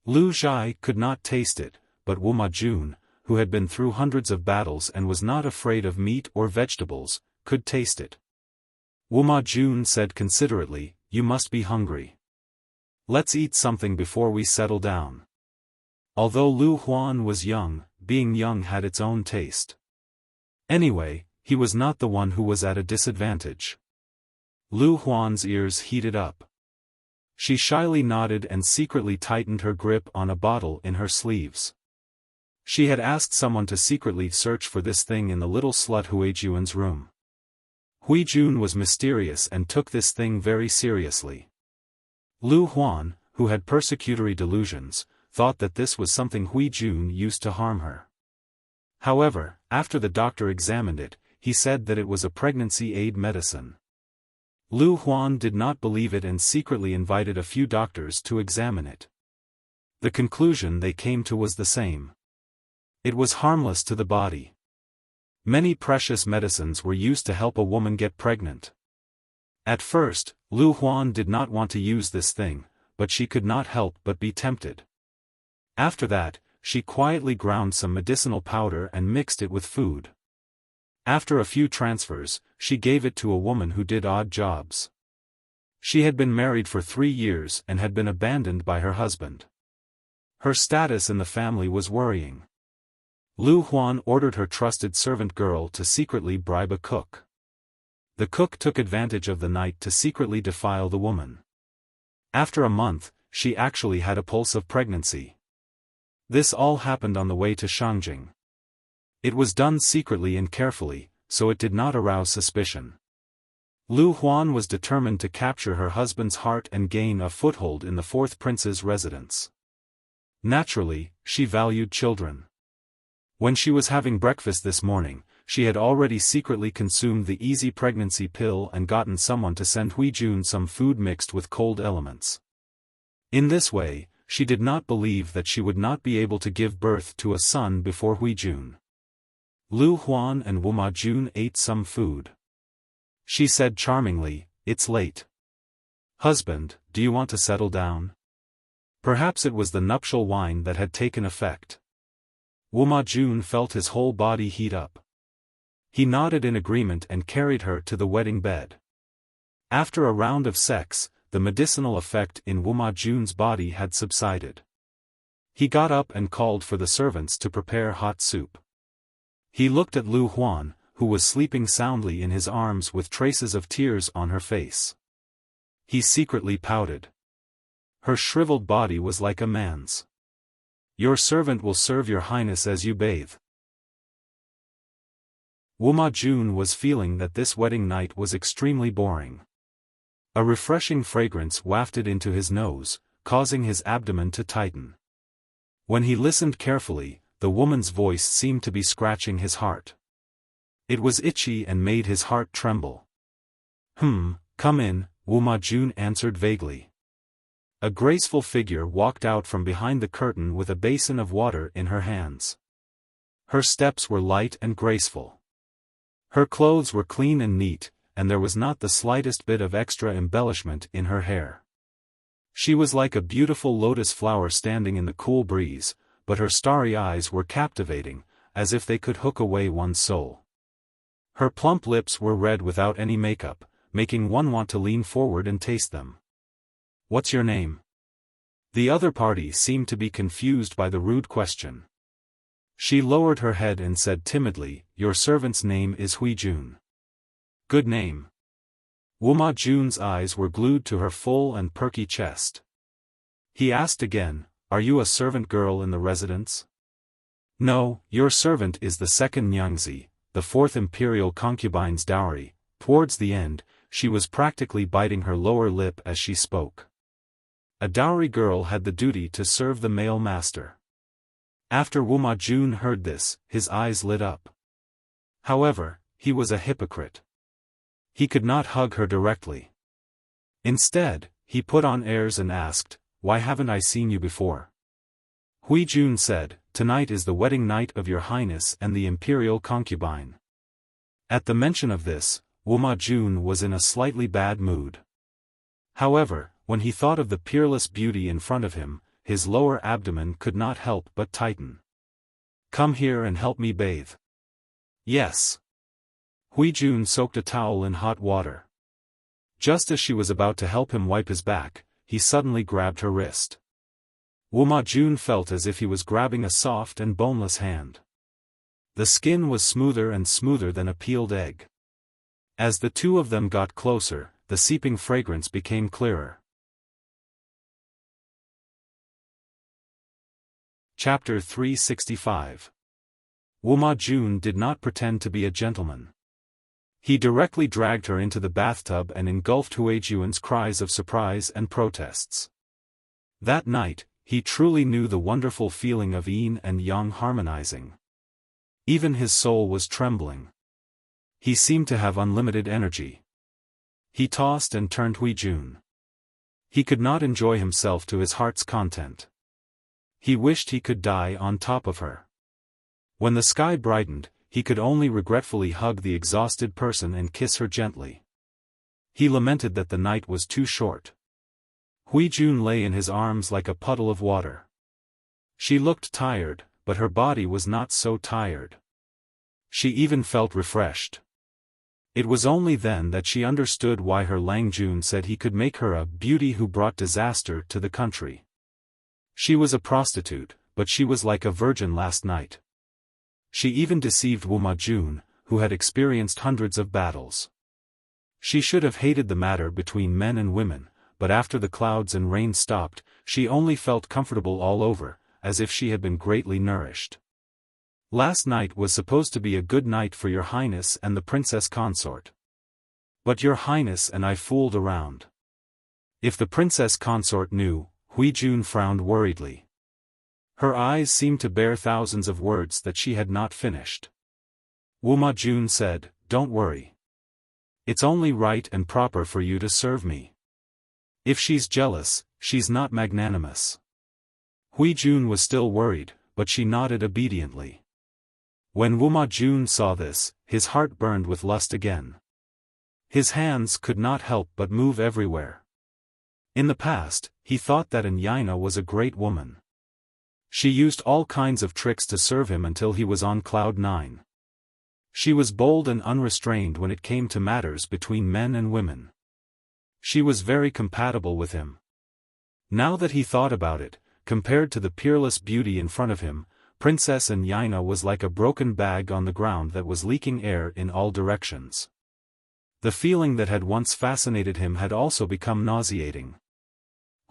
Lu Zhai could not taste it, but Wuma Jun, who had been through hundreds of battles and was not afraid of meat or vegetables, could taste it. Wuma Jun said considerately, "You must be hungry." Let's eat something before we settle down. Although Lu Huan was young, being young had its own taste. Anyway, he was not the one who was at a disadvantage. Lu Huan's ears heated up. She shyly nodded and secretly tightened her grip on a bottle in her sleeves. She had asked someone to secretly search for this thing in the little slut Huijun's room. Huijun was mysterious and took this thing very seriously. Lu Huan, who had persecutory delusions, thought that this was something Huijun used to harm her. However, after the doctor examined it, he said that it was a pregnancy aid medicine. Lu Huan did not believe it and secretly invited a few doctors to examine it. The conclusion they came to was the same. It was harmless to the body. Many precious medicines were used to help a woman get pregnant. At first, Lu Huan did not want to use this thing, but she could not help but be tempted. After that, she quietly ground some medicinal powder and mixed it with food. After a few transfers, she gave it to a woman who did odd jobs. She had been married for 3 years and had been abandoned by her husband. Her status in the family was worrying. Lu Huan ordered her trusted servant girl to secretly bribe a cook. The cook took advantage of the night to secretly defile the woman. After a month, she actually had a pulse of pregnancy. This all happened on the way to Shangjing. It was done secretly and carefully, so it did not arouse suspicion. Lu Huan was determined to capture her husband's heart and gain a foothold in the fourth prince's residence. Naturally, she valued children. When she was having breakfast this morning, she had already secretly consumed the easy pregnancy pill and gotten someone to send Huijun some food mixed with cold elements. In this way, she did not believe that she would not be able to give birth to a son before Huijun. Lu Huan and Wuma Jun ate some food. She said charmingly, "It's late. Husband, do you want to settle down?" Perhaps it was the nuptial wine that had taken effect. Wuma Jun felt his whole body heat up. He nodded in agreement and carried her to the wedding bed. After a round of sex, the medicinal effect in Wuma Jun's body had subsided. He got up and called for the servants to prepare hot soup. He looked at Lu Huan, who was sleeping soundly in his arms with traces of tears on her face. He secretly pouted. Her shriveled body was like a man's. "Your servant will serve your highness as you bathe." Wuma Jun was feeling that this wedding night was extremely boring. A refreshing fragrance wafted into his nose, causing his abdomen to tighten. When he listened carefully, the woman's voice seemed to be scratching his heart. It was itchy and made his heart tremble. Come in," Wuma Jun answered vaguely. A graceful figure walked out from behind the curtain with a basin of water in her hands. Her steps were light and graceful. Her clothes were clean and neat, and there was not the slightest bit of extra embellishment in her hair. She was like a beautiful lotus flower standing in the cool breeze, but her starry eyes were captivating, as if they could hook away one's soul. Her plump lips were red without any makeup, making one want to lean forward and taste them. "What's your name?" The other party seemed to be confused by the rude question. She lowered her head and said timidly, "Your servant's name is Huijun." "Good name." Wuma Jun's eyes were glued to her full and perky chest. He asked again, "Are you a servant girl in the residence?" "No, your servant is the second Nyangzi, the fourth imperial concubine's dowry." Towards the end, she was practically biting her lower lip as she spoke. A dowry girl had the duty to serve the male master. After Wuma Jun heard this, his eyes lit up. However, he was a hypocrite. He could not hug her directly. Instead, he put on airs and asked, "Why haven't I seen you before?" Huijun said, "Tonight is the wedding night of your highness and the imperial concubine." At the mention of this, Wuma Jun was in a slightly bad mood. However, when he thought of the peerless beauty in front of him, his lower abdomen could not help but tighten. "Come here and help me bathe." "Yes." Huijun soaked a towel in hot water. Just as she was about to help him wipe his back, he suddenly grabbed her wrist. Wuma Jun felt as if he was grabbing a soft and boneless hand. The skin was smoother and smoother than a peeled egg. As the two of them got closer, the seeping fragrance became clearer. Chapter 365. Wuma Jun did not pretend to be a gentleman. He directly dragged her into the bathtub and engulfed Huijuan's cries of surprise and protests. That night, he truly knew the wonderful feeling of yin and yang harmonizing. Even his soul was trembling. He seemed to have unlimited energy. He tossed and turned Huijun. He could not enjoy himself to his heart's content. He wished he could die on top of her. When the sky brightened, he could only regretfully hug the exhausted person and kiss her gently. He lamented that the night was too short. Huijun lay in his arms like a puddle of water. She looked tired, but her body was not so tired. She even felt refreshed. It was only then that she understood why her Langjun said he could make her a beauty who brought disaster to the country. She was a prostitute, but she was like a virgin last night. She even deceived Wuma Jun, who had experienced hundreds of battles. She should have hated the matter between men and women, but after the clouds and rain stopped, she only felt comfortable all over, as if she had been greatly nourished. Last night was supposed to be a good night for your highness and the princess consort. But your highness and I fooled around. If the princess consort knew, Huijun frowned worriedly. Her eyes seemed to bear thousands of words that she had not finished. Wuma Jun said, "Don't worry. It's only right and proper for you to serve me. If she's jealous, she's not magnanimous." Huijun was still worried, but she nodded obediently. When Wuma Jun saw this, his heart burned with lust again. His hands could not help but move everywhere. In the past, he thought that Yaina was a great woman. She used all kinds of tricks to serve him until he was on cloud 9. She was bold and unrestrained when it came to matters between men and women. She was very compatible with him. Now that he thought about it, compared to the peerless beauty in front of him, Princess Yaina was like a broken bag on the ground that was leaking air in all directions. The feeling that had once fascinated him had also become nauseating.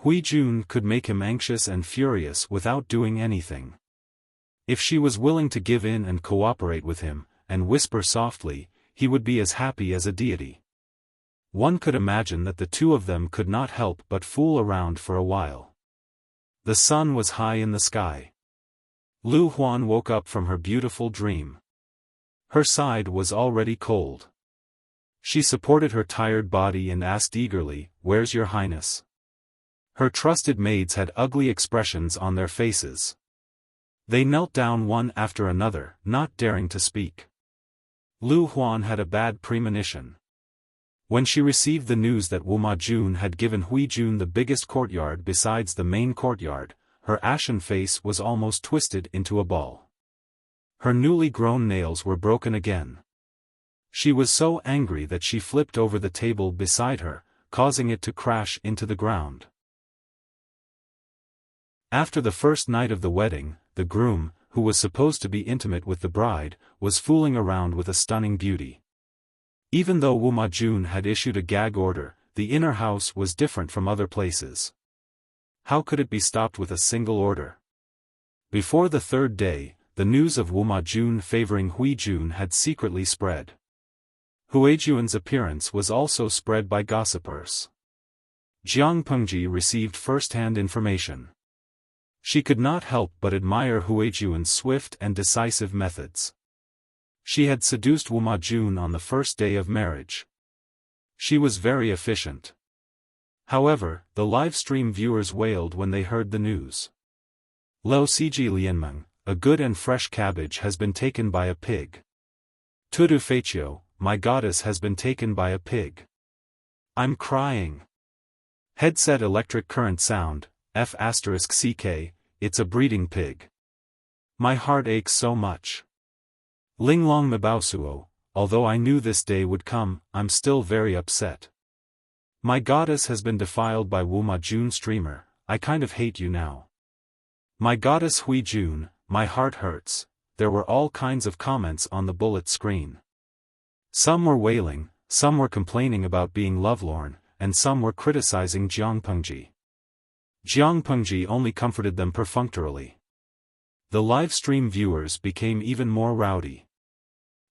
Huijun could make him anxious and furious without doing anything. If she was willing to give in and cooperate with him, and whisper softly, he would be as happy as a deity. One could imagine that the two of them could not help but fool around for a while. The sun was high in the sky. Lu Huan woke up from her beautiful dream. Her side was already cold. She supported her tired body and asked eagerly, "Where's your highness?" Her trusted maids had ugly expressions on their faces. They knelt down one after another, not daring to speak. Lu Huan had a bad premonition. When she received the news that Wuma Jun had given Huijun the biggest courtyard besides the main courtyard, her ashen face was almost twisted into a ball. Her newly grown nails were broken again. She was so angry that she flipped over the table beside her, causing it to crash into the ground. After the first night of the wedding, the groom, who was supposed to be intimate with the bride, was fooling around with a stunning beauty. Even though Wuma Jun had issued a gag order, the inner house was different from other places. How could it be stopped with a single order? Before the third day, the news of Wuma Jun favoring Huijun had secretly spread. Huijuan's appearance was also spread by gossipers. Jiang Pengji received first-hand information. She could not help but admire Huijuan's swift and decisive methods. She had seduced Wuma Jun on the first day of marriage. She was very efficient. However, the live-stream viewers wailed when they heard the news. Lo Siji Lianmeng, a good and fresh cabbage has been taken by a pig. Tudu Feichio, my goddess has been taken by a pig. I'm crying. Headset electric current sound, F***CK, it's a breeding pig. My heart aches so much. Linglong Mabausuo, although I knew this day would come, I'm still very upset. My goddess has been defiled by Wuma Jun streamer, I kind of hate you now. My goddess Hui Jun, my heart hurts. There were all kinds of comments on the bullet screen. Some were wailing, some were complaining about being lovelorn, and some were criticizing Jiang Pengji. Jiang Pengji only comforted them perfunctorily. The live stream viewers became even more rowdy.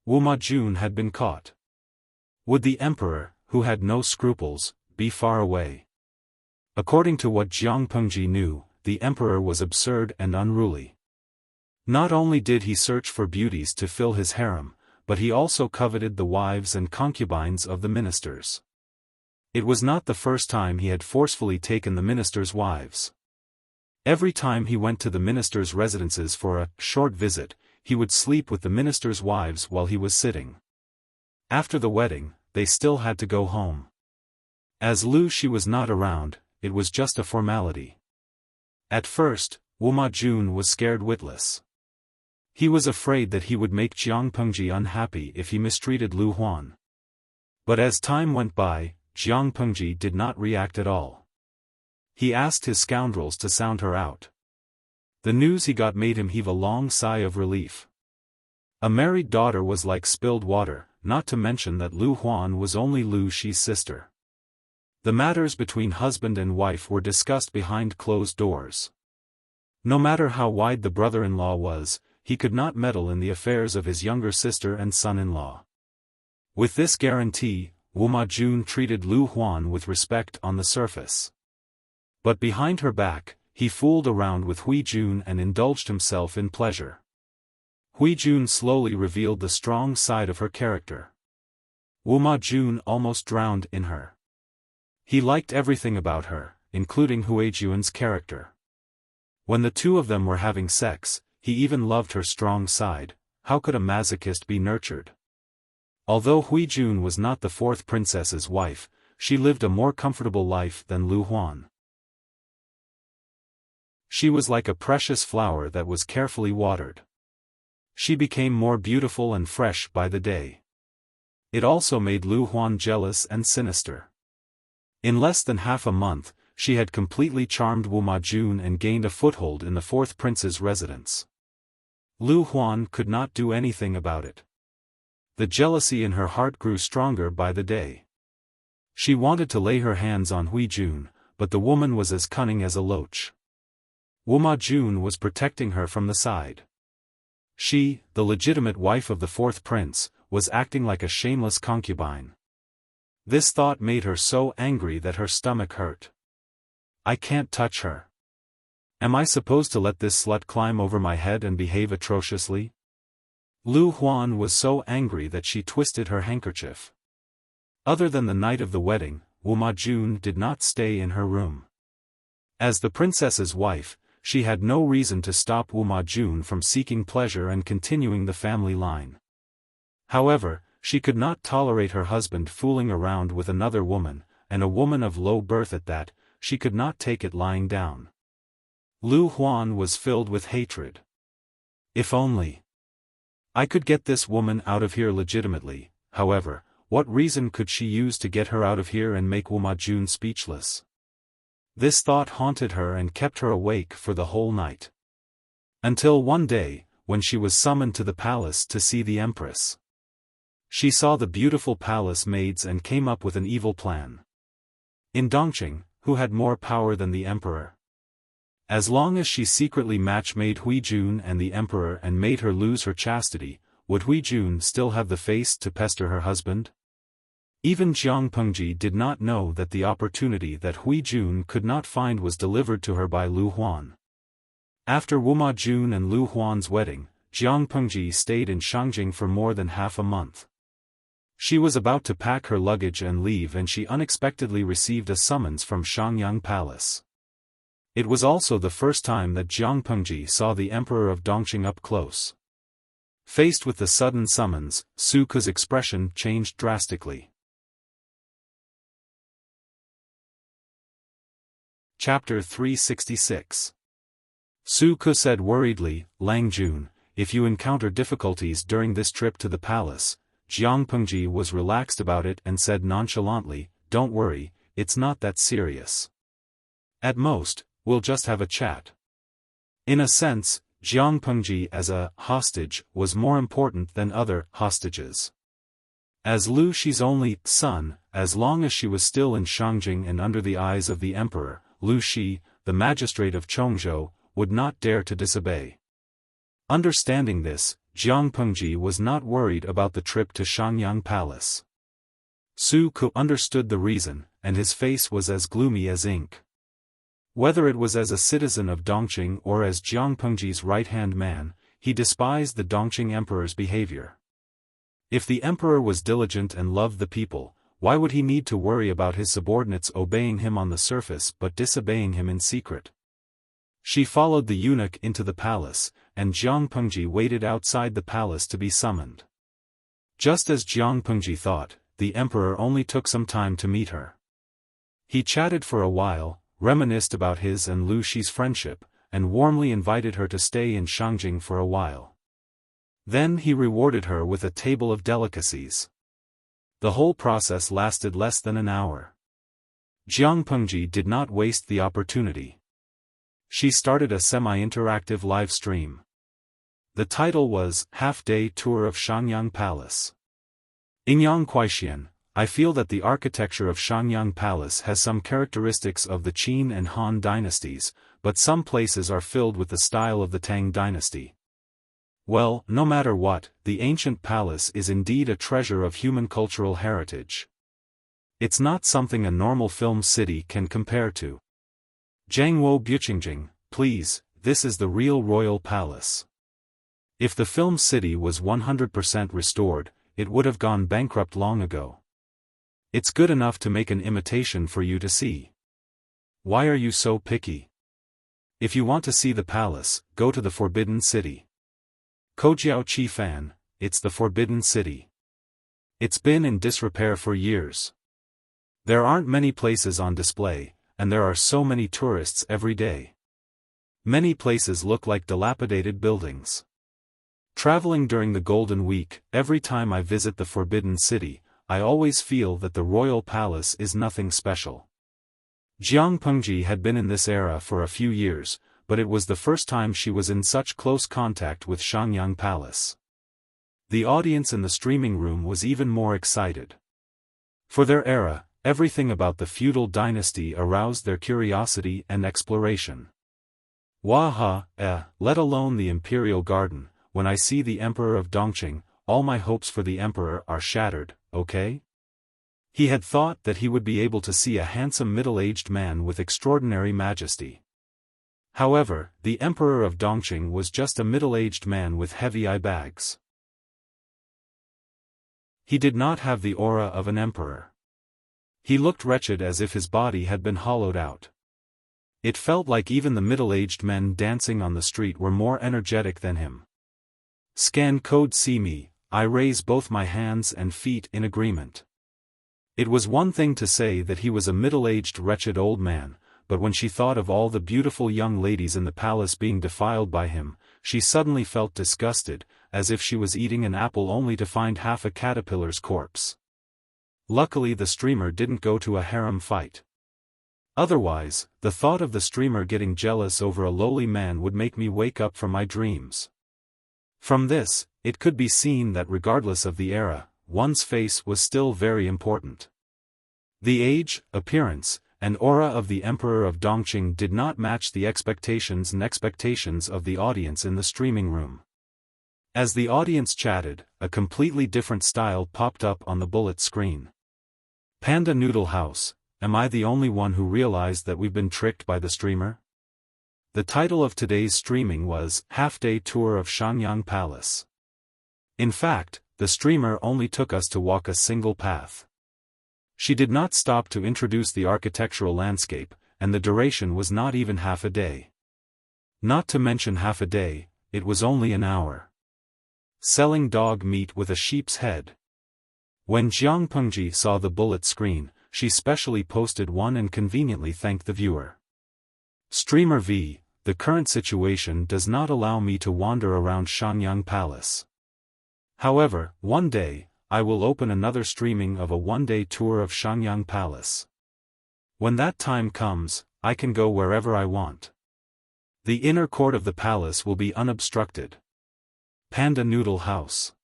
Wuma Jun had been caught. Would the emperor, who had no scruples, be far away? According to what Jiang Pengji knew, the emperor was absurd and unruly. Not only did he search for beauties to fill his harem, but he also coveted the wives and concubines of the ministers. It was not the first time he had forcefully taken the ministers' wives. Every time he went to the ministers' residences for a short visit, he would sleep with the ministers' wives while he was sitting. After the wedding, they still had to go home. As Lu Shi was not around, it was just a formality. At first, Wuma Jun was scared witless. He was afraid that he would make Jiang Pengji unhappy if he mistreated Lu Huan. But as time went by, Jiang Pengji did not react at all. He asked his scoundrels to sound her out. The news he got made him heave a long sigh of relief. A married daughter was like spilled water, not to mention that Lu Huan was only Lu Shi's sister. The matters between husband and wife were discussed behind closed doors. No matter how wide the brother-in-law was, he could not meddle in the affairs of his younger sister and son-in-law. With this guarantee, Wuma Jun treated Lu Huan with respect on the surface. But behind her back, he fooled around with Hui Jun and indulged himself in pleasure. Hui Jun slowly revealed the strong side of her character. Wuma Jun almost drowned in her. He liked everything about her, including Hui Jun's character. When the two of them were having sex, he even loved her strong side. How could a masochist be nurtured? Although Hui Jun was not the fourth princess's wife, she lived a more comfortable life than Lu Huan. She was like a precious flower that was carefully watered. She became more beautiful and fresh by the day. It also made Lu Huan jealous and sinister. In less than half a month, she had completely charmed Wuma Jun and gained a foothold in the fourth prince's residence. Lu Huan could not do anything about it. The jealousy in her heart grew stronger by the day. She wanted to lay her hands on Hui Jun, but the woman was as cunning as a loach. Wuma Jun was protecting her from the side. She, the legitimate wife of the fourth prince, was acting like a shameless concubine. This thought made her so angry that her stomach hurt. I can't touch her. Am I supposed to let this slut climb over my head and behave atrociously? Lu Huan was so angry that she twisted her handkerchief. Other than the night of the wedding, Wuma Jun did not stay in her room. As the princess's wife, she had no reason to stop Wuma Jun from seeking pleasure and continuing the family line. However, she could not tolerate her husband fooling around with another woman, and a woman of low birth at that. She could not take it lying down. Lu Huan was filled with hatred. If only I could get this woman out of here legitimately. However, what reason could she use to get her out of here and make Wuma Jun speechless? This thought haunted her and kept her awake for the whole night. Until one day, when she was summoned to the palace to see the Empress. She saw the beautiful palace maids and came up with an evil plan. In Dongqing, who had more power than the emperor? As long as she secretly match-made Hui Jun and the emperor and made her lose her chastity, would Hui Jun still have the face to pester her husband? Even Jiang Pengji did not know that the opportunity that Hui Jun could not find was delivered to her by Lu Huan. After Wuma Jun and Lu Huan's wedding, Jiang Pengji stayed in Shangjing for more than half a month. She was about to pack her luggage and leave and she unexpectedly received a summons from Shangyang Palace. It was also the first time that Jiang Pengji saw the Emperor of Dongqing up close. Faced with the sudden summons, Su Ke's expression changed drastically. Chapter 366. Su Ke said worriedly, Lang Jun, if you encounter difficulties during this trip to the palace. Jiang Pengji was relaxed about it and said nonchalantly, don't worry, it's not that serious. At most, we'll just have a chat. In a sense, Jiang Pengji as a hostage was more important than other hostages. As Lu Shi's only son, as long as she was still in Shangjing and under the eyes of the emperor, Lu Shi, the magistrate of Chongzhou, would not dare to disobey. Understanding this, Jiang Pengji was not worried about the trip to Shangyang Palace. Su Ku understood the reason, and his face was as gloomy as ink. Whether it was as a citizen of Dongqing or as Jiang Pengji's right-hand man, he despised the Dongqing emperor's behavior. If the emperor was diligent and loved the people, why would he need to worry about his subordinates obeying him on the surface but disobeying him in secret? She followed the eunuch into the palace, and Jiang Pengji waited outside the palace to be summoned. Just as Jiang Pengji thought, the emperor only took some time to meet her. He chatted for a while, reminisced about his and Lu Shi's friendship, and warmly invited her to stay in Shangjing for a while. Then he rewarded her with a table of delicacies. The whole process lasted less than an hour. Jiang Pengji did not waste the opportunity. She started a semi-interactive live stream. The title was Half-Day Tour of Shangyang Palace. Ingyang Kuaixian, I feel that the architecture of Shangyang Palace has some characteristics of the Qin and Han dynasties, but some places are filled with the style of the Tang dynasty. Well, no matter what, the ancient palace is indeed a treasure of human cultural heritage. It's not something a normal film city can compare to. Zhangwo Buqingjing, please, this is the real royal palace. If the film city was 100% restored, it would have gone bankrupt long ago. It's good enough to make an imitation for you to see. Why are you so picky? If you want to see the palace, go to the Forbidden City. Kojiao Xiaofan, it's the Forbidden City. It's been in disrepair for years. There aren't many places on display, and there are so many tourists every day. Many places look like dilapidated buildings. Traveling during the Golden Week, every time I visit the Forbidden City, I always feel that the royal palace is nothing special. Jiang Pengji had been in this era for a few years, but it was the first time she was in such close contact with Shangyang Palace. The audience in the streaming room was even more excited. For their era, everything about the feudal dynasty aroused their curiosity and exploration. Waha, let alone the imperial garden, when I see the emperor of Dongqing, all my hopes for the emperor are shattered, okay? He had thought that he would be able to see a handsome middle-aged man with extraordinary majesty. However, the emperor of Dongqing was just a middle-aged man with heavy eye bags. He did not have the aura of an emperor. He looked wretched, as if his body had been hollowed out. It felt like even the middle-aged men dancing on the street were more energetic than him. Scan code see me, I raise both my hands and feet in agreement. It was one thing to say that he was a middle-aged wretched old man, but when she thought of all the beautiful young ladies in the palace being defiled by him, she suddenly felt disgusted, as if she was eating an apple only to find half a caterpillar's corpse. Luckily the streamer didn't go to a harem fight. Otherwise, the thought of the streamer getting jealous over a lowly man would make me wake up from my dreams. From this, it could be seen that regardless of the era, one's face was still very important. The age, appearance, and aura of the emperor of Dongqing did not match the expectations of the audience in the streaming room. As the audience chatted, a completely different style popped up on the bullet screen. Panda Noodle House, am I the only one who realized that we've been tricked by the streamer? The title of today's streaming was Half-Day Tour of Shangyang Palace. In fact, the streamer only took us to walk a single path. She did not stop to introduce the architectural landscape, and the duration was not even half a day. Not to mention half a day, it was only an hour. Selling dog meat with a sheep's head. When Jiang Pengji saw the bullet screen, she specially posted one and conveniently thanked the viewer. Streamer V, the current situation does not allow me to wander around Shangyang Palace. However, one day, I will open another streaming of a one-day tour of Shangyang Palace. When that time comes, I can go wherever I want. The inner court of the palace will be unobstructed. Panda Noodle House.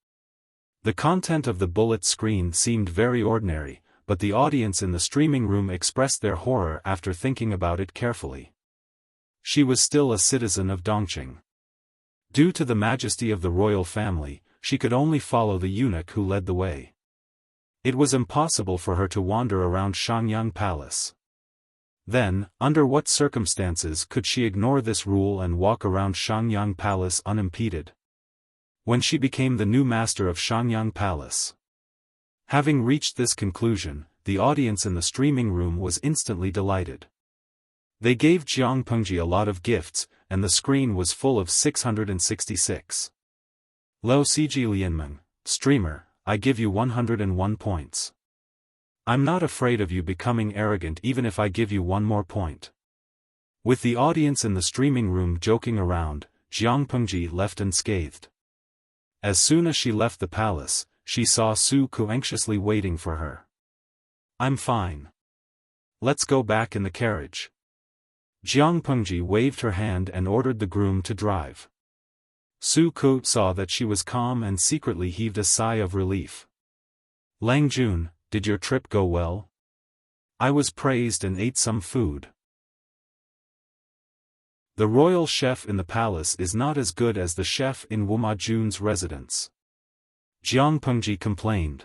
The content of the bullet screen seemed very ordinary, but the audience in the streaming room expressed their horror after thinking about it carefully. She was still a citizen of Dongqing. Due to the majesty of the royal family, she could only follow the eunuch who led the way. It was impossible for her to wander around Shangyang Palace. Then, under what circumstances could she ignore this rule and walk around Shangyang Palace unimpeded? When she became the new master of Shangyang Palace. Having reached this conclusion, the audience in the streaming room was instantly delighted. They gave Jiang Pengji a lot of gifts, and the screen was full of 666. Lo Ciji Lianmeng, streamer, I give you 101 points. I'm not afraid of you becoming arrogant even if I give you one more point. With the audience in the streaming room joking around, Jiang Pengji left unscathed. As soon as she left the palace, she saw Su Ku anxiously waiting for her. I'm fine. Let's go back in the carriage. Jiang Pengji waved her hand and ordered the groom to drive. Su Ku saw that she was calm and secretly heaved a sigh of relief. Lang Jun, did your trip go well? I was praised and ate some food. The royal chef in the palace is not as good as the chef in Wuma Jun's residence. Jiang Pengji complained.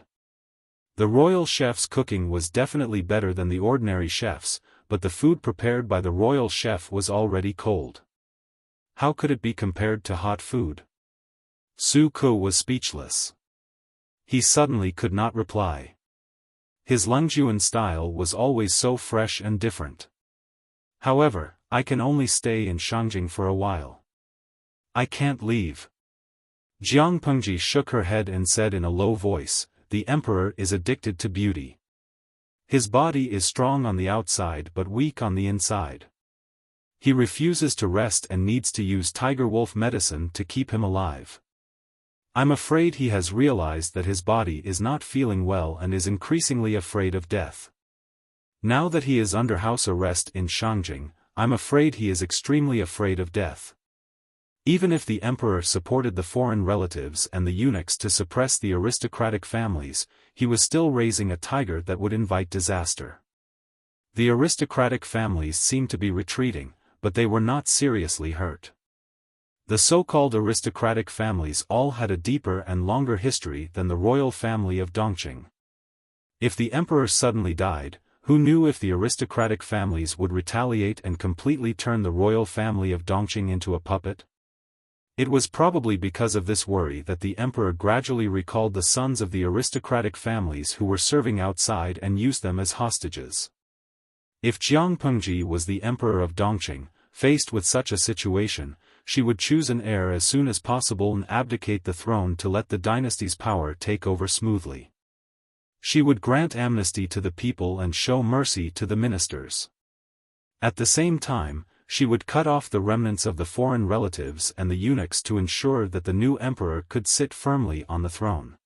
The royal chef's cooking was definitely better than the ordinary chef's, but the food prepared by the royal chef was already cold. How could it be compared to hot food? Su Ku was speechless. He suddenly could not reply. His Lungjuan style was always so fresh and different. However, I can only stay in Shangjing for a while. I can't leave. Jiang Pengji shook her head and said in a low voice, the emperor is addicted to beauty. His body is strong on the outside but weak on the inside. He refuses to rest and needs to use tiger wolf medicine to keep him alive. I'm afraid he has realized that his body is not feeling well and is increasingly afraid of death. Now that he is under house arrest in Shangjing, I'm afraid he is extremely afraid of death. Even if the emperor supported the foreign relatives and the eunuchs to suppress the aristocratic families, he was still raising a tiger that would invite disaster. The aristocratic families seemed to be retreating, but they were not seriously hurt. The so-called aristocratic families all had a deeper and longer history than the royal family of Dongqing. If the emperor suddenly died, who knew if the aristocratic families would retaliate and completely turn the royal family of Dongqing into a puppet? It was probably because of this worry that the emperor gradually recalled the sons of the aristocratic families who were serving outside and used them as hostages. If Jiang Pengji was the emperor of Dongqing, faced with such a situation, she would choose an heir as soon as possible and abdicate the throne to let the dynasty's power take over smoothly. She would grant amnesty to the people and show mercy to the ministers. At the same time, she would cut off the remnants of the foreign relatives and the eunuchs to ensure that the new emperor could sit firmly on the throne.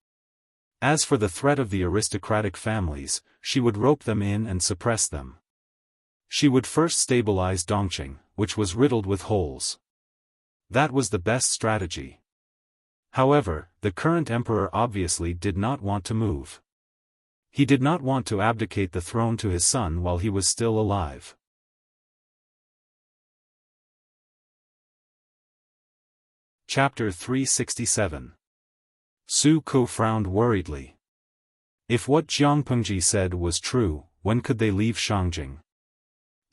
As for the threat of the aristocratic families, she would rope them in and suppress them. She would first stabilize Dongqing, which was riddled with holes. That was the best strategy. However, the current emperor obviously did not want to move. He did not want to abdicate the throne to his son while he was still alive. Chapter 367. Su Ku frowned worriedly. If what Jiang Pengji said was true, when could they leave Shangjing?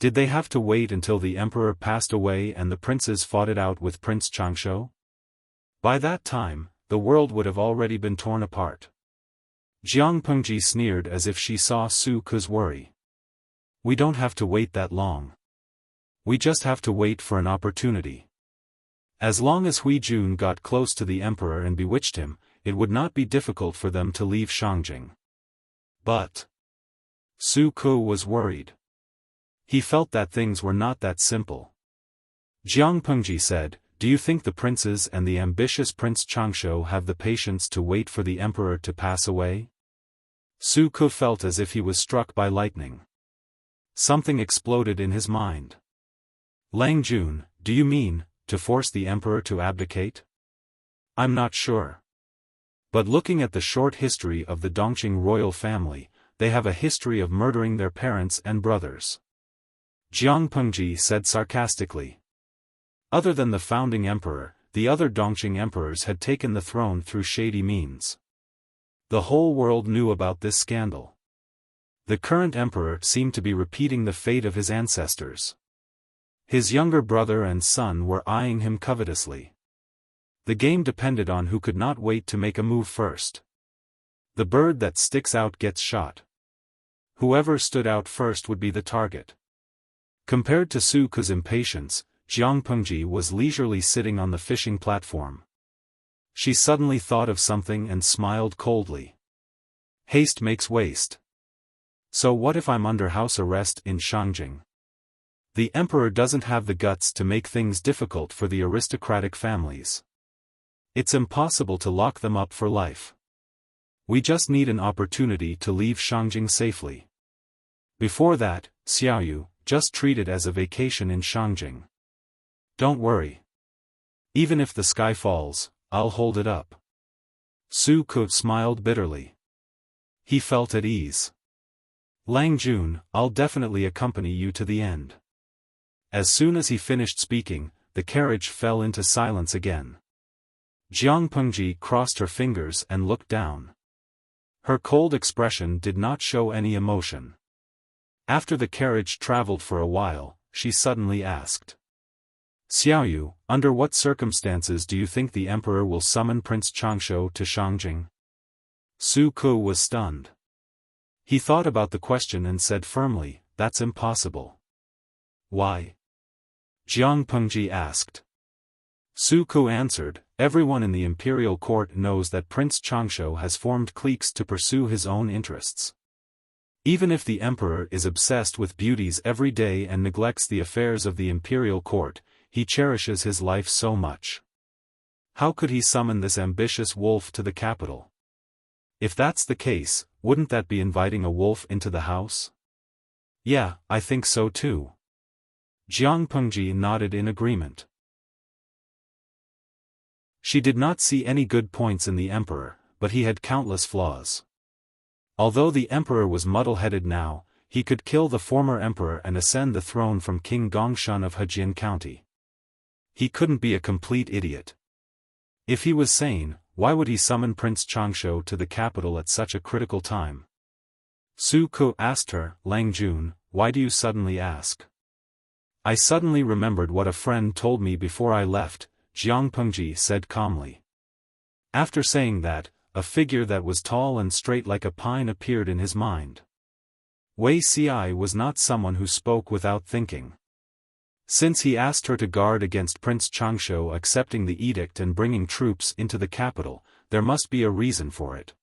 Did they have to wait until the emperor passed away and the princes fought it out with Prince Changsho? By that time, the world would have already been torn apart. Jiang Pengji sneered as if she saw Su Ku's worry. We don't have to wait that long. We just have to wait for an opportunity. As long as Hui Jun got close to the emperor and bewitched him, it would not be difficult for them to leave Shangjing. But Su Ku was worried. He felt that things were not that simple. Jiang Pengji said, do you think the princes and the ambitious Prince Changsho have the patience to wait for the emperor to pass away? Su Ku felt as if he was struck by lightning. Something exploded in his mind. Lang Jun, do you mean, to force the emperor to abdicate? I'm not sure. But looking at the short history of the Dongqing royal family, they have a history of murdering their parents and brothers. Jiang Pengji said sarcastically. Other than the founding emperor, the other Dongqing emperors had taken the throne through shady means. The whole world knew about this scandal. The current emperor seemed to be repeating the fate of his ancestors. His younger brother and son were eyeing him covetously. The game depended on who could not wait to make a move first. The bird that sticks out gets shot. Whoever stood out first would be the target. Compared to Su Ke's impatience, Jiang Pengji was leisurely sitting on the fishing platform. She suddenly thought of something and smiled coldly. Haste makes waste. So what if I'm under house arrest in Shangjing? The emperor doesn't have the guts to make things difficult for the aristocratic families. It's impossible to lock them up for life. We just need an opportunity to leave Shangjing safely. Before that, Xiaoyu, just treat it as a vacation in Shangjing. Don't worry. Even if the sky falls, I'll hold it up. Su Ke smiled bitterly. He felt at ease. Lang Jun, I'll definitely accompany you to the end. As soon as he finished speaking, the carriage fell into silence again. Jiang Pengji crossed her fingers and looked down. Her cold expression did not show any emotion. After the carriage traveled for a while, she suddenly asked. Xiaoyu, under what circumstances do you think the emperor will summon Prince Changshu to Shangjing? Su Ke was stunned. He thought about the question and said firmly, that's impossible. Why? Jiang Pengji asked. Su Ke answered, everyone in the imperial court knows that Prince Changshu has formed cliques to pursue his own interests. Even if the emperor is obsessed with beauties every day and neglects the affairs of the imperial court, he cherishes his life so much. How could he summon this ambitious wolf to the capital? If that's the case, wouldn't that be inviting a wolf into the house? Yeah, I think so too. Jiang Pengji nodded in agreement. She did not see any good points in the emperor, but he had countless flaws. Although the emperor was muddle-headed now, he could kill the former emperor and ascend the throne from King Gongshan of Hejian County. He couldn't be a complete idiot. If he was sane, why would he summon Prince Changshu to the capital at such a critical time? Su Ke asked her, Lang Jun, why do you suddenly ask? I suddenly remembered what a friend told me before I left, Jiang Pengji said calmly. After saying that, a figure that was tall and straight like a pine appeared in his mind. Wei Ci was not someone who spoke without thinking. Since he asked her to guard against Prince Changshu accepting the edict and bringing troops into the capital, there must be a reason for it.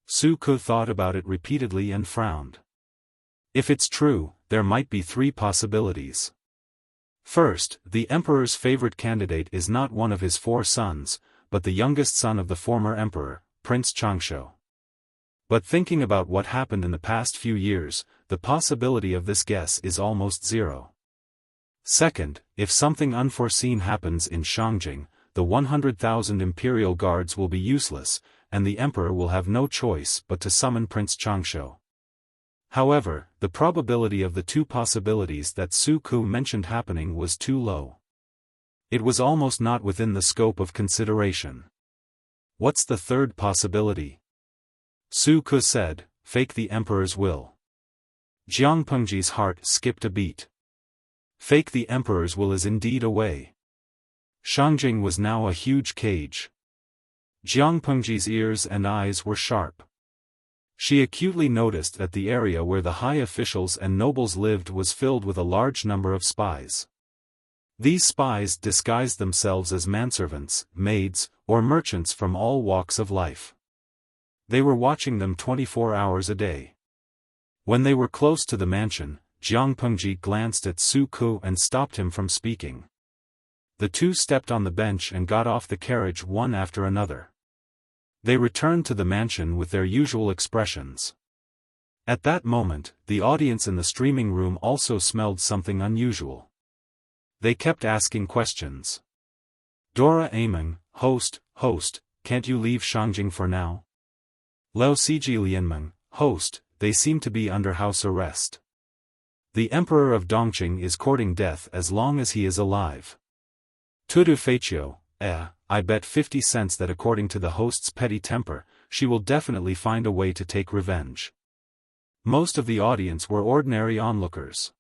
Su Ke thought about it repeatedly and frowned. If it's true, there might be three possibilities. First, the emperor's favorite candidate is not one of his 4 sons, but the youngest son of the former emperor, Prince Changshu. But thinking about what happened in the past few years, the possibility of this guess is almost zero. Second, if something unforeseen happens in Shangjing, the 100,000 imperial guards will be useless, and the emperor will have no choice but to summon Prince Changshu. However, the probability of the 2 possibilities that Su Ke mentioned happening was too low. It was almost not within the scope of consideration. What's the third possibility? Su Ke said, fake the emperor's will. Jiang Pengji's heart skipped a beat. Fake the emperor's will is indeed a way. Shangjing was now a huge cage. Jiang Pengji's ears and eyes were sharp. She acutely noticed that the area where the high officials and nobles lived was filled with a large number of spies. These spies disguised themselves as manservants, maids, or merchants from all walks of life. They were watching them 24 hours a day. When they were close to the mansion, Jiang Pengji glanced at Su Ke and stopped him from speaking. The two stepped on the bench and got off the carriage one after another. They returned to the mansion with their usual expressions. At that moment, the audience in the streaming room also smelled something unusual. They kept asking questions. Dora Ameng, host, can't you leave Shangjing for now? Lao Siji Lianmeng, host, they seem to be under house arrest. The Emperor of Dongqing is courting death as long as he is alive. Tudu Feiqiu, I bet 50 cents that according to the host's petty temper, she will definitely find a way to take revenge. Most of the audience were ordinary onlookers.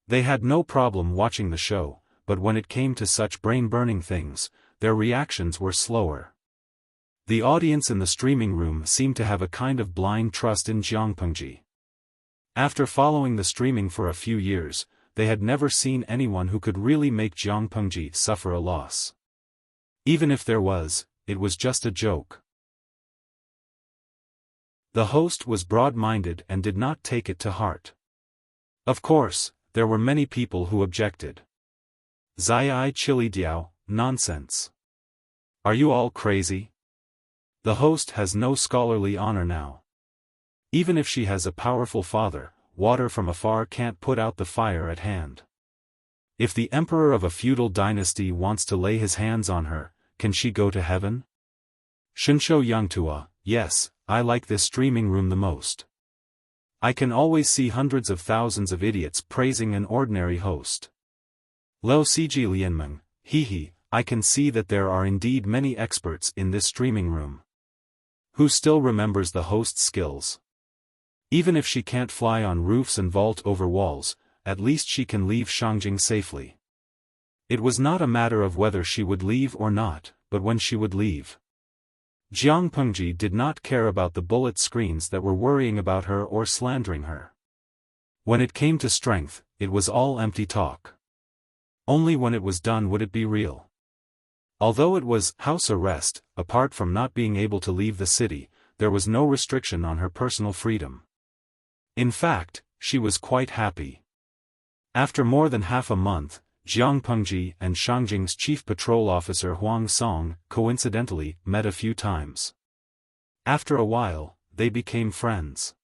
They had no problem watching the show, but when it came to such brain-burning things, their reactions were slower. The audience in the streaming room seemed to have a kind of blind trust in Jiang Pengji. After following the streaming for a few years, they had never seen anyone who could really make Jiang Pengji suffer a loss. Even if there was, it was just a joke. The host was broad-minded and did not take it to heart. Of course, there were many people who objected. Zai Chili Diao, nonsense. Are you all crazy? The host has no scholarly honor now. Even if she has a powerful father, water from afar can't put out the fire at hand. If the emperor of a feudal dynasty wants to lay his hands on her, can she go to heaven? Shunsho Yangtua, yes, I like this streaming room the most. I can always see hundreds of thousands of idiots praising an ordinary host. Lo Siji Lianmeng, I can see that there are indeed many experts in this streaming room. Who still remembers the host's skills? Even if she can't fly on roofs and vault over walls, at least she can leave Shangjing safely. It was not a matter of whether she would leave or not, but when she would leave. Jiang Pengji did not care about the bullet screens that were worrying about her or slandering her. When it came to strength, it was all empty talk. Only when it was done would it be real. Although it was house arrest, apart from not being able to leave the city, there was no restriction on her personal freedom. In fact, she was quite happy. After more than half a month, Jiang Pengji and Shangjing's chief patrol officer Huang Song coincidentally met a few times. After a while, they became friends.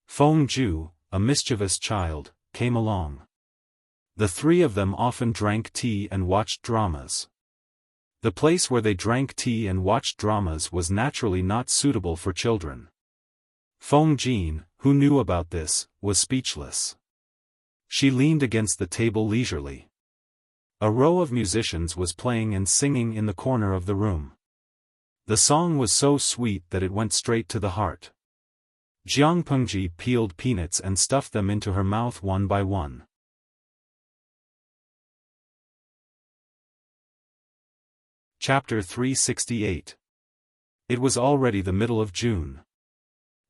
Feng Ju, a mischievous child, came along. The three of them often drank tea and watched dramas. The place where they drank tea and watched dramas was naturally not suitable for children. Feng Jin, who knew about this, was speechless. She leaned against the table leisurely. A row of musicians was playing and singing in the corner of the room. The song was so sweet that it went straight to the heart. Jiang Pengji peeled peanuts and stuffed them into her mouth one by one. Chapter 368. It was already the middle of June.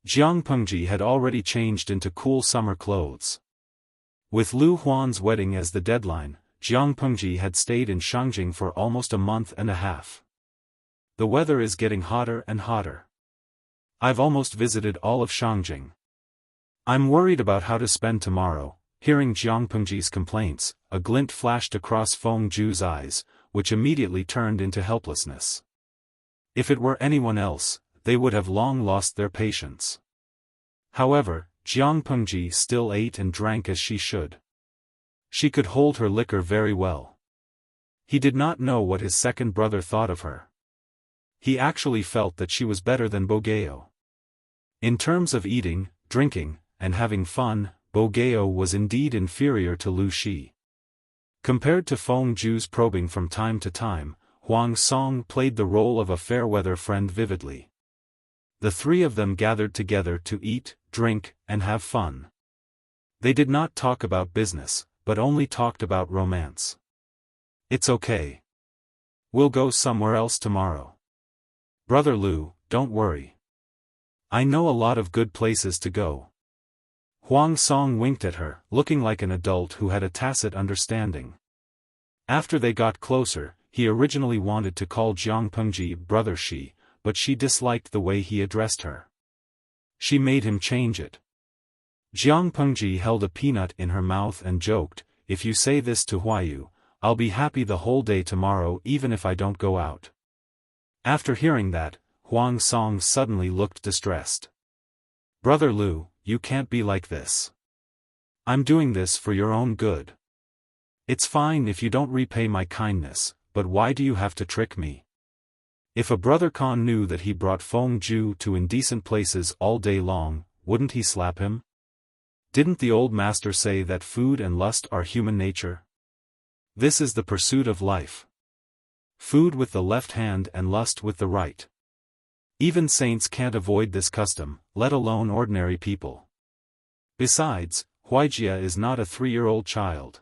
Jiang Pengji had already changed into cool summer clothes. With Lu Huan's wedding as the deadline, Jiang Pengji had stayed in Shangjing for almost a month and a half. The weather is getting hotter and hotter. I've almost visited all of Shangjing. I'm worried about how to spend tomorrow. Hearing Jiang Pengji's complaints, a glint flashed across Feng Ju's eyes, which immediately turned into helplessness. If it were anyone else, they would have long lost their patience. However, Jiang Pengji still ate and drank as she should. She could hold her liquor very well. He did not know what his second brother thought of her. He actually felt that she was better than Bogeo. In terms of eating, drinking, and having fun, Bogeo was indeed inferior to Lu Shi. Compared to Feng Ju's probing from time to time, Huang Song played the role of a fair-weather friend vividly. The three of them gathered together to eat, drink, and have fun. They did not talk about business, but only talked about romance. It's okay. We'll go somewhere else tomorrow. Brother Lu, don't worry. I know a lot of good places to go. Huang Song winked at her, looking like an adult who had a tacit understanding. After they got closer, he originally wanted to call Jiang Pengji Brother Shi, but she disliked the way he addressed her. She made him change it. Jiang Pengji held a peanut in her mouth and joked, "If you say this to Huayu, I'll be happy the whole day tomorrow even if I don't go out." After hearing that, Huang Song suddenly looked distressed. "Brother Lu, you can't be like this. I'm doing this for your own good. It's fine if you don't repay my kindness, but why do you have to trick me? If a brother Khan knew that he brought Feng Ju to indecent places all day long, wouldn't he slap him? Didn't the old master say that food and lust are human nature? This is the pursuit of life. Food with the left hand and lust with the right. Even saints can't avoid this custom, let alone ordinary people. Besides, Wuxia is not a 3-year-old child.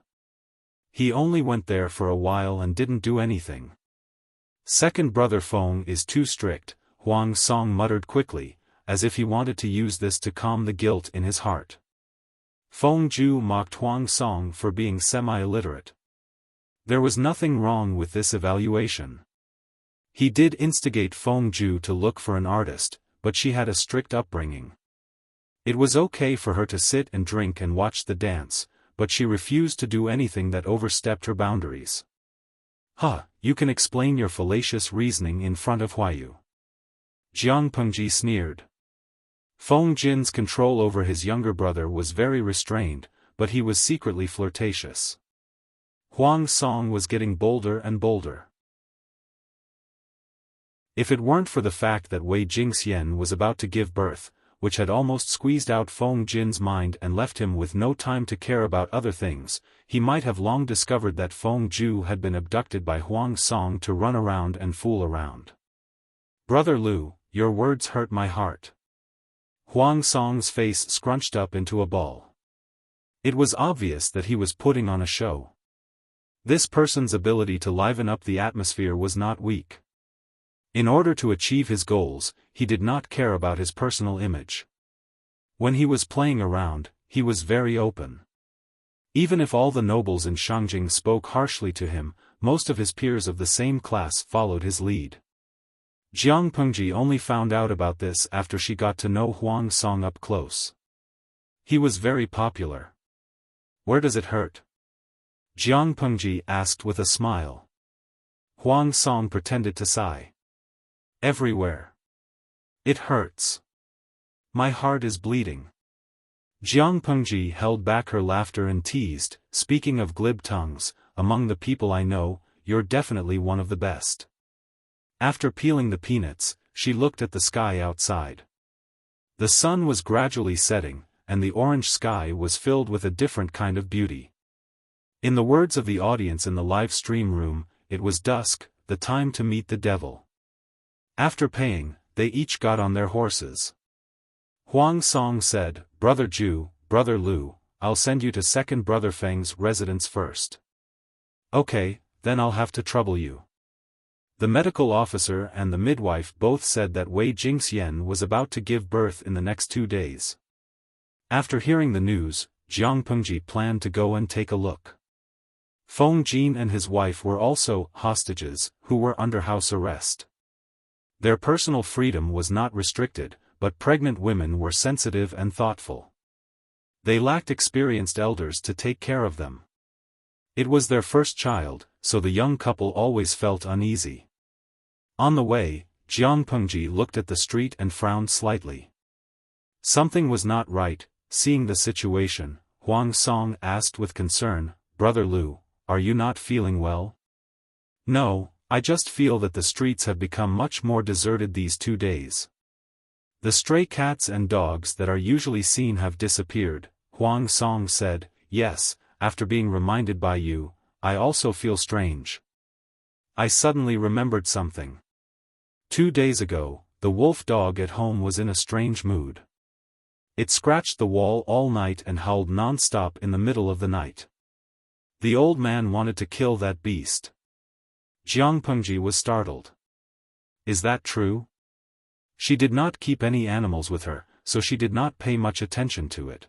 He only went there for a while and didn't do anything. Second brother Feng is too strict, Huang Song muttered quickly, as if he wanted to use this to calm the guilt in his heart. Feng Ju mocked Huang Song for being semi-illiterate. There was nothing wrong with this evaluation. He did instigate Feng Ju to look for an artist, but she had a strict upbringing. It was okay for her to sit and drink and watch the dance, but she refused to do anything that overstepped her boundaries. You can explain your fallacious reasoning in front of Huayu. Jiang Pengji sneered. Feng Jin's control over his younger brother was very restrained, but he was secretly flirtatious. Huang Song was getting bolder and bolder. If it weren't for the fact that Wei Jingxian was about to give birth, which had almost squeezed out Feng Jin's mind and left him with no time to care about other things, he might have long discovered that Feng Ju had been abducted by Huang Song to run around and fool around. Brother Lu, your words hurt my heart. Huang Song's face scrunched up into a ball. It was obvious that he was putting on a show. This person's ability to liven up the atmosphere was not weak. In order to achieve his goals, he did not care about his personal image. When he was playing around, he was very open. Even if all the nobles in Shangjing spoke harshly to him, most of his peers of the same class followed his lead. Jiang Pengji only found out about this after she got to know Huang Song up close. He was very popular. Where does it hurt? Jiang Pengji asked with a smile. Huang Song pretended to sigh. Everywhere. It hurts. My heart is bleeding. Jiang Pengji held back her laughter and teased, speaking of glib tongues, among the people I know, you're definitely one of the best. After peeling the peanuts, she looked at the sky outside. The sun was gradually setting, and the orange sky was filled with a different kind of beauty. In the words of the audience in the live stream room, it was dusk, the time to meet the devil. After paying, they each got on their horses. Huang Song said, Brother Ju, Brother Lu, I'll send you to second Brother Feng's residence first. Okay, then I'll have to trouble you. The medical officer and the midwife both said that Wei Jingxian was about to give birth in the next 2 days. After hearing the news, Jiang Pengji planned to go and take a look. Feng Jin and his wife were also hostages, who were under house arrest. Their personal freedom was not restricted, but pregnant women were sensitive and thoughtful. They lacked experienced elders to take care of them. It was their first child, so the young couple always felt uneasy. On the way, Jiang Pengji looked at the street and frowned slightly. Something was not right. Seeing the situation, Huang Song asked with concern, Brother Lu, are you not feeling well? No, I just feel that the streets have become much more deserted these 2 days. The stray cats and dogs that are usually seen have disappeared, Huang Song said. Yes, after being reminded by you, I also feel strange. I suddenly remembered something. 2 days ago, the wolf dog at home was in a strange mood. It scratched the wall all night and howled non-stop in the middle of the night. The old man wanted to kill that beast. Jiang Pengji was startled. Is that true? She did not keep any animals with her, so she did not pay much attention to it.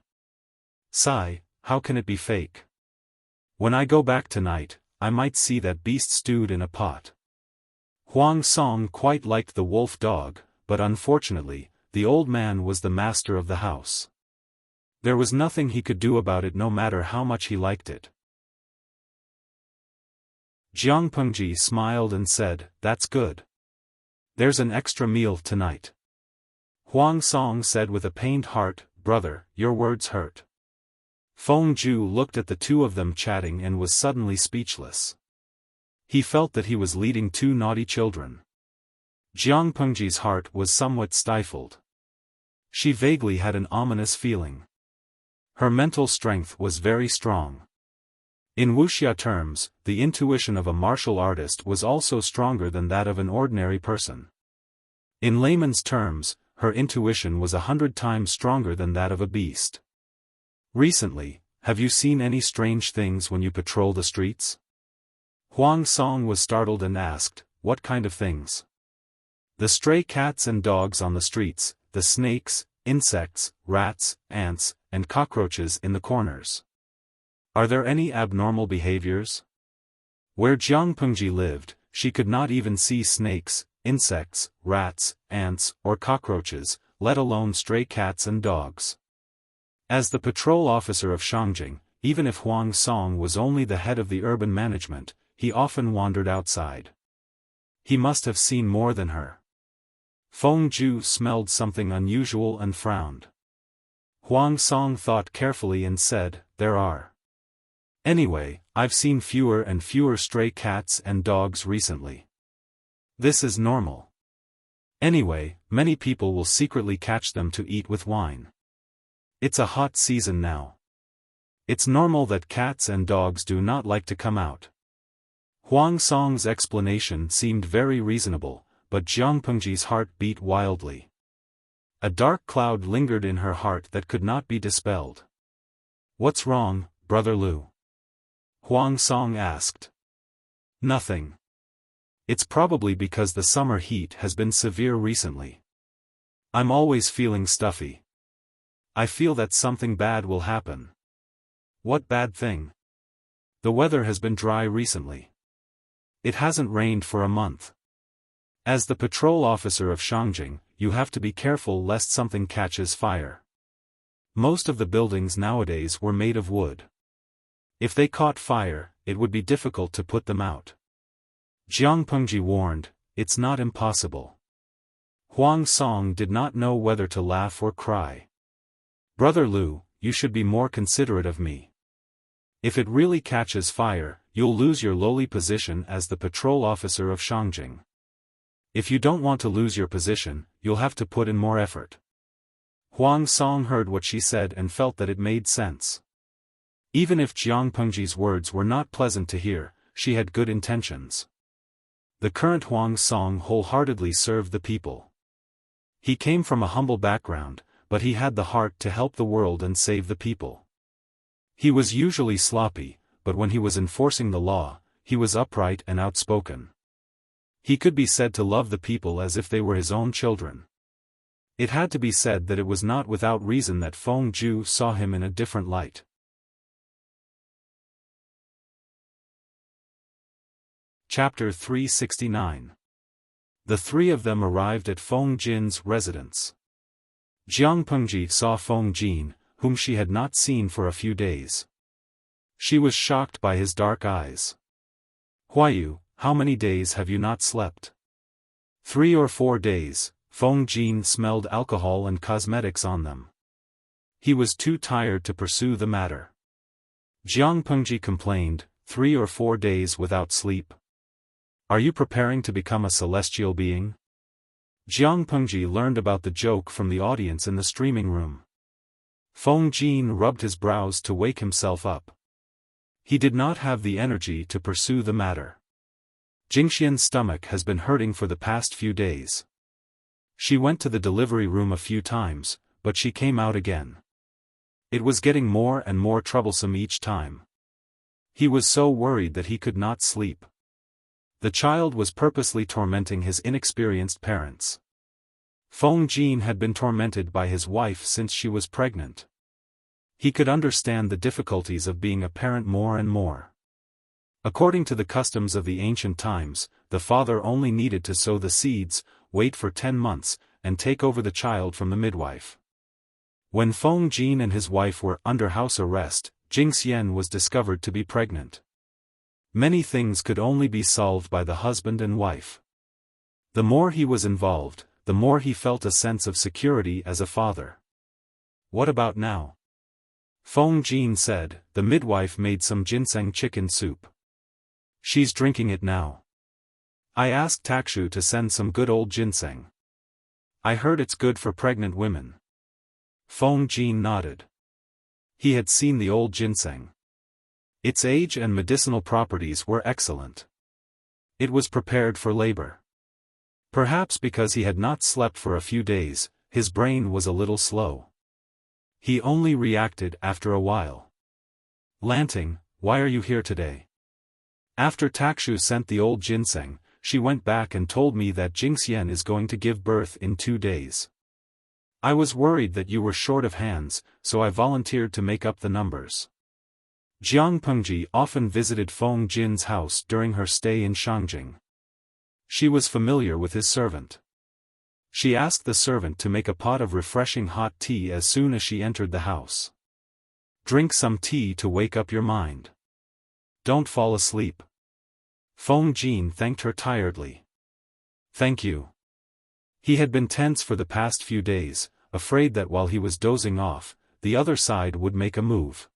Sigh, how can it be fake? When I go back tonight, I might see that beast stewed in a pot. Huang Song quite liked the wolf dog, but unfortunately, the old man was the master of the house. There was nothing he could do about it no matter how much he liked it. Jiang Pengji smiled and said, That's good. There's an extra meal tonight. Huang Song said with a pained heart, brother, your words hurt. Feng Ju looked at the two of them chatting and was suddenly speechless. He felt that he was leading two naughty children. Jiang Pengji's heart was somewhat stifled. She vaguely had an ominous feeling. Her mental strength was very strong. In Wuxia terms, the intuition of a martial artist was also stronger than that of an ordinary person. In layman's terms, her intuition was 100 times stronger than that of a beast. Recently, have you seen any strange things when you patrol the streets? Huang Song was startled and asked, what kind of things? The stray cats and dogs on the streets, the snakes, insects, rats, ants, and cockroaches in the corners. Are there any abnormal behaviors? Where Jiang Pengji lived, she could not even see snakes, insects, rats, ants, or cockroaches, let alone stray cats and dogs. As the patrol officer of Shangjing, even if Huang Song was only the head of the urban management, he often wandered outside. He must have seen more than her. Feng Ju smelled something unusual and frowned. Huang Song thought carefully and said, there are. Anyway, I've seen fewer and fewer stray cats and dogs recently. This is normal. Anyway, many people will secretly catch them to eat with wine. It's a hot season now. It's normal that cats and dogs do not like to come out. Huang Song's explanation seemed very reasonable, but Jiang Pengji's heart beat wildly. A dark cloud lingered in her heart that could not be dispelled. What's wrong, Brother Lu? Huang Song asked. Nothing. It's probably because the summer heat has been severe recently. I'm always feeling stuffy. I feel that something bad will happen. What bad thing? The weather has been dry recently. It hasn't rained for a month. As the patrol officer of Shangjing, you have to be careful lest something catches fire. Most of the buildings nowadays were made of wood. If they caught fire, it would be difficult to put them out. Jiang Pengji warned, it's not impossible. Huang Song did not know whether to laugh or cry. Brother Lu, you should be more considerate of me. If it really catches fire, you'll lose your lowly position as the patrol officer of Shangjing. If you don't want to lose your position, you'll have to put in more effort. Huang Song heard what she said and felt that it made sense. Even if Jiang Pengji's words were not pleasant to hear, she had good intentions. The current Huang Song wholeheartedly served the people. He came from a humble background, but he had the heart to help the world and save the people. He was usually sloppy, but when he was enforcing the law, he was upright and outspoken. He could be said to love the people as if they were his own children. It had to be said that it was not without reason that Feng Ju saw him in a different light. Chapter 369. The three of them arrived at Feng Jin's residence. Jiang Pengji saw Feng Jin, whom she had not seen for a few days. She was shocked by his dark eyes. Huayu, how many days have you not slept? 3 or 4 days, Feng Jin smelled alcohol and cosmetics on them. He was too tired to pursue the matter. Jiang Pengji complained, 3 or 4 days without sleep. Are you preparing to become a celestial being? Jiang Pengji learned about the joke from the audience in the streaming room. Feng Jin rubbed his brows to wake himself up. He did not have the energy to pursue the matter. Jingxian's stomach has been hurting for the past few days. She went to the delivery room a few times, but she came out again. It was getting more and more troublesome each time. He was so worried that he could not sleep. The child was purposely tormenting his inexperienced parents. Feng Jin had been tormented by his wife since she was pregnant. He could understand the difficulties of being a parent more and more. According to the customs of the ancient times, the father only needed to sow the seeds, wait for 10 months, and take over the child from the midwife. When Feng Jin and his wife were under house arrest, Jingxian was discovered to be pregnant. Many things could only be solved by the husband and wife. The more he was involved, the more he felt a sense of security as a father. What about now? Feng Jin said. The midwife made some ginseng chicken soup. She's drinking it now. I asked Takshu to send some good old ginseng. I heard it's good for pregnant women. Feng Jin nodded. He had seen the old ginseng. Its age and medicinal properties were excellent. It was prepared for labor. Perhaps because he had not slept for a few days, his brain was a little slow. He only reacted after a while. Lanting, why are you here today? After Takshu sent the old ginseng, she went back and told me that Jingxian is going to give birth in 2 days. I was worried that you were short of hands, so I volunteered to make up the numbers. Jiang Pengji often visited Feng Jin's house during her stay in Shangjing. She was familiar with his servant. She asked the servant to make a pot of refreshing hot tea as soon as she entered the house. Drink some tea to wake up your mind. Don't fall asleep. Feng Jin thanked her tiredly. Thank you. He had been tense for the past few days, afraid that while he was dozing off, the other side would make a move.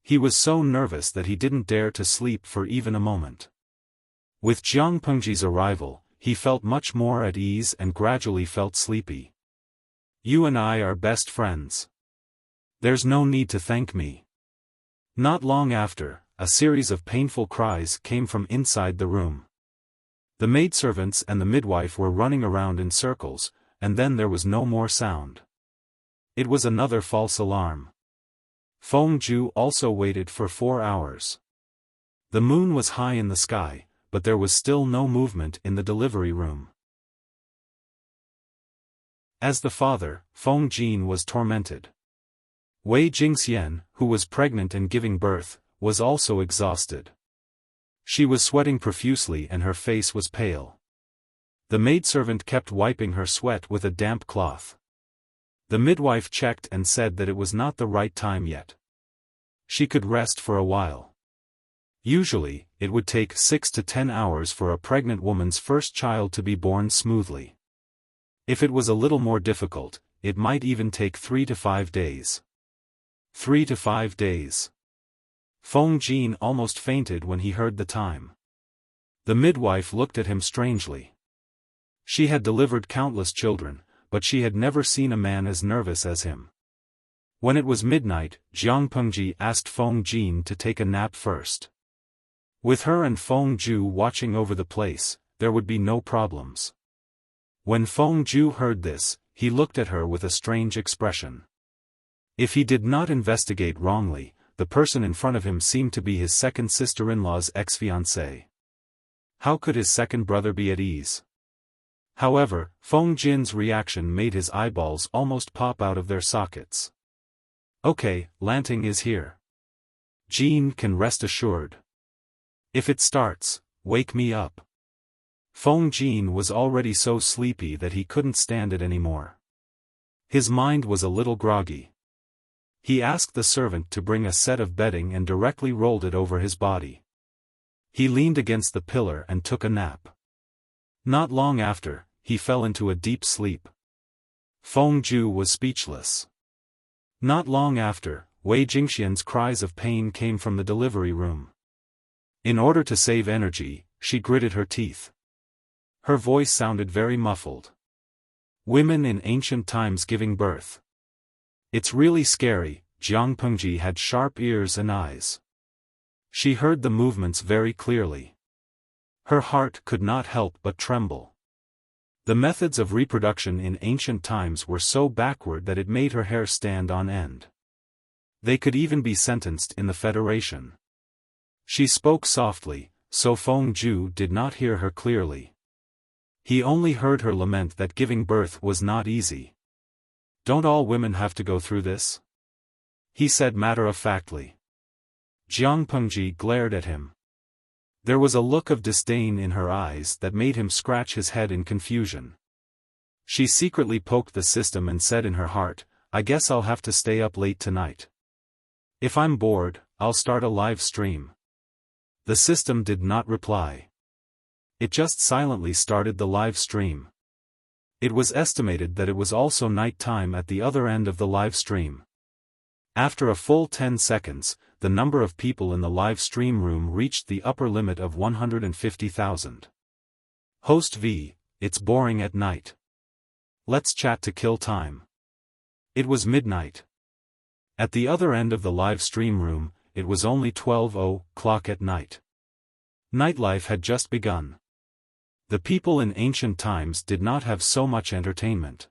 He was so nervous that he didn't dare to sleep for even a moment. With Jiang Pengji's arrival, he felt much more at ease and gradually felt sleepy. You and I are best friends. There's no need to thank me. Not long after, a series of painful cries came from inside the room. The maidservants and the midwife were running around in circles, and then there was no more sound. It was another false alarm. Feng Ju also waited for 4 hours. The moon was high in the sky, but there was still no movement in the delivery room. As the father, Feng Jin was tormented. Wei Jingxian, who was pregnant and giving birth, was also exhausted. She was sweating profusely and her face was pale. The maidservant kept wiping her sweat with a damp cloth. The midwife checked and said that it was not the right time yet. She could rest for a while. Usually, it would take 6 to 10 hours for a pregnant woman's first child to be born smoothly. If it was a little more difficult, it might even take 3 to 5 days. 3 to 5 days. Feng Jin almost fainted when he heard the time. The midwife looked at him strangely. She had delivered countless children, but she had never seen a man as nervous as him. When it was midnight, Jiang Pengji asked Feng Jin to take a nap first. With her and Feng Ju watching over the place, there would be no problems. When Feng Ju heard this, he looked at her with a strange expression. If he did not investigate wrongly, the person in front of him seemed to be his second sister-in-law's ex-fiancée. How could his second brother be at ease? However, Feng Jin's reaction made his eyeballs almost pop out of their sockets. Okay, Lanting is here. Jin can rest assured. If it starts, wake me up. Feng Jin was already so sleepy that he couldn't stand it anymore. His mind was a little groggy. He asked the servant to bring a set of bedding and directly rolled it over his body. He leaned against the pillar and took a nap. Not long after, he fell into a deep sleep. Feng Ju was speechless. Not long after, Wei Jingxian's cries of pain came from the delivery room. In order to save energy, she gritted her teeth. Her voice sounded very muffled. Women in ancient times giving birth. It's really scary. Jiang Pengji had sharp ears and eyes. She heard the movements very clearly. Her heart could not help but tremble. The methods of reproduction in ancient times were so backward that it made her hair stand on end. They could even be sentenced in the Federation. She spoke softly, so Feng Ju did not hear her clearly. He only heard her lament that giving birth was not easy. Don't all women have to go through this? He said matter-of-factly. Jiang Pengji glared at him. There was a look of disdain in her eyes that made him scratch his head in confusion. She secretly poked the system and said in her heart, I guess I'll have to stay up late tonight. If I'm bored, I'll start a live stream. The system did not reply. It just silently started the live stream. It was estimated that it was also night time at the other end of the live stream. After a full 10 seconds, the number of people in the live stream room reached the upper limit of 150,000. Host V, it's boring at night. Let's chat to kill time. It was midnight. At the other end of the live stream room, it was only 12:00 at night. Nightlife had just begun. The people in ancient times did not have so much entertainment.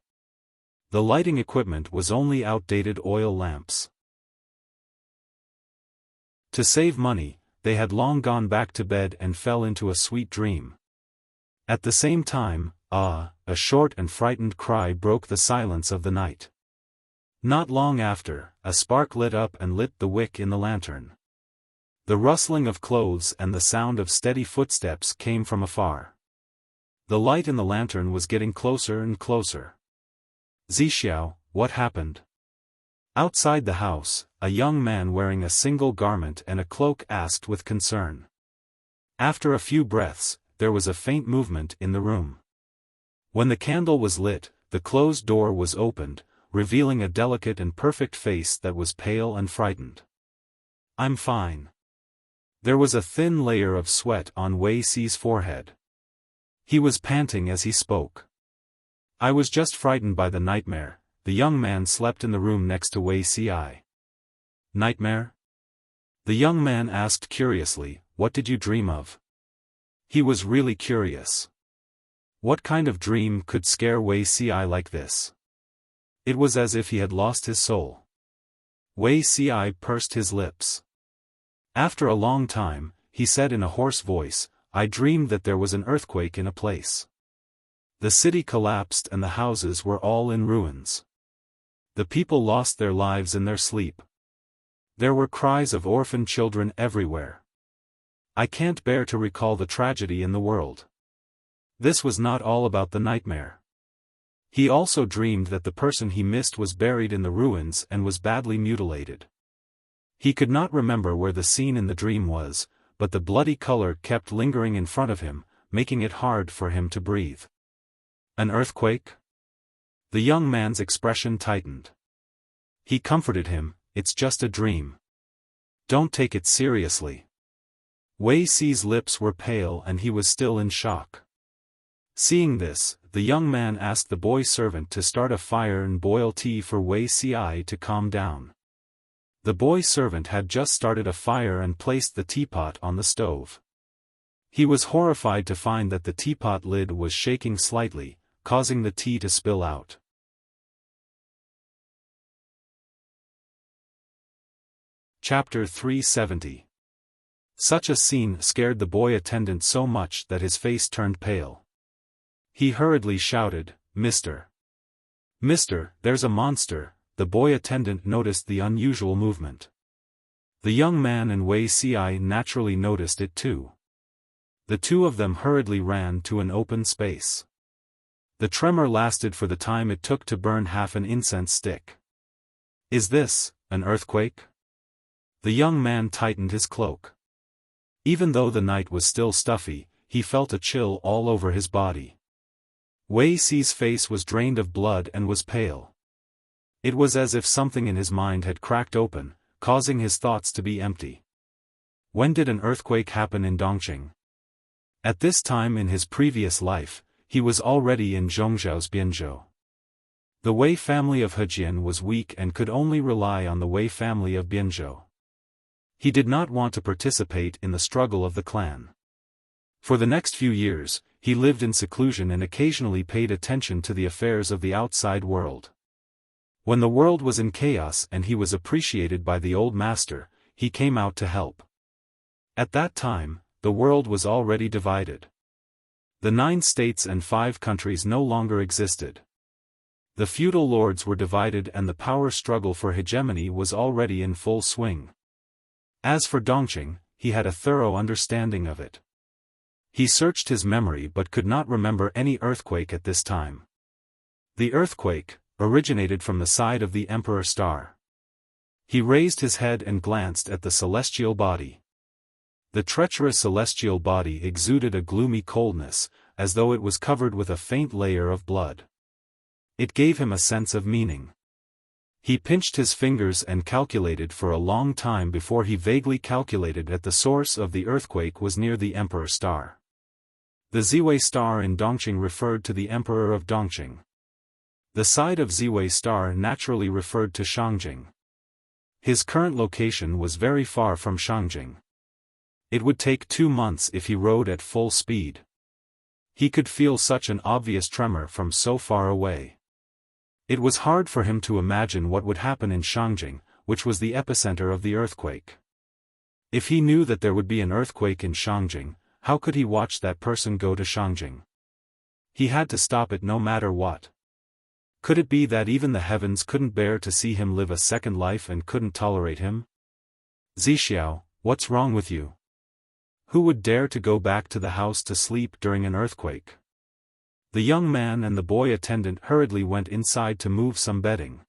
The lighting equipment was only outdated oil lamps. To save money, they had long gone back to bed and fell into a sweet dream. At the same time, a short and frightened cry broke the silence of the night. Not long after, a spark lit up and lit the wick in the lantern. The rustling of clothes and the sound of steady footsteps came from afar. The light in the lantern was getting closer and closer. Zixiao, what happened? Outside the house, a young man wearing a single garment and a cloak asked with concern. After a few breaths, there was a faint movement in the room. When the candle was lit, the closed door was opened, revealing a delicate and perfect face that was pale and frightened. I'm fine. There was a thin layer of sweat on Wei Si's forehead. He was panting as he spoke. I was just frightened by the nightmare. The young man slept in the room next to Wei Si. Nightmare? The young man asked curiously, what did you dream of? He was really curious. What kind of dream could scare Wei Si like this? It was as if he had lost his soul. Wei Si pursed his lips. After a long time, he said in a hoarse voice, I dreamed that there was an earthquake in a place. The city collapsed and the houses were all in ruins. The people lost their lives in their sleep. There were cries of orphan children everywhere. I can't bear to recall the tragedy in the world. This was not all about the nightmare. He also dreamed that the person he missed was buried in the ruins and was badly mutilated. He could not remember where the scene in the dream was, but the bloody color kept lingering in front of him, making it hard for him to breathe. An earthquake? The young man's expression tightened. He comforted him, it's just a dream. Don't take it seriously. Wei Si's lips were pale and he was still in shock. Seeing this, the young man asked the boy servant to start a fire and boil tea for Wei Si to calm down. The boy servant had just started a fire and placed the teapot on the stove. He was horrified to find that the teapot lid was shaking slightly, causing the tea to spill out. Chapter 370. Such a scene scared the boy attendant so much that his face turned pale. He hurriedly shouted, Mister, there's a monster. The boy attendant noticed the unusual movement. The young man and Wei Si naturally noticed it too. The two of them hurriedly ran to an open space. The tremor lasted for the time it took to burn half an incense stick. Is this an earthquake? The young man tightened his cloak. Even though the night was still stuffy, he felt a chill all over his body. Wei Si's face was drained of blood and was pale. It was as if something in his mind had cracked open, causing his thoughts to be empty. When did an earthquake happen in Dongqing? At this time in his previous life, he was already in Zhongzhao's Bianzhou. The Wei family of Hejian was weak and could only rely on the Wei family of Bianzhou. He did not want to participate in the struggle of the clan. For the next few years, he lived in seclusion and occasionally paid attention to the affairs of the outside world. When the world was in chaos and he was appreciated by the old master, he came out to help. At that time, the world was already divided. The 9 states and 5 countries no longer existed. The feudal lords were divided and the power struggle for hegemony was already in full swing. As for Dongqing, he had a thorough understanding of it. He searched his memory but could not remember any earthquake at this time. The earthquake originated from the side of the Emperor star. He raised his head and glanced at the celestial body. The treacherous celestial body exuded a gloomy coldness, as though it was covered with a faint layer of blood. It gave him a sense of meaning. He pinched his fingers and calculated for a long time before he vaguely calculated that the source of the earthquake was near the Emperor star. The Ziwei star in Dongqing referred to the Emperor of Dongqing. The side of Ziwei star naturally referred to Shangjing. His current location was very far from Shangjing. It would take 2 months if he rode at full speed. He could feel such an obvious tremor from so far away. It was hard for him to imagine what would happen in Shangjing, which was the epicenter of the earthquake. If he knew that there would be an earthquake in Shangjing, how could he watch that person go to Shangjing? He had to stop it no matter what. Could it be that even the heavens couldn't bear to see him live a second life and couldn't tolerate him? Zixiao, what's wrong with you? Who would dare to go back to the house to sleep during an earthquake? The young man and the boy attendant hurriedly went inside to move some bedding.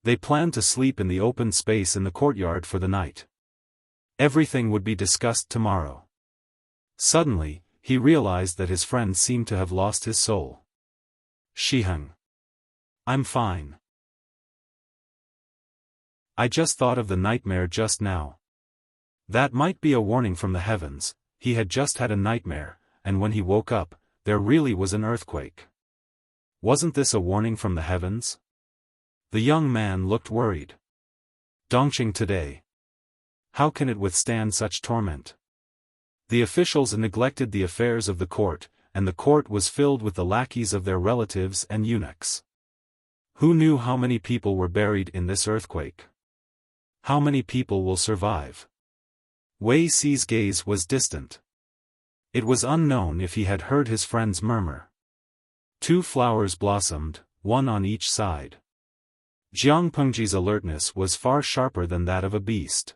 They planned to sleep in the open space in the courtyard for the night. Everything would be discussed tomorrow. Suddenly, he realized that his friend seemed to have lost his soul. Shiheng. I'm fine. I just thought of the nightmare just now. That might be a warning from the heavens. He had just had a nightmare, and when he woke up, there really was an earthquake. Wasn't this a warning from the heavens? The young man looked worried. Dongqing today. How can it withstand such torment? The officials neglected the affairs of the court, and the court was filled with the lackeys of their relatives and eunuchs. Who knew how many people were buried in this earthquake? How many people will survive? Wei Xi's gaze was distant. It was unknown if he had heard his friend's murmur. 2 flowers blossomed, one on each side. Jiang Pengji's alertness was far sharper than that of a beast.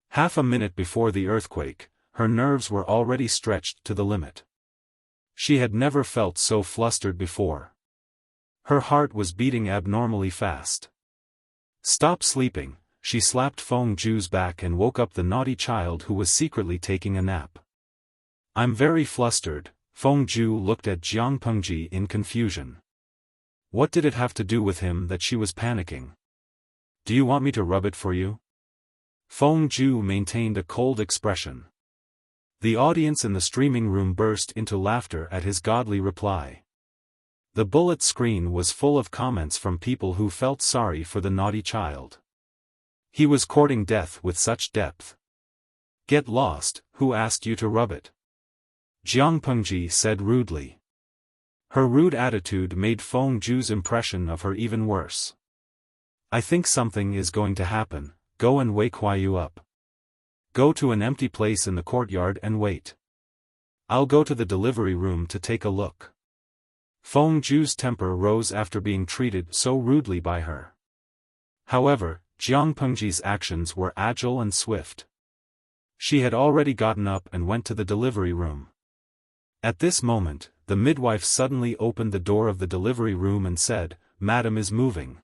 Half a minute before the earthquake, her nerves were already stretched to the limit. She had never felt so flustered before. Her heart was beating abnormally fast. Stop sleeping, she slapped Feng Zhu's back and woke up the naughty child who was secretly taking a nap. I'm very flustered. Feng Zhu looked at Jiang Pengji in confusion. What did it have to do with him that she was panicking? Do you want me to rub it for you? Feng Zhu maintained a cold expression. The audience in the streaming room burst into laughter at his godly reply. The bullet screen was full of comments from people who felt sorry for the naughty child. He was courting death with such depth. Get lost, who asked you to rub it? Jiang Pengji said rudely. Her rude attitude made Feng Zhu's impression of her even worse. I think something is going to happen. Go and wake Huayu up. Go to an empty place in the courtyard and wait. I'll go to the delivery room to take a look. Feng Zhu's temper rose after being treated so rudely by her. However, Jiang Pengji's actions were agile and swift. She had already gotten up and went to the delivery room. At this moment, the midwife suddenly opened the door of the delivery room and said, "Madam is moving."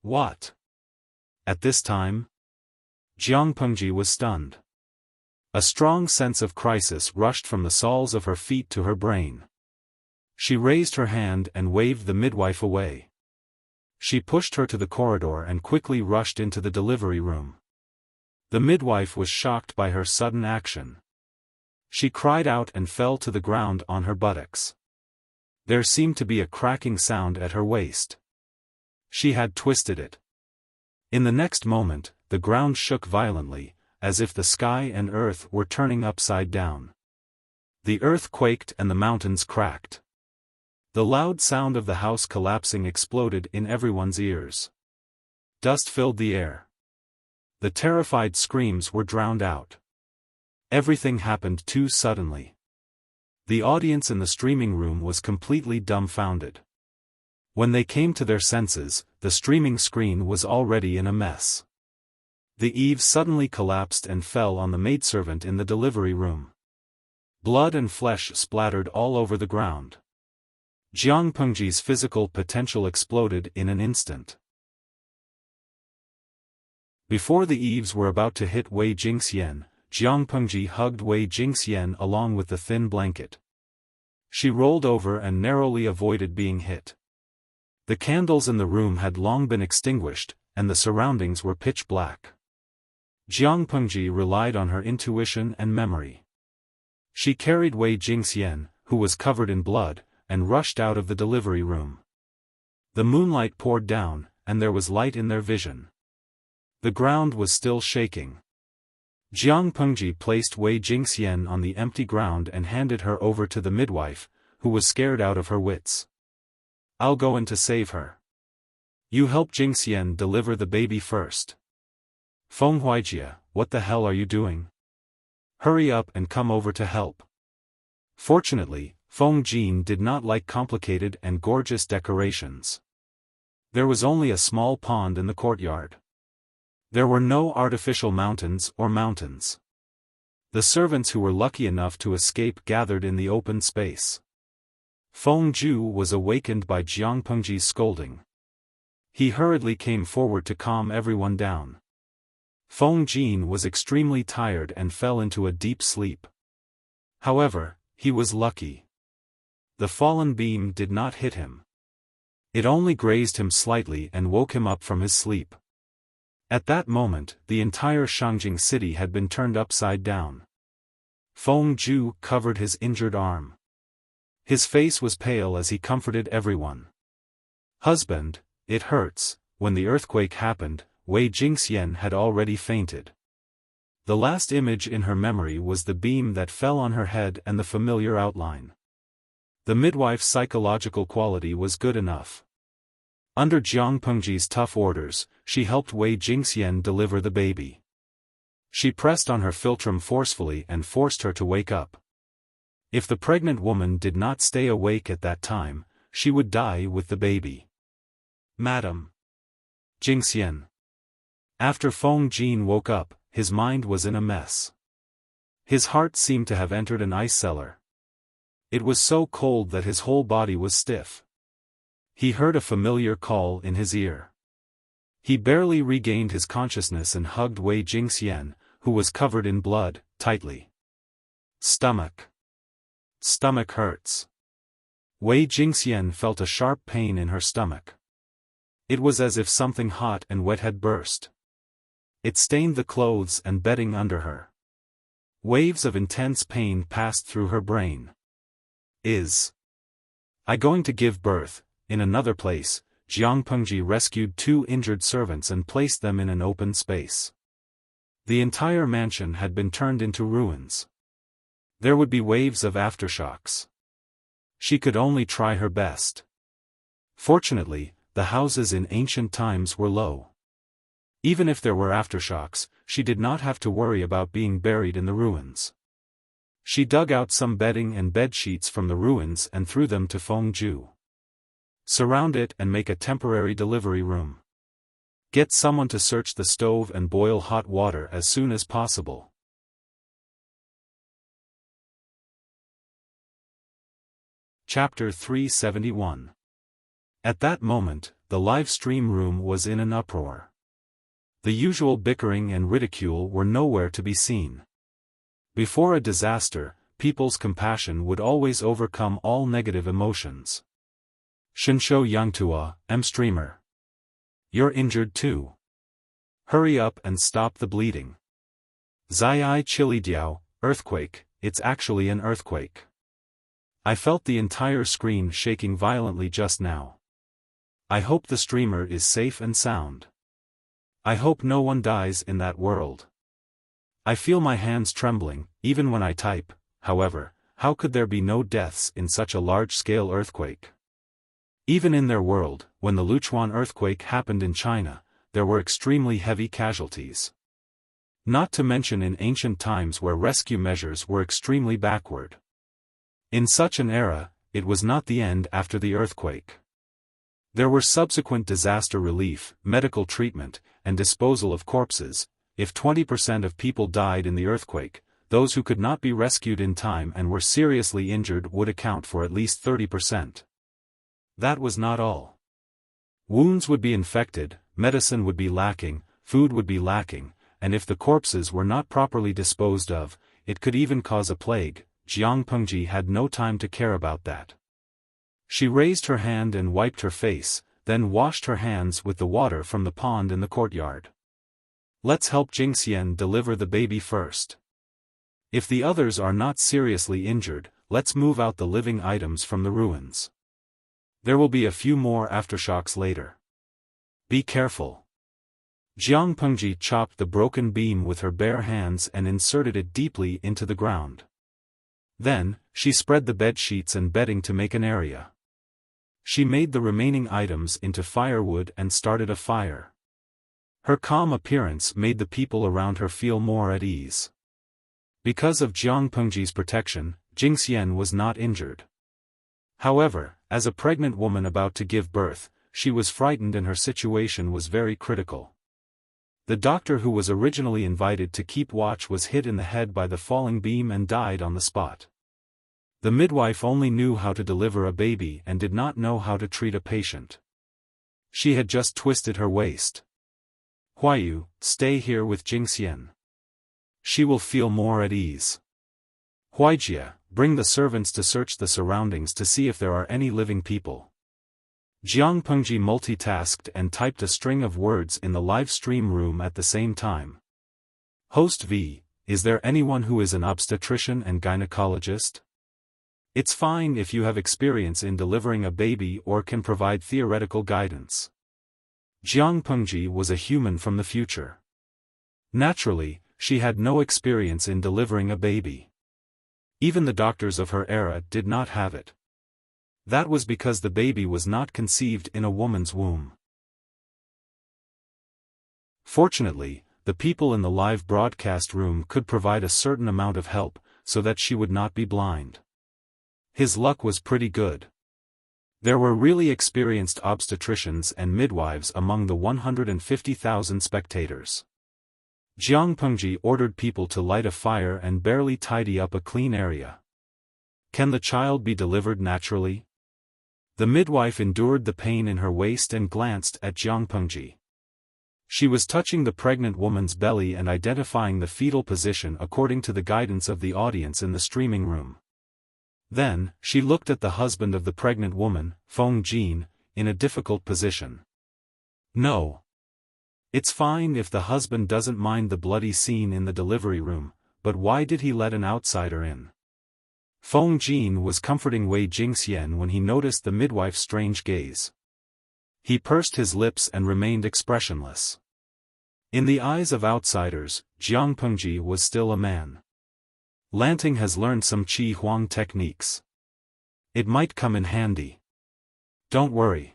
What? At this time? Jiang Pengji was stunned. A strong sense of crisis rushed from the soles of her feet to her brain. She raised her hand and waved the midwife away. She pushed her to the corridor and quickly rushed into the delivery room. The midwife was shocked by her sudden action. She cried out and fell to the ground on her buttocks. There seemed to be a cracking sound at her waist. She had twisted it. In the next moment, the ground shook violently, as if the sky and earth were turning upside down. The earth quaked and the mountains cracked. The loud sound of the house collapsing exploded in everyone's ears. Dust filled the air. The terrified screams were drowned out. Everything happened too suddenly. The audience in the streaming room was completely dumbfounded. When they came to their senses, the streaming screen was already in a mess. The eaves suddenly collapsed and fell on the maidservant in the delivery room. Blood and flesh splattered all over the ground. Jiang Pengji's physical potential exploded in an instant. Before the eaves were about to hit Wei Jingxian, Jiang Pengji hugged Wei Jingxian along with the thin blanket. She rolled over and narrowly avoided being hit. The candles in the room had long been extinguished, and the surroundings were pitch black. Jiang Pengji relied on her intuition and memory. She carried Wei Jingxian, who was covered in blood, and rushed out of the delivery room. The moonlight poured down, and there was light in their vision. The ground was still shaking. Jiang Pengji placed Wei Jingxian on the empty ground and handed her over to the midwife, who was scared out of her wits. "I'll go in to save her. You help Jingxian deliver the baby first." "Feng Huijia, what the hell are you doing? Hurry up and come over to help." Fortunately, Feng Jin did not like complicated and gorgeous decorations. There was only a small pond in the courtyard. There were no artificial mountains or mountains. The servants who were lucky enough to escape gathered in the open space. Feng Ju was awakened by Jiang Pengji's scolding. He hurriedly came forward to calm everyone down. Feng Jin was extremely tired and fell into a deep sleep. However, he was lucky. The fallen beam did not hit him. It only grazed him slightly and woke him up from his sleep. At that moment, the entire Shangjing city had been turned upside down. Feng Ju covered his injured arm. His face was pale as he comforted everyone. "Husband, it hurts." When the earthquake happened, Wei Jingxian had already fainted. The last image in her memory was the beam that fell on her head and the familiar outline. The midwife's psychological quality was good enough. Under Jiang Pengji's tough orders, she helped Wei Jingxian deliver the baby. She pressed on her philtrum forcefully and forced her to wake up. If the pregnant woman did not stay awake at that time, she would die with the baby. "Madam Jingxian." After Feng Jin woke up, his mind was in a mess. His heart seemed to have entered an ice cellar. It was so cold that his whole body was stiff. He heard a familiar call in his ear. He barely regained his consciousness and hugged Wei Jingxian, who was covered in blood, tightly. "Stomach. Stomach hurts." Wei Jingxian felt a sharp pain in her stomach. It was as if something hot and wet had burst. It stained the clothes and bedding under her. Waves of intense pain passed through her brain. "Is I going to give birth?" In another place, Jiang Pengji rescued 2 injured servants and placed them in an open space. The entire mansion had been turned into ruins. There would be waves of aftershocks. She could only try her best. Fortunately, the houses in ancient times were low. Even if there were aftershocks, she did not have to worry about being buried in the ruins. She dug out some bedding and bed sheets from the ruins and threw them to Feng Ju. "Surround it and make a temporary delivery room. Get someone to search the stove and boil hot water as soon as possible." Chapter 371. At that moment, the live stream room was in an uproar. The usual bickering and ridicule were nowhere to be seen. Before a disaster, people's compassion would always overcome all negative emotions. "Shinshou Yangtua, streamer. You're injured too. Hurry up and stop the bleeding." "Zai Chili Diao, earthquake, it's actually an earthquake. I felt the entire screen shaking violently just now. I hope the streamer is safe and sound. I hope no one dies in that world. I feel my hands trembling, even when I type." However, how could there be no deaths in such a large-scale earthquake? Even in their world, when the Luchuan earthquake happened in China, there were extremely heavy casualties. Not to mention in ancient times where rescue measures were extremely backward. In such an era, it was not the end after the earthquake. There were subsequent disaster relief, medical treatment, and disposal of corpses. If 20% of people died in the earthquake, those who could not be rescued in time and were seriously injured would account for at least 30%. That was not all. Wounds would be infected, medicine would be lacking, food would be lacking, and if the corpses were not properly disposed of, it could even cause a plague. Jiang Pengji had no time to care about that. She raised her hand and wiped her face, then washed her hands with the water from the pond in the courtyard. Let's help Jingxian deliver the baby first. If the others are not seriously injured, let's move out the living items from the ruins. There will be a few more aftershocks later. Be careful. Jiang Pengji chopped the broken beam with her bare hands and inserted it deeply into the ground. Then, she spread the bed sheets and bedding to make an area. She made the remaining items into firewood and started a fire. Her calm appearance made the people around her feel more at ease. Because of Jiang Pengji's protection, Jingxian was not injured. However, as a pregnant woman about to give birth, she was frightened and her situation was very critical. The doctor who was originally invited to keep watch was hit in the head by the falling beam and died on the spot. The midwife only knew how to deliver a baby and did not know how to treat a patient. She had just twisted her waist. Huayu, stay here with Jingxian. She will feel more at ease. Huaijia, bring the servants to search the surroundings to see if there are any living people. Jiang Pengji multitasked and typed a string of words in the live stream room at the same time. Host V, is there anyone who is an obstetrician and gynecologist? It's fine if you have experience in delivering a baby or can provide theoretical guidance. Jiang Pengji was a human from the future. Naturally, she had no experience in delivering a baby. Even the doctors of her era did not have it. That was because the baby was not conceived in a woman's womb. Fortunately, the people in the live broadcast room could provide a certain amount of help, so that she would not be blind. His luck was pretty good. There were really experienced obstetricians and midwives among the 150,000 spectators. Jiang Pengji ordered people to light a fire and barely tidy up a clean area. Can the child be delivered naturally? The midwife endured the pain in her waist and glanced at Jiang Pengji. She was touching the pregnant woman's belly and identifying the fetal position according to the guidance of the audience in the streaming room. Then, she looked at the husband of the pregnant woman, Feng Jin, in a difficult position. No. It's fine if the husband doesn't mind the bloody scene in the delivery room, but why did he let an outsider in? Feng Jin was comforting Wei Jingxian when he noticed the midwife's strange gaze. He pursed his lips and remained expressionless. In the eyes of outsiders, Jiang Pengji was still a man. Lanting has learned some Qi Huang techniques. It might come in handy. Don't worry.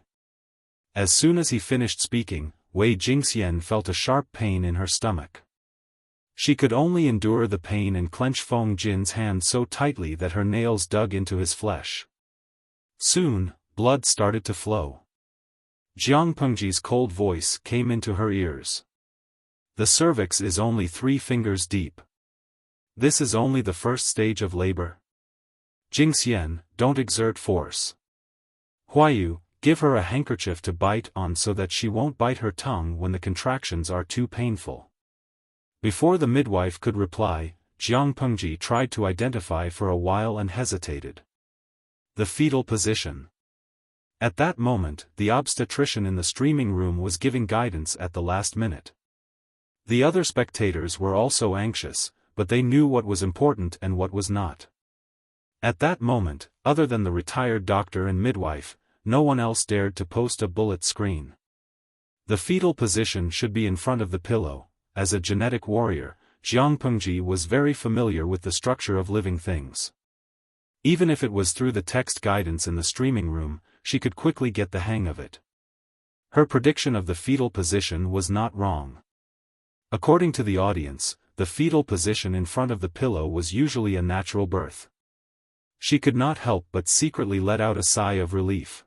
As soon as he finished speaking, Wei Jingxian felt a sharp pain in her stomach. She could only endure the pain and clench Feng Jin's hand so tightly that her nails dug into his flesh. Soon, blood started to flow. Jiang Pengji's cold voice came into her ears. The cervix is only 3 fingers deep. This is only the first stage of labor. Jingxian, don't exert force. Huayu, give her a handkerchief to bite on so that she won't bite her tongue when the contractions are too painful. Before the midwife could reply, Jiang Pengji tried to identify for a while and hesitated. The fetal position. At that moment, the obstetrician in the streaming room was giving guidance at the last minute. The other spectators were also anxious, but they knew what was important and what was not. At that moment, other than the retired doctor and midwife, no one else dared to post a bullet screen. The fetal position should be in front of the pillow. As a genetic warrior, Jiang Pengji was very familiar with the structure of living things. Even if it was through the text guidance in the streaming room, she could quickly get the hang of it. Her prediction of the fetal position was not wrong. According to the audience, the fetal position in front of the pillow was usually a natural birth. She could not help but secretly let out a sigh of relief.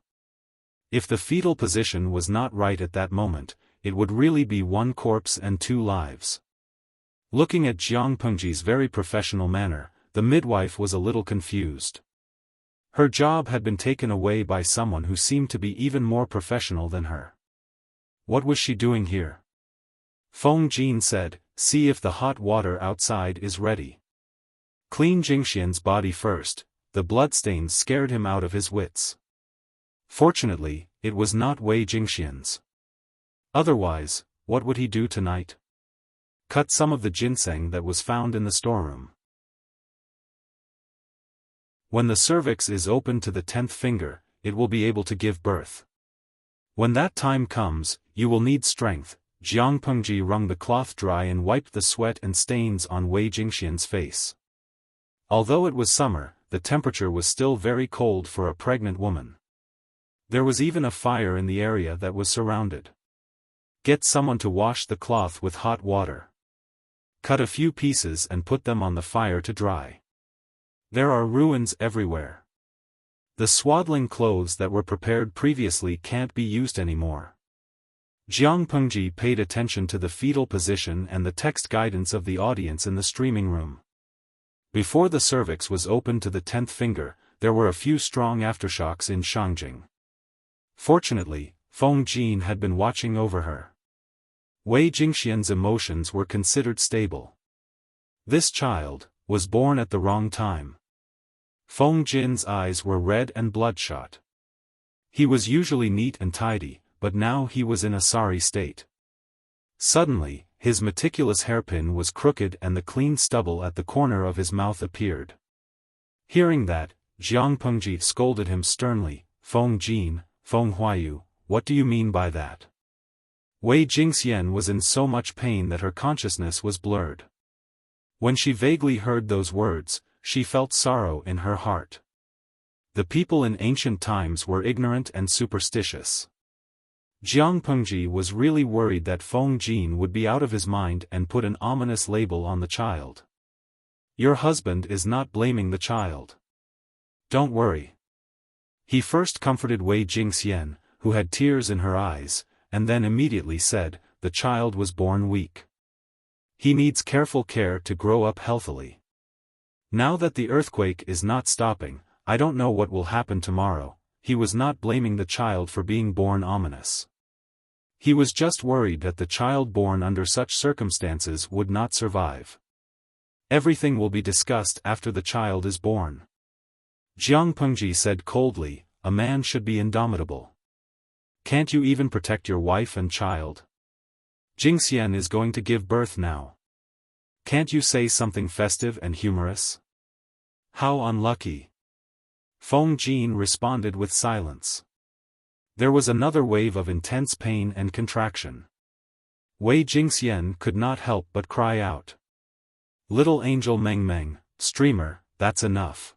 If the fetal position was not right at that moment, it would really be 1 corpse and 2 lives. Looking at Jiang Pengji's very professional manner, the midwife was a little confused. Her job had been taken away by someone who seemed to be even more professional than her. What was she doing here? Feng Jin said, see if the hot water outside is ready. Clean Jingxian's body first, the bloodstains scared him out of his wits. Fortunately, it was not Wei Jingxian's. Otherwise, what would he do tonight? Cut some of the ginseng that was found in the storeroom. When the cervix is open to the 10th finger, it will be able to give birth. When that time comes, you will need strength. Jiang Pengji wrung the cloth dry and wiped the sweat and stains on Wei Jingxian's face. Although it was summer, the temperature was still very cold for a pregnant woman. There was even a fire in the area that was surrounded. Get someone to wash the cloth with hot water. Cut a few pieces and put them on the fire to dry. There are ruins everywhere. The swaddling clothes that were prepared previously can't be used anymore. Jiang Pengji paid attention to the fetal position and the text guidance of the audience in the streaming room. Before the cervix was open to the 10th finger, there were a few strong aftershocks in Shangjing. Fortunately, Feng Jin had been watching over her. Wei Jingxian's emotions were considered stable. This child was born at the wrong time. Feng Jin's eyes were red and bloodshot. He was usually neat and tidy, but now he was in a sorry state. Suddenly, his meticulous hairpin was crooked and the clean stubble at the corner of his mouth appeared. Hearing that, Jiang Pengji scolded him sternly. Feng Jin, Feng Huayu, what do you mean by that? Wei Jingxian was in so much pain that her consciousness was blurred. When she vaguely heard those words, she felt sorrow in her heart. The people in ancient times were ignorant and superstitious. Jiang Pengji was really worried that Feng Jin would be out of his mind and put an ominous label on the child. Your husband is not blaming the child. Don't worry. He first comforted Wei Jingxian, who had tears in her eyes, and then immediately said, the child was born weak. He needs careful care to grow up healthily. Now that the earthquake is not stopping, I don't know what will happen tomorrow. He was not blaming the child for being born ominous. He was just worried that the child born under such circumstances would not survive. Everything will be discussed after the child is born. Jiang Pengji said coldly, a man should be indomitable. Can't you even protect your wife and child? Jingxian is going to give birth now. Can't you say something festive and humorous? How unlucky. Feng Jin responded with silence. There was another wave of intense pain and contraction. Wei Jingxian could not help but cry out. Little angel Meng Meng, streamer, that's enough.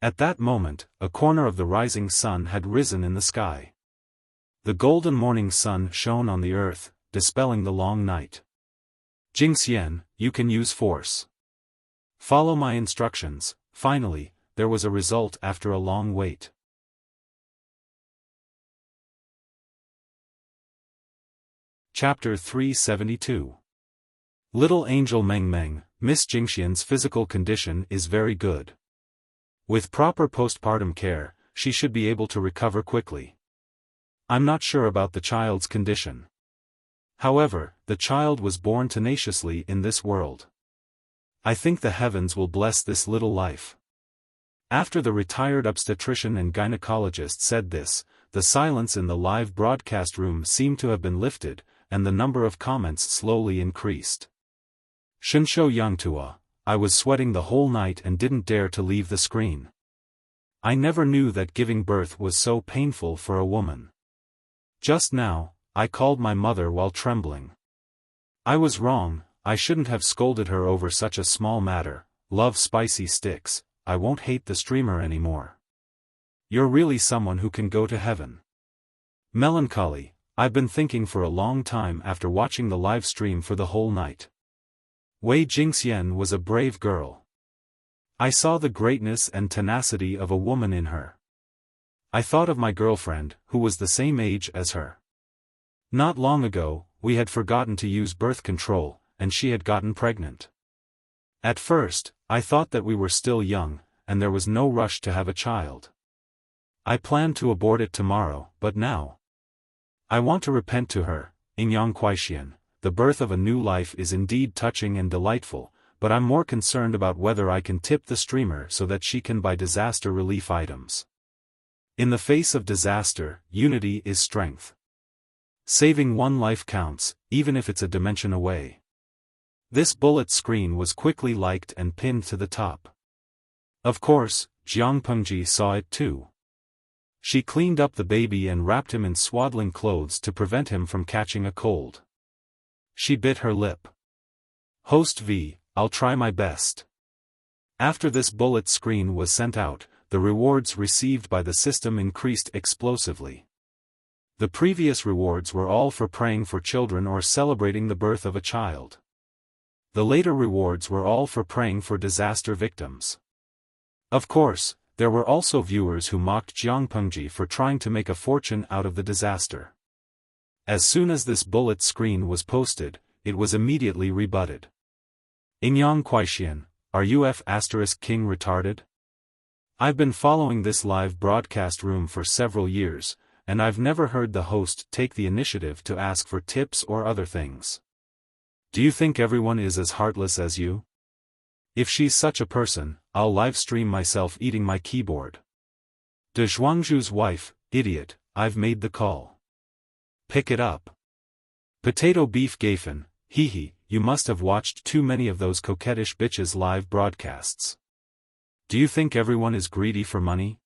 At that moment, a corner of the rising sun had risen in the sky. The golden morning sun shone on the earth, dispelling the long night. Jingxian, you can use force. Follow my instructions. Finally, there was a result after a long wait. Chapter 372. Little Angel Meng Meng, Miss Jingxian's physical condition is very good. With proper postpartum care, she should be able to recover quickly. I'm not sure about the child's condition. However, the child was born tenaciously in this world. I think the heavens will bless this little life. After the retired obstetrician and gynecologist said this, the silence in the live broadcast room seemed to have been lifted, and the number of comments slowly increased. Shenshou Yangtua, I was sweating the whole night and didn't dare to leave the screen. I never knew that giving birth was so painful for a woman. Just now, I called my mother while trembling. I was wrong, I shouldn't have scolded her over such a small matter. Love spicy sticks, I won't hate the streamer anymore. You're really someone who can go to heaven. Melancholy, I've been thinking for a long time after watching the live stream for the whole night. Wei Jingxian was a brave girl. I saw the greatness and tenacity of a woman in her. I thought of my girlfriend, who was the same age as her. Not long ago, we had forgotten to use birth control, and she had gotten pregnant. At first, I thought that we were still young, and there was no rush to have a child. I planned to abort it tomorrow, but now I want to repent to her. Ingyang Kuaixian, the birth of a new life is indeed touching and delightful, but I'm more concerned about whether I can tip the streamer so that she can buy disaster relief items. In the face of disaster, unity is strength. Saving one life counts, even if it's a dimension away. This bullet screen was quickly liked and pinned to the top. Of course, Jiang Pengji saw it too. She cleaned up the baby and wrapped him in swaddling clothes to prevent him from catching a cold. She bit her lip. Host V, I'll try my best. After this bullet screen was sent out, the rewards received by the system increased explosively. The previous rewards were all for praying for children or celebrating the birth of a child. The later rewards were all for praying for disaster victims. Of course, there were also viewers who mocked Jiang Pengji for trying to make a fortune out of the disaster. As soon as this bullet screen was posted, it was immediately rebutted. Ingyang Kuaixian, are you King retarded? I've been following this live broadcast room for several years, and I've never heard the host take the initiative to ask for tips or other things. Do you think everyone is as heartless as you? If she's such a person, I'll live stream myself eating my keyboard. De Zhuangzhu's wife, idiot, I've made the call. Pick it up. Potato Beef Gafen, hee, you must have watched too many of those coquettish bitches live broadcasts. Do you think everyone is greedy for money?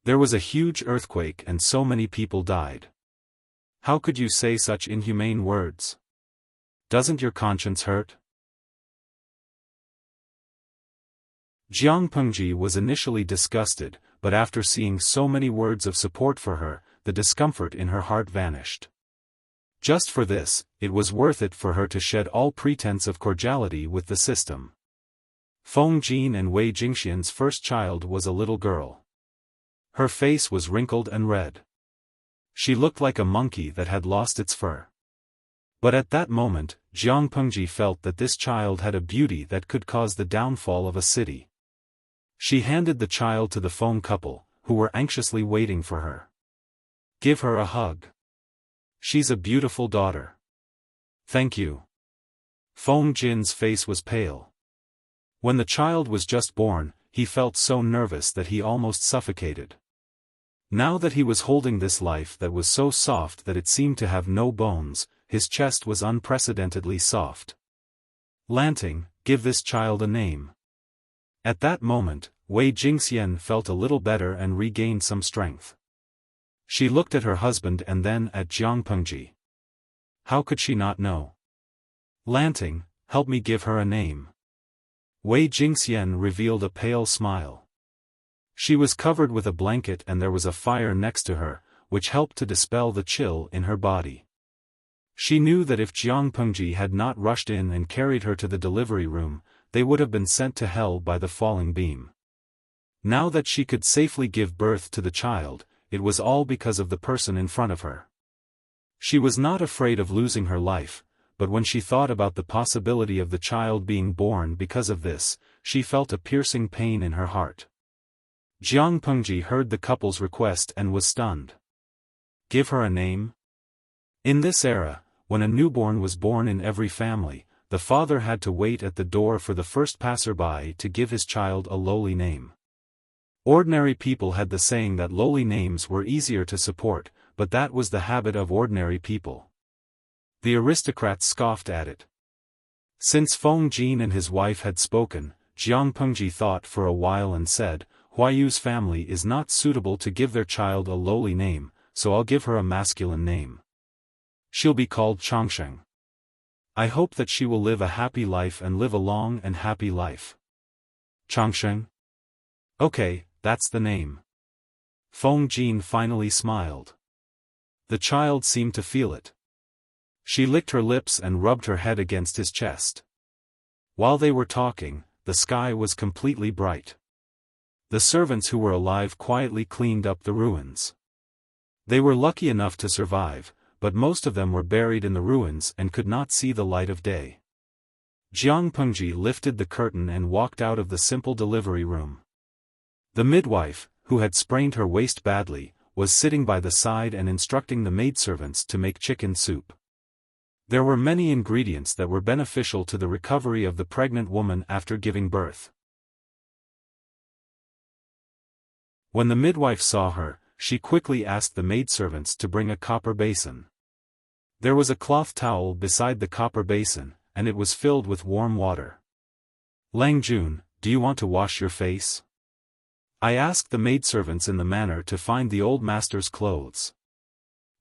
There was a huge earthquake and so many people died. How could you say such inhumane words? Doesn't your conscience hurt? Jiang Pengji was initially disgusted, but after seeing so many words of support for her, the discomfort in her heart vanished. Just for this, it was worth it for her to shed all pretense of cordiality with the system. Feng Jin and Wei Jingxian's first child was a little girl. Her face was wrinkled and red. She looked like a monkey that had lost its fur. But at that moment, Jiang Pengji felt that this child had a beauty that could cause the downfall of a city. She handed the child to the Feng couple, who were anxiously waiting for her. Give her a hug. She's a beautiful daughter. Thank you. Feng Jin's face was pale. When the child was just born, he felt so nervous that he almost suffocated. Now that he was holding this life that was so soft that it seemed to have no bones, his chest was unprecedentedly soft. Lanting, give this child a name. At that moment, Wei Jingxian felt a little better and regained some strength. She looked at her husband and then at Jiang Pengji. How could she not know? Lanting, help me give her a name. Wei Jingxian revealed a pale smile. She was covered with a blanket and there was a fire next to her, which helped to dispel the chill in her body. She knew that if Jiang Pengji had not rushed in and carried her to the delivery room, they would have been sent to hell by the falling beam. Now that she could safely give birth to the child, it was all because of the person in front of her. She was not afraid of losing her life, but when she thought about the possibility of the child being born because of this, she felt a piercing pain in her heart. Jiang Pengji heard the couple's request and was stunned. Give her a name? In this era, when a newborn was born in every family, the father had to wait at the door for the first passerby to give his child a lowly name. Ordinary people had the saying that lowly names were easier to support, but that was the habit of ordinary people. The aristocrats scoffed at it. Since Feng Jin and his wife had spoken, Jiang Pengji thought for a while and said, Huayu's family is not suitable to give their child a lowly name, so I'll give her a masculine name. She'll be called Changsheng. I hope that she will live a happy life and live a long and happy life. Changsheng? Okay, that's the name. Feng Jin finally smiled. The child seemed to feel it. She licked her lips and rubbed her head against his chest. While they were talking, the sky was completely bright. The servants who were alive quietly cleaned up the ruins. They were lucky enough to survive, but most of them were buried in the ruins and could not see the light of day. Jiang Pengji lifted the curtain and walked out of the simple delivery room. The midwife, who had sprained her waist badly, was sitting by the side and instructing the maidservants to make chicken soup. There were many ingredients that were beneficial to the recovery of the pregnant woman after giving birth. When the midwife saw her, she quickly asked the maidservants to bring a copper basin. There was a cloth towel beside the copper basin, and it was filled with warm water. "Lang Jun, do you want to wash your face?" I asked the maidservants in the manner to find the old master's clothes.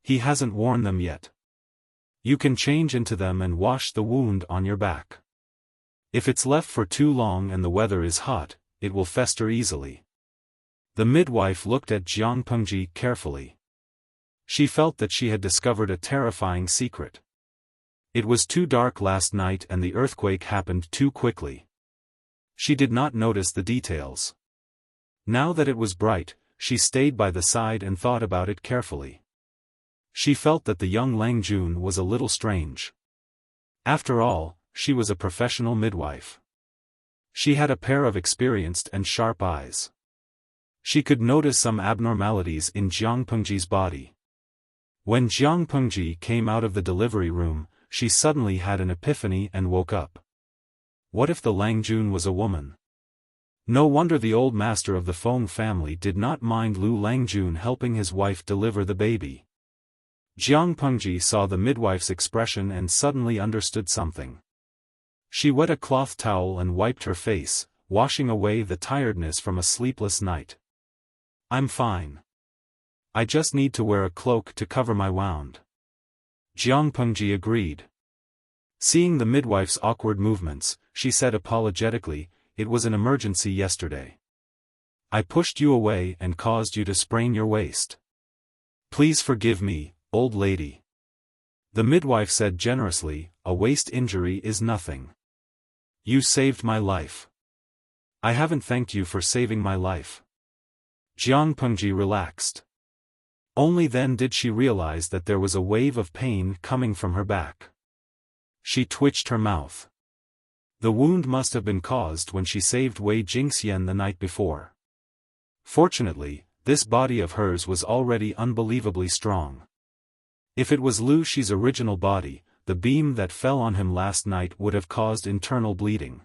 "He hasn't worn them yet. You can change into them and wash the wound on your back. If it's left for too long and the weather is hot, it will fester easily." The midwife looked at Jiang Pengji carefully. She felt that she had discovered a terrifying secret. It was too dark last night and the earthquake happened too quickly. She did not notice the details. Now that it was bright, she stayed by the side and thought about it carefully. She felt that the young Lang Jun was a little strange. After all, she was a professional midwife. She had a pair of experienced and sharp eyes. She could notice some abnormalities in Jiang Pengji's body. When Jiang Pengji came out of the delivery room, she suddenly had an epiphany and woke up. What if the Lang Jun was a woman? No wonder the old master of the Feng family did not mind Lu Langjun helping his wife deliver the baby. Jiang Pengji saw the midwife's expression and suddenly understood something. She wet a cloth towel and wiped her face, washing away the tiredness from a sleepless night. "I'm fine. I just need to wear a cloak to cover my wound." Jiang Pengji agreed. Seeing the midwife's awkward movements, she said apologetically, "It was an emergency yesterday. I pushed you away and caused you to sprain your waist. Please forgive me, old lady." The midwife said generously, "A waist injury is nothing. You saved my life. I haven't thanked you for saving my life." Jiang Pengji relaxed. Only then did she realize that there was a wave of pain coming from her back. She twitched her mouth. The wound must have been caused when she saved Wei Jingxian the night before. Fortunately, this body of hers was already unbelievably strong. If it was Lu Shi's original body, the beam that fell on him last night would have caused internal bleeding.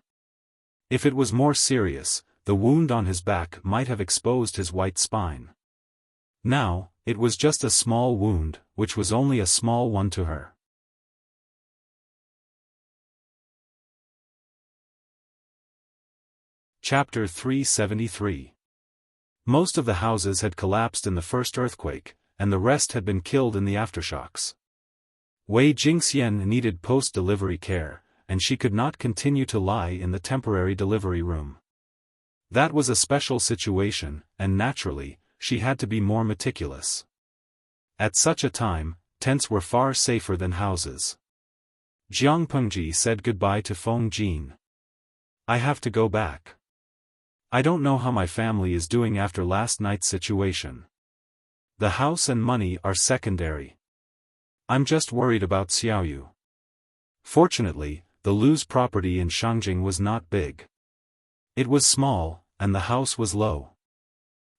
If it was more serious, the wound on his back might have exposed his white spine. Now, it was just a small wound, which was only a small one to her. Chapter 373. Most of the houses had collapsed in the first earthquake, and the rest had been killed in the aftershocks. Wei Jingxian needed post-delivery care, and she could not continue to lie in the temporary delivery room. That was a special situation, and naturally, she had to be more meticulous. At such a time, tents were far safer than houses. Jiang Pengji said goodbye to Feng Jin. "I have to go back. I don't know how my family is doing after last night's situation. The house and money are secondary. I'm just worried about Xiaoyu." Fortunately, the Lu's property in Shangjing was not big. It was small, and the house was low.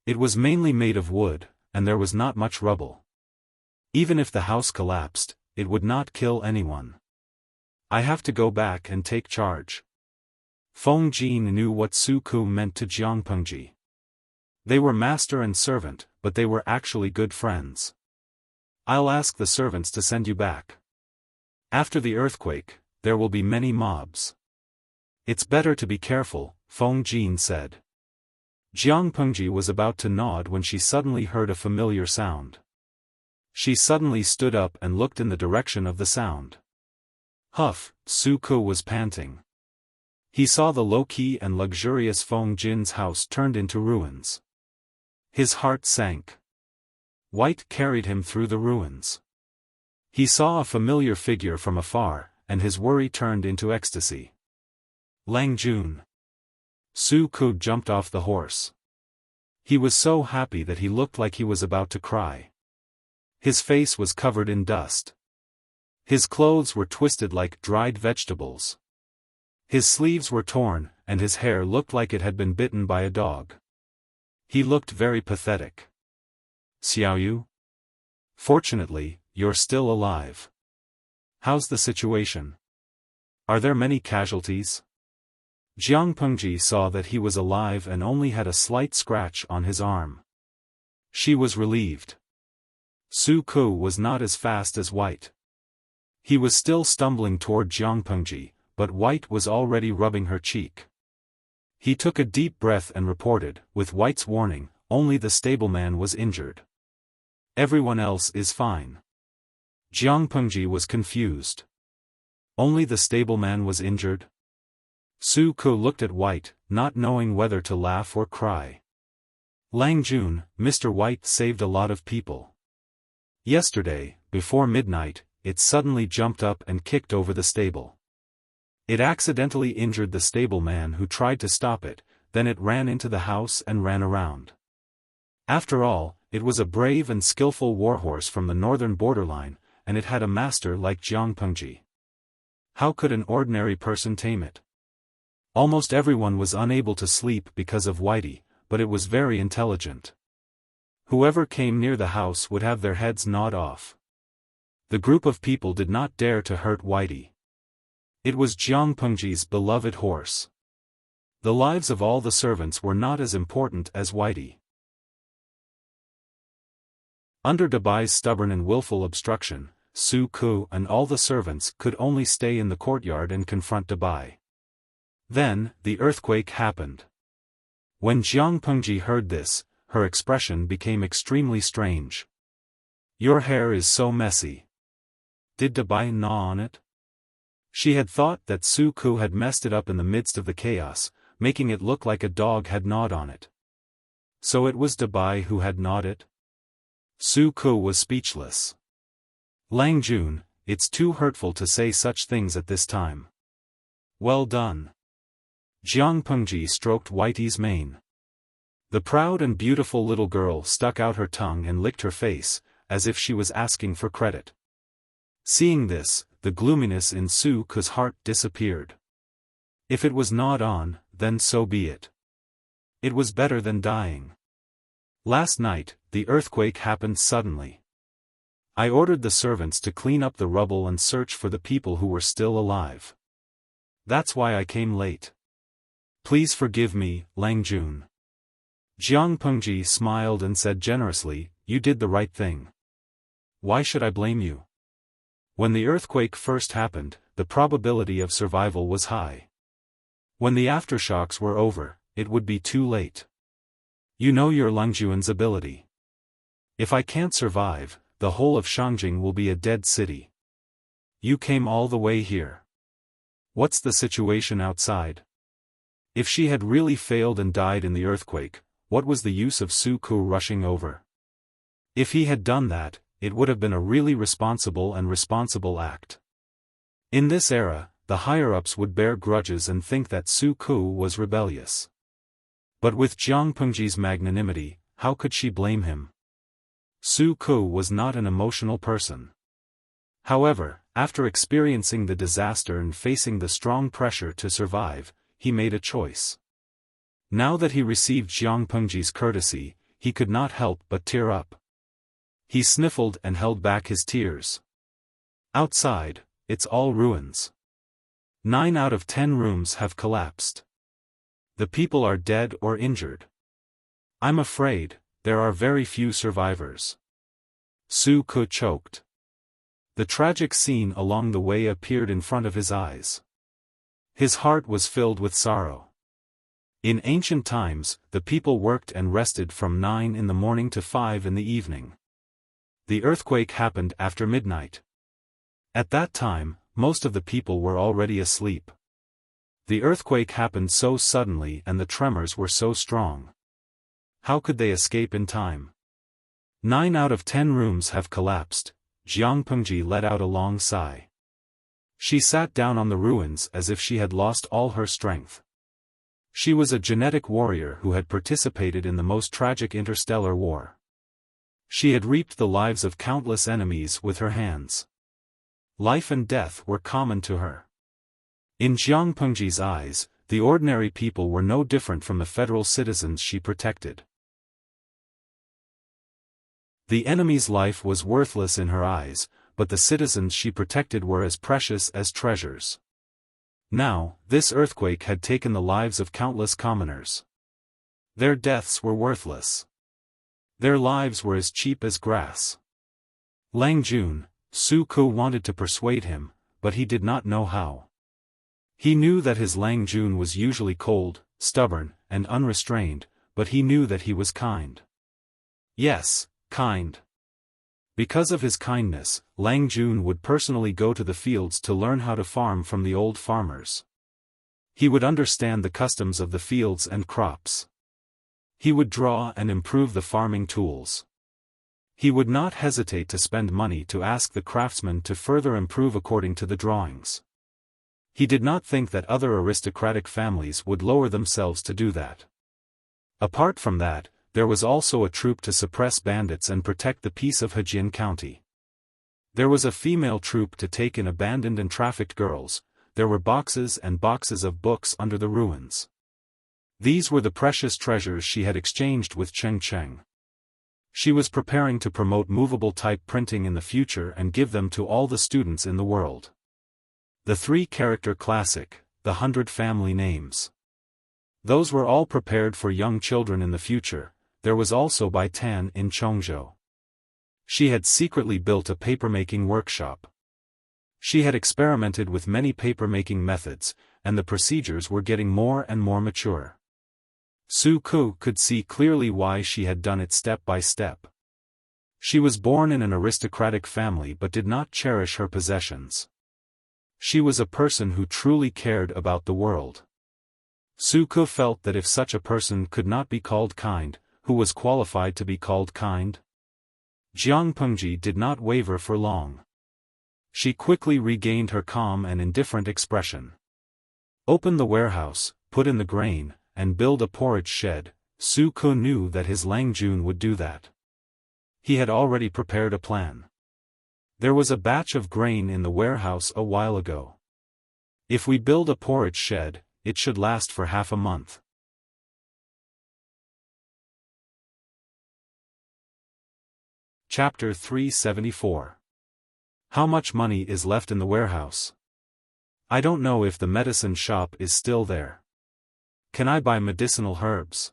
It was mainly made of wood, and there was not much rubble. Even if the house collapsed, it would not kill anyone. "I have to go back and take charge." Feng Jin knew what Su Ku meant to Jiang Pengji. They were master and servant, but they were actually good friends. "I'll ask the servants to send you back. After the earthquake, there will be many mobs. It's better to be careful," Feng Jin said. Jiang Pengji was about to nod when she suddenly heard a familiar sound. She suddenly stood up and looked in the direction of the sound. Huff, Su Ku was panting. He saw the low-key and luxurious Feng Jin's house turned into ruins. His heart sank. White carried him through the ruins. He saw a familiar figure from afar, and his worry turned into ecstasy. Lang Jun. Su Ku jumped off the horse. He was so happy that he looked like he was about to cry. His face was covered in dust. His clothes were twisted like dried vegetables. His sleeves were torn, and his hair looked like it had been bitten by a dog. He looked very pathetic. "Xiaoyu? Fortunately, you're still alive. How's the situation? Are there many casualties?" Jiang Pengji saw that he was alive and only had a slight scratch on his arm. She was relieved. Su Ku was not as fast as White. He was still stumbling toward Jiang Pengji, but White was already rubbing her cheek. He took a deep breath and reported, with White's warning, only the stableman was injured. Everyone else is fine. Jiang Pengji was confused. Only the stableman was injured? Su Ku looked at White, not knowing whether to laugh or cry. Lang Jun, Mr. White saved a lot of people. Yesterday, before midnight, it suddenly jumped up and kicked over the stable. It accidentally injured the stableman who tried to stop it, then it ran into the house and ran around. After all, it was a brave and skillful warhorse from the northern borderline, and it had a master like Jiang Pengji. How could an ordinary person tame it? Almost everyone was unable to sleep because of Whitey, but it was very intelligent. Whoever came near the house would have their heads gnawed off. The group of people did not dare to hurt Whitey. It was Jiang Pengji's beloved horse. The lives of all the servants were not as important as Whitey. Under Dabai's stubborn and willful obstruction, Su Ku and all the servants could only stay in the courtyard and confront Dabai. Then, the earthquake happened. When Jiang Pengji heard this, her expression became extremely strange. "Your hair is so messy. Did Dabai gnaw on it?" She had thought that Su Ku had messed it up in the midst of the chaos, making it look like a dog had gnawed on it. So it was Dabai who had gnawed it? Su Ku was speechless. Lang Jun, it's too hurtful to say such things at this time. Well done. Jiang Pengji stroked Whitey's mane. The proud and beautiful little girl stuck out her tongue and licked her face, as if she was asking for credit. Seeing this, the gloominess in Su Ku's heart disappeared. If it was gnawed on, then so be it. It was better than dying. Last night, the earthquake happened suddenly. I ordered the servants to clean up the rubble and search for the people who were still alive. That's why I came late. Please forgive me, Lang Jun. Jiang Pengji smiled and said generously, "You did the right thing. Why should I blame you?" When the earthquake first happened, the probability of survival was high. When the aftershocks were over, it would be too late. You know your Langjuan's ability. If I can't survive, the whole of Shangjing will be a dead city. You came all the way here. What's the situation outside? If she had really failed and died in the earthquake, what was the use of Su Ku rushing over? If he had done that, it would have been a really responsible act. In this era, the higher-ups would bear grudges and think that Su Ku was rebellious. But with Jiang Pengji's magnanimity, how could she blame him? Su Ku was not an emotional person. However, after experiencing the disaster and facing the strong pressure to survive, he made a choice. Now that he received Jiang Pengji's courtesy, he could not help but tear up. He sniffled and held back his tears. Outside, it's all ruins. 9 out of 10 rooms have collapsed. The people are dead or injured. I'm afraid, there are very few survivors. Su Ku choked. The tragic scene along the way appeared in front of his eyes. His heart was filled with sorrow. In ancient times, the people worked and rested from 9 in the morning to 5 in the evening. The earthquake happened after midnight. At that time, most of the people were already asleep. The earthquake happened so suddenly and the tremors were so strong. How could they escape in time? 9 out of 10 rooms have collapsed. Jiang Pengji let out a long sigh. She sat down on the ruins as if she had lost all her strength. She was a genetic warrior who had participated in the most tragic interstellar war. She had reaped the lives of countless enemies with her hands. Life and death were common to her. In Jiang Pengji's eyes, the ordinary people were no different from the federal citizens she protected. The enemy's life was worthless in her eyes, but the citizens she protected were as precious as treasures. Now, this earthquake had taken the lives of countless commoners. Their deaths were worthless. Their lives were as cheap as grass. Lang Jun, Su Ke wanted to persuade him, but he did not know how. He knew that his Lang Jun was usually cold, stubborn, and unrestrained, but he knew that he was kind. Yes, kind. Because of his kindness, Lang Jun would personally go to the fields to learn how to farm from the old farmers. He would understand the customs of the fields and crops. He would draw and improve the farming tools. He would not hesitate to spend money to ask the craftsmen to further improve according to the drawings. He did not think that other aristocratic families would lower themselves to do that. Apart from that, there was also a troop to suppress bandits and protect the peace of Hejian County. There was a female troop to take in abandoned and trafficked girls. There were boxes and boxes of books under the ruins. These were the precious treasures she had exchanged with Cheng Cheng. She was preparing to promote movable type printing in the future and give them to all the students in the world. The 3-character classic, the 100 family names. Those were all prepared for young children in the future. There was also Bai Tan in Chongzhou. She had secretly built a papermaking workshop. She had experimented with many papermaking methods, and the procedures were getting more and more mature. Su Ke could see clearly why she had done it step by step. She was born in an aristocratic family but did not cherish her possessions. She was a person who truly cared about the world. Su Ke felt that if such a person could not be called kind, who was qualified to be called kind? Jiang Pengji did not waver for long. She quickly regained her calm and indifferent expression. Open the warehouse, put in the grain, and build a porridge shed. Su Ke knew that his Lang Jun would do that. He had already prepared a plan. There was a batch of grain in the warehouse a while ago. If we build a porridge shed, it should last for half a month. Chapter 374. How much money is left in the warehouse? I don't know if the medicine shop is still there. Can I buy medicinal herbs?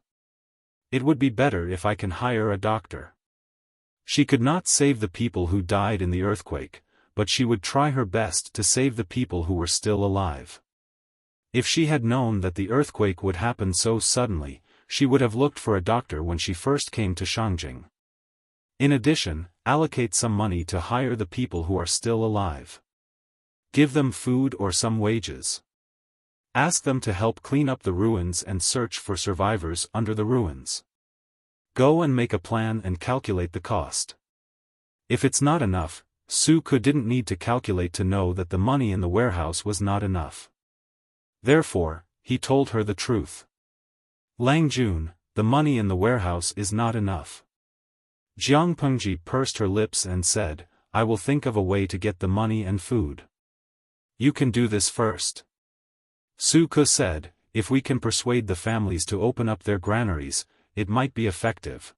It would be better if I can hire a doctor. She could not save the people who died in the earthquake, but she would try her best to save the people who were still alive. If she had known that the earthquake would happen so suddenly, she would have looked for a doctor when she first came to Shangjing. In addition, allocate some money to hire the people who are still alive. Give them food or some wages. Ask them to help clean up the ruins and search for survivors under the ruins. Go and make a plan and calculate the cost. If it's not enough, Su Ke didn't need to calculate to know that the money in the warehouse was not enough. Therefore, he told her the truth. Lang Jun, the money in the warehouse is not enough. Jiang Pengji pursed her lips and said, I will think of a way to get the money and food. You can do this first. Su Ke said, if we can persuade the families to open up their granaries, it might be effective.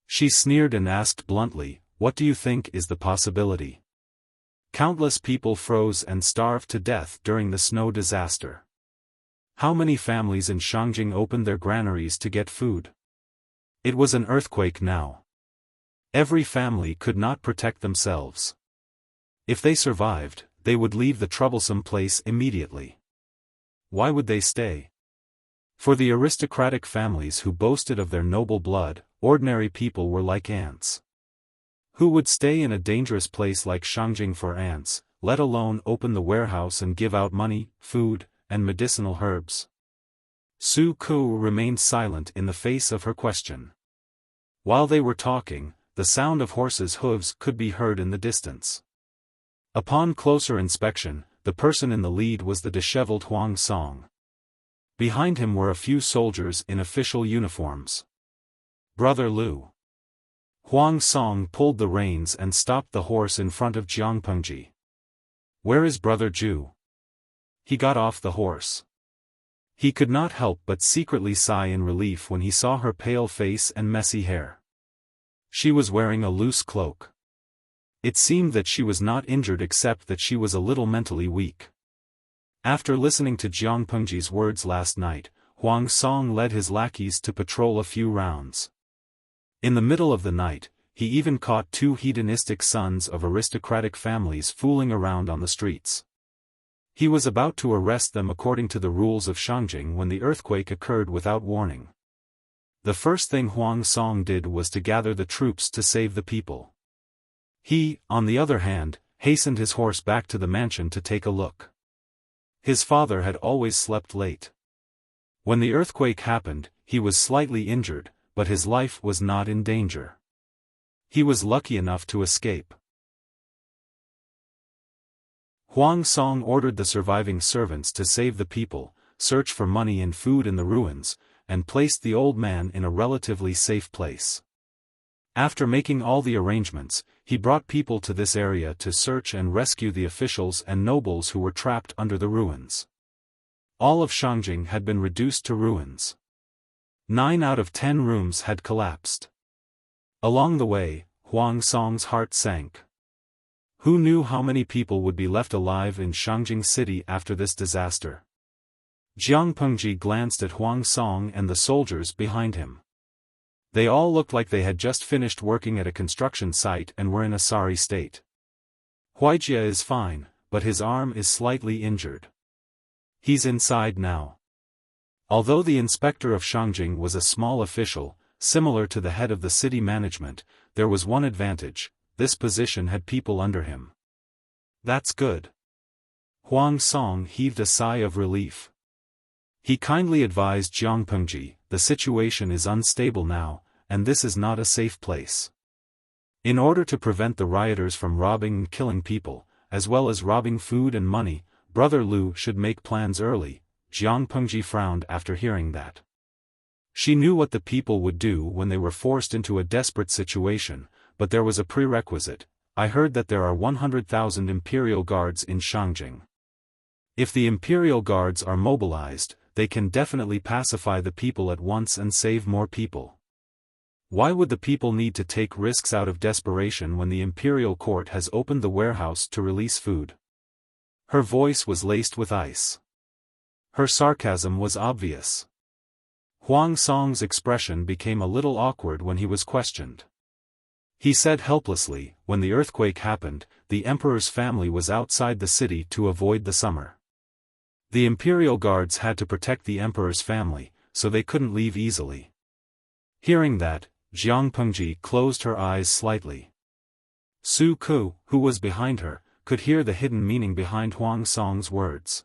She sneered and asked bluntly, what do you think is the possibility? Countless people froze and starved to death during the snow disaster. How many families in Shangjing opened their granaries to get food? It was an earthquake now. Every family could not protect themselves. If they survived, they would leave the troublesome place immediately. Why would they stay? For the aristocratic families who boasted of their noble blood, ordinary people were like ants. Who would stay in a dangerous place like Shangjing for ants, let alone open the warehouse and give out money, food, and medicinal herbs? Su Ke remained silent in the face of her question. While they were talking, the sound of horses' hooves could be heard in the distance. Upon closer inspection, the person in the lead was the disheveled Huang Song. Behind him were a few soldiers in official uniforms. Brother Lu. Huang Song pulled the reins and stopped the horse in front of Jiang Pengji. Where is Brother Ju? He got off the horse. He could not help but secretly sigh in relief when he saw her pale face and messy hair. She was wearing a loose cloak. It seemed that she was not injured except that she was a little mentally weak. After listening to Jiang Pengji's words last night, Huang Song led his lackeys to patrol a few rounds. In the middle of the night, he even caught two hedonistic sons of aristocratic families fooling around on the streets. He was about to arrest them according to the rules of Shangjing when the earthquake occurred without warning. The first thing Huang Song did was to gather the troops to save the people. He, on the other hand, hastened his horse back to the mansion to take a look. His father had always slept late. When the earthquake happened, he was slightly injured, but his life was not in danger. He was lucky enough to escape. Huang Song ordered the surviving servants to save the people, search for money and food in the ruins, and placed the old man in a relatively safe place. After making all the arrangements, he brought people to this area to search and rescue the officials and nobles who were trapped under the ruins. All of Shangjing had been reduced to ruins. 9 out of 10 rooms had collapsed. Along the way, Huang Song's heart sank. Who knew how many people would be left alive in Shangjing City after this disaster? Jiang Pengji glanced at Huang Song and the soldiers behind him. They all looked like they had just finished working at a construction site and were in a sorry state. Huijia is fine, but his arm is slightly injured. He's inside now. Although the inspector of Shangjing was a small official, similar to the head of the city management, there was one advantage: this position had people under him. That's good. Huang Song heaved a sigh of relief. He kindly advised Jiang Pengji, the situation is unstable now, and this is not a safe place. In order to prevent the rioters from robbing and killing people, as well as robbing food and money, Brother Liu should make plans early. Jiang Pengji frowned after hearing that. She knew what the people would do when they were forced into a desperate situation, but there was a prerequisite. I heard that there are 100,000 Imperial Guards in Shangjing. If the Imperial Guards are mobilized, they can definitely pacify the people at once and save more people. Why would the people need to take risks out of desperation when the Imperial Court has opened the warehouse to release food? Her voice was laced with ice. Her sarcasm was obvious. Huang Song's expression became a little awkward when he was questioned. He said helplessly, when the earthquake happened, the emperor's family was outside the city to avoid the summer. The Imperial Guards had to protect the emperor's family, so they couldn't leave easily. Hearing that, Jiang Pengji closed her eyes slightly. Su Ku, who was behind her, could hear the hidden meaning behind Huang Song's words.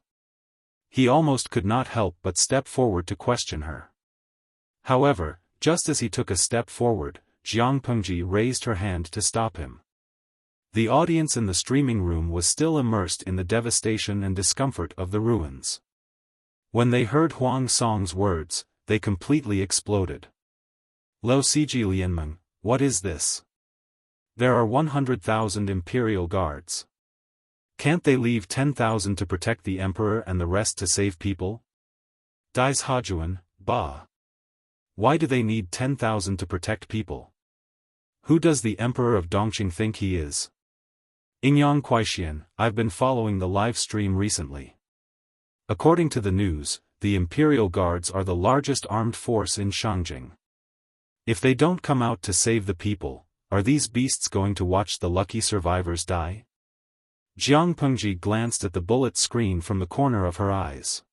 He almost could not help but step forward to question her. However, just as he took a step forward, Jiang Pengji raised her hand to stop him. The audience in the streaming room was still immersed in the devastation and discomfort of the ruins. When they heard Huang Song's words, they completely exploded. Lo Siji Lianmeng, what is this? There are 100,000 Imperial Guards. Can't they leave 10,000 to protect the emperor and the rest to save people? Dais Hajuan, Ba. Why do they need 10,000 to protect people? Who does the emperor of Dongqing think he is? Ingyang Kuaixian, I've been following the live stream recently. According to the news, the Imperial Guards are the largest armed force in Shangjing. If they don't come out to save the people, are these beasts going to watch the lucky survivors die? Jiang Pengji glanced at the bullet screen from the corner of her eyes.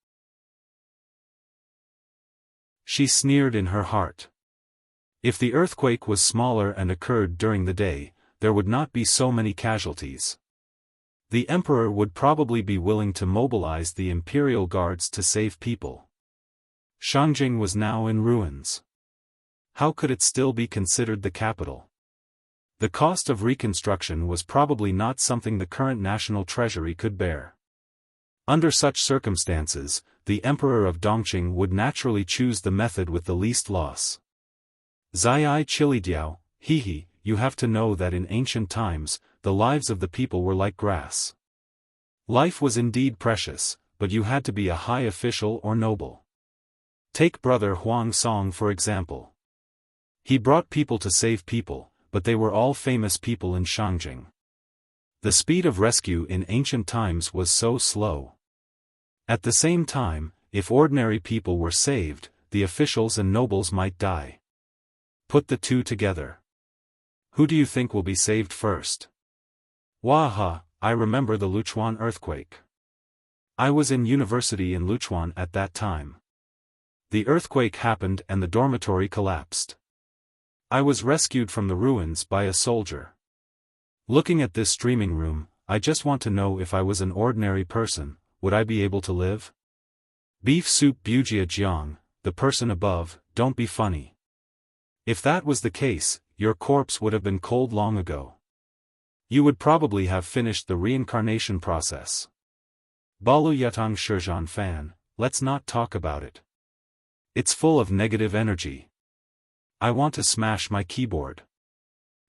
She sneered in her heart. If the earthquake was smaller and occurred during the day, there would not be so many casualties. The emperor would probably be willing to mobilize the Imperial Guards to save people. Shangjing was now in ruins. How could it still be considered the capital? The cost of reconstruction was probably not something the current national treasury could bear. Under such circumstances, the emperor of Dongqing would naturally choose the method with the least loss. Zai Chilidiao, Hihi, you have to know that in ancient times, the lives of the people were like grass. Life was indeed precious, but you had to be a high official or noble. Take Brother Huang Song for example. He brought people to save people, but they were all famous people in Shangjing. The speed of rescue in ancient times was so slow. At the same time, if ordinary people were saved, the officials and nobles might die. Put the two together. Who do you think will be saved first? Waha, I remember the Luchuan earthquake. I was in university in Luchuan at that time. The earthquake happened and the dormitory collapsed. I was rescued from the ruins by a soldier. Looking at this streaming room, I just want to know if I was an ordinary person, would I be able to live? Beef soup Bujia Jiang, the person above, don't be funny. If that was the case, your corpse would have been cold long ago. You would probably have finished the reincarnation process. Balu Yatang Shizhan Fan, let's not talk about it. It's full of negative energy. I want to smash my keyboard.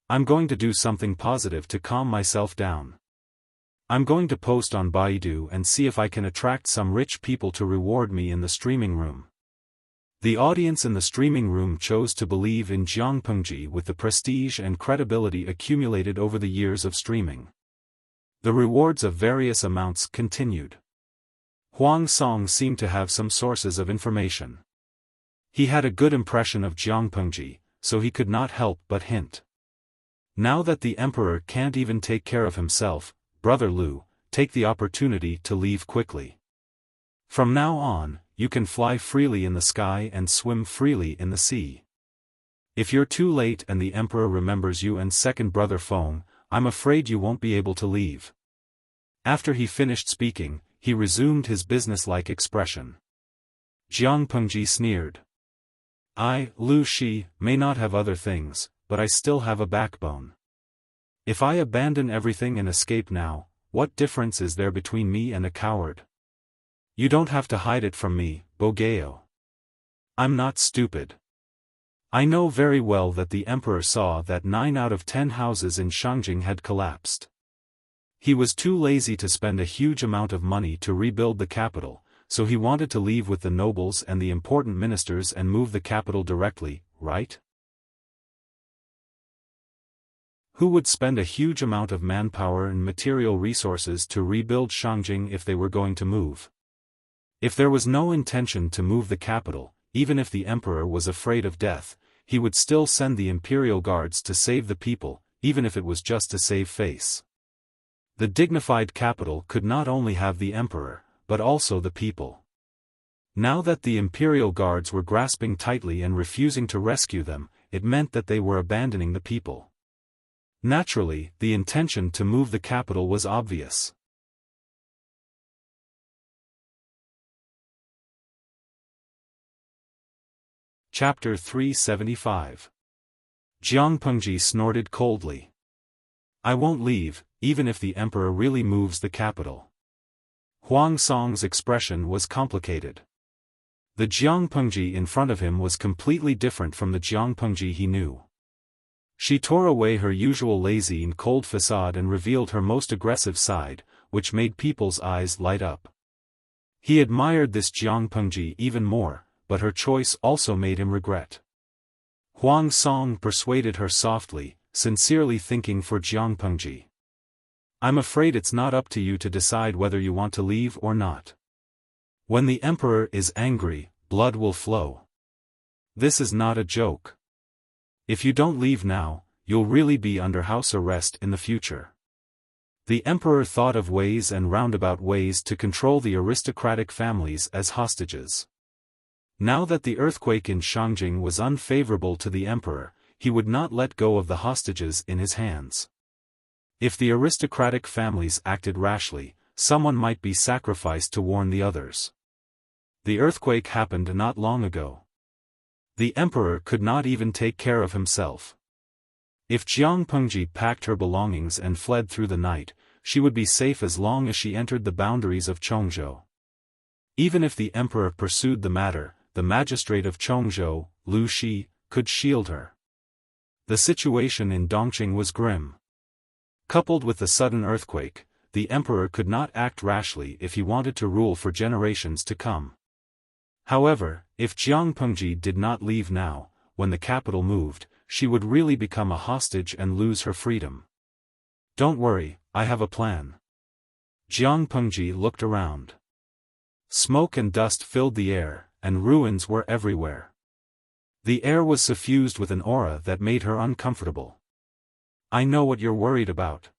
I'm going to do something positive to calm myself down. I'm going to post on Baidu and see if I can attract some rich people to reward me in the streaming room. The audience in the streaming room chose to believe in Jiang Pengji with the prestige and credibility accumulated over the years of streaming. The rewards of various amounts continued. Huang Song seemed to have some sources of information. He had a good impression of Jiang Pengji, so he could not help but hint. Now that the emperor can't even take care of himself, Brother Lu, take the opportunity to leave quickly. From now on, you can fly freely in the sky and swim freely in the sea. If you're too late and the emperor remembers you and second brother Feng, I'm afraid you won't be able to leave. After he finished speaking, he resumed his businesslike expression. Jiang Pengji sneered. I, Lu Shi, may not have other things, but I still have a backbone. If I abandon everything and escape now, what difference is there between me and a coward? You don't have to hide it from me, Bogeo. I'm not stupid. I know very well that the emperor saw that 9 out of 10 houses in Shangjing had collapsed. He was too lazy to spend a huge amount of money to rebuild the capital, so he wanted to leave with the nobles and the important ministers and move the capital directly, right? Who would spend a huge amount of manpower and material resources to rebuild Shangjing if they were going to move? If there was no intention to move the capital, even if the emperor was afraid of death, he would still send the imperial guards to save the people, even if it was just to save face. The dignified capital could not only have the emperor, but also the people. Now that the imperial guards were grasping tightly and refusing to rescue them, it meant that they were abandoning the people. Naturally, the intention to move the capital was obvious. Chapter 375. Jiang Pengji snorted coldly. I won't leave, even if the emperor really moves the capital. Huang Song's expression was complicated. The Jiang Pengji in front of him was completely different from the Jiang Pengji he knew. She tore away her usual lazy and cold facade and revealed her most aggressive side, which made people's eyes light up. He admired this Jiang Pengji even more, but her choice also made him regret. Huang Song persuaded her softly, sincerely thinking for Jiang Pengji. I'm afraid it's not up to you to decide whether you want to leave or not. When the emperor is angry, blood will flow. This is not a joke. If you don't leave now, you'll really be under house arrest in the future. The emperor thought of ways and roundabout ways to control the aristocratic families as hostages. Now that the earthquake in Shangjing was unfavorable to the emperor, he would not let go of the hostages in his hands. If the aristocratic families acted rashly, someone might be sacrificed to warn the others. The earthquake happened not long ago. The emperor could not even take care of himself. If Jiang Pengji packed her belongings and fled through the night, she would be safe as long as she entered the boundaries of Chongzhou. Even if the emperor pursued the matter, the magistrate of Chongzhou, Lu Shi, could shield her. The situation in Dongqing was grim. Coupled with the sudden earthquake, the emperor could not act rashly if he wanted to rule for generations to come. However, if Jiang Pengji did not leave now, when the capital moved, she would really become a hostage and lose her freedom. Don't worry, I have a plan. Jiang Pengji looked around. Smoke and dust filled the air, and ruins were everywhere. The air was suffused with an aura that made her uncomfortable. I know what you're worried about.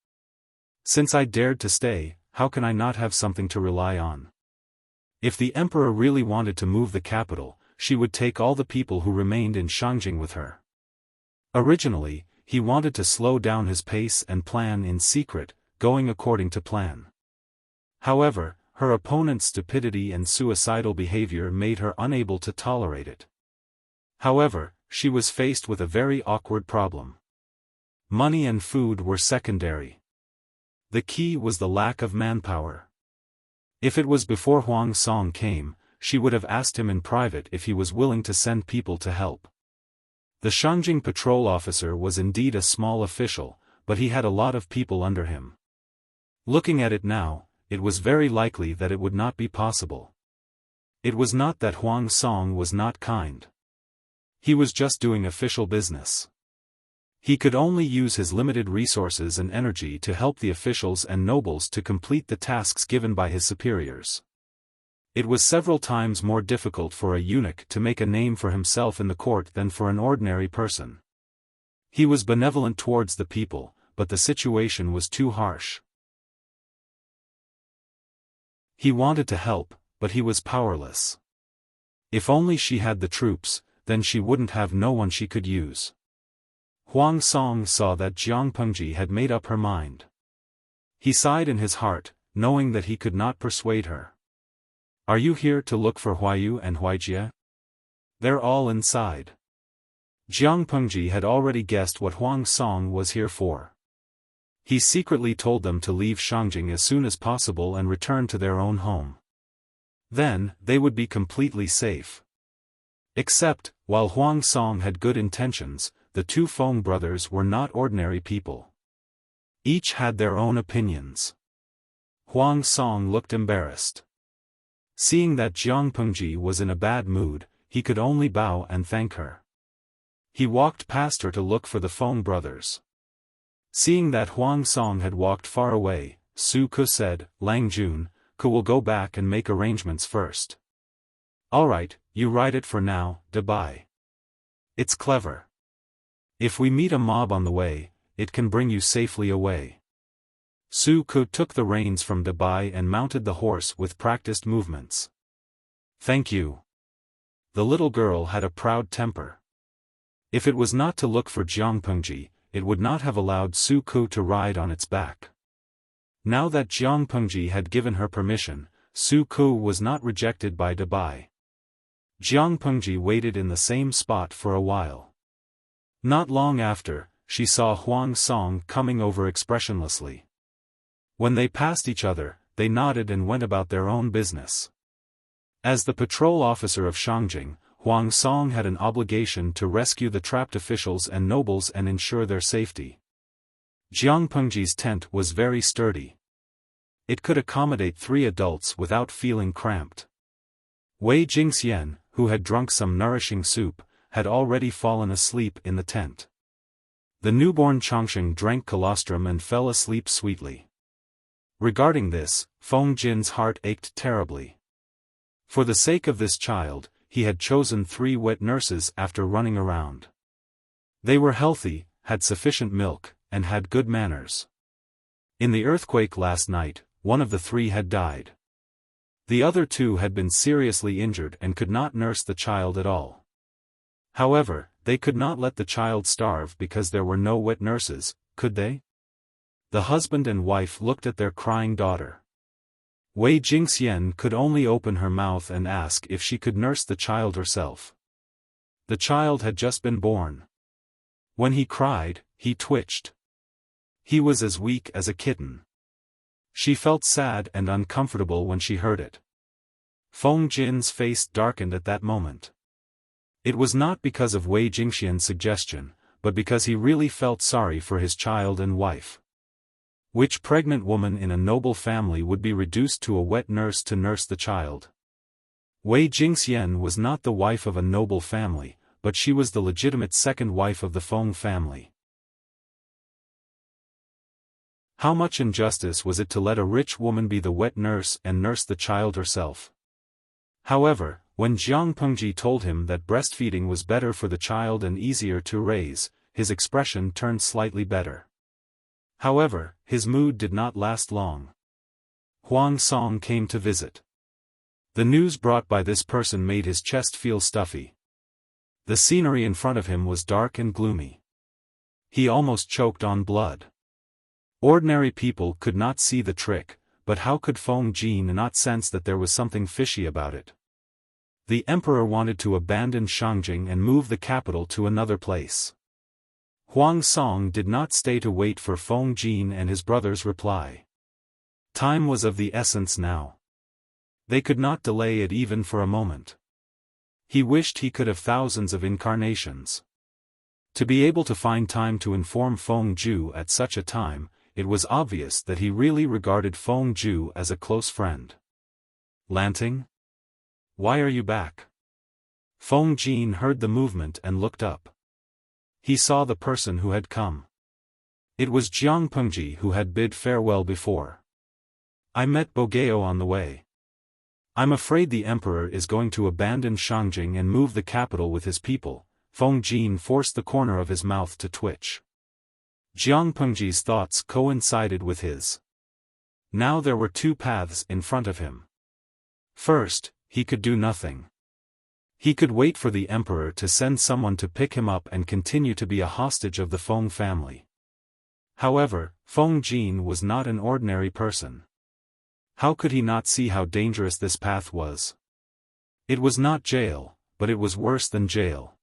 Since I dared to stay, how can I not have something to rely on? If the emperor really wanted to move the capital, she would take all the people who remained in Shangjing with her. Originally, he wanted to slow down his pace and plan in secret, going according to plan. However, her opponent's stupidity and suicidal behavior made her unable to tolerate it. However, she was faced with a very awkward problem. Money and food were secondary. The key was the lack of manpower. If it was before Huang Song came, she would have asked him in private if he was willing to send people to help. The Shangjing patrol officer was indeed a small official, but he had a lot of people under him. Looking at it now, it was very likely that it would not be possible. It was not that Huang Song was not kind. He was just doing official business. He could only use his limited resources and energy to help the officials and nobles to complete the tasks given by his superiors. It was several times more difficult for a eunuch to make a name for himself in the court than for an ordinary person. He was benevolent towards the people, but the situation was too harsh. He wanted to help, but he was powerless. If only she had the troops, then she wouldn't have no one she could use. Huang Song saw that Jiang Pengji had made up her mind. He sighed in his heart, knowing that he could not persuade her. Are you here to look for Huayu and Huaijie? They're all inside. Jiang Pengji had already guessed what Huang Song was here for. He secretly told them to leave Shangjing as soon as possible and return to their own home. Then, they would be completely safe. Except, while Huang Song had good intentions, the two Feng brothers were not ordinary people. Each had their own opinions. Huang Song looked embarrassed. Seeing that Jiang Pengji was in a bad mood, he could only bow and thank her. He walked past her to look for the Feng brothers. Seeing that Huang Song had walked far away, Su Ke said, Lang Jun, Ke will go back and make arrangements first. Alright, you write it for now, Dabai. It's clever. If we meet a mob on the way, it can bring you safely away. Su Ke took the reins from Dabai and mounted the horse with practiced movements. Thank you. The little girl had a proud temper. If it was not to look for Jiang Pengji, it would not have allowed Su Ke to ride on its back. Now that Jiang Pengji had given her permission, Su Ke was not rejected by Dabai. Jiang Pengji waited in the same spot for a while. Not long after, she saw Huang Song coming over expressionlessly. When they passed each other, they nodded and went about their own business. As the patrol officer of Shangjing, Huang Song had an obligation to rescue the trapped officials and nobles and ensure their safety. Jiang Pengji's tent was very sturdy. It could accommodate 3 adults without feeling cramped. Wei Jingxian, who had drunk some nourishing soup, had already fallen asleep in the tent. The newborn Changsheng drank colostrum and fell asleep sweetly. Regarding this, Feng Jin's heart ached terribly. For the sake of this child, he had chosen 3 wet nurses after running around. They were healthy, had sufficient milk, and had good manners. In the earthquake last night, one of the 3 had died. The other 2 had been seriously injured and could not nurse the child at all. However, they could not let the child starve because there were no wet nurses, could they? The husband and wife looked at their crying daughter. Wei Jingxian could only open her mouth and ask if she could nurse the child herself. The child had just been born. When he cried, he twitched. He was as weak as a kitten. She felt sad and uncomfortable when she heard it. Feng Jin's face darkened at that moment. It was not because of Wei Jingxian's suggestion, but because he really felt sorry for his child and wife. Which pregnant woman in a noble family would be reduced to a wet nurse to nurse the child? Wei Jingxian was not the wife of a noble family, but she was the legitimate second wife of the Feng family. How much injustice was it to let a rich woman be the wet nurse and nurse the child herself? However, When Jiang Pengji told him that breastfeeding was better for the child and easier to raise, his expression turned slightly better. However, his mood did not last long. Huang Song came to visit. The news brought by this person made his chest feel stuffy. The scenery in front of him was dark and gloomy. He almost choked on blood. Ordinary people could not see the trick, but how could Feng Jin not sense that there was something fishy about it? The emperor wanted to abandon Shangjing and move the capital to another place. Huang Song did not stay to wait for Feng Jin and his brother's reply. Time was of the essence now. They could not delay it even for a moment. He wished he could have thousands of incarnations. To be able to find time to inform Feng Ju at such a time, it was obvious that he really regarded Feng Ju as a close friend. Lanting? Why are you back? Feng Jin heard the movement and looked up. He saw the person who had come. It was Jiang Pengji who had bid farewell before. I met Bogeo on the way. I'm afraid the emperor is going to abandon Shangjing and move the capital with his people. Feng Jin forced the corner of his mouth to twitch. Jiang Pengji's thoughts coincided with his. Now there were two paths in front of him. First, he could do nothing. He could wait for the emperor to send someone to pick him up and continue to be a hostage of the Feng family. However, Feng Jin was not an ordinary person. How could he not see how dangerous this path was? It was not jail, but it was worse than jail.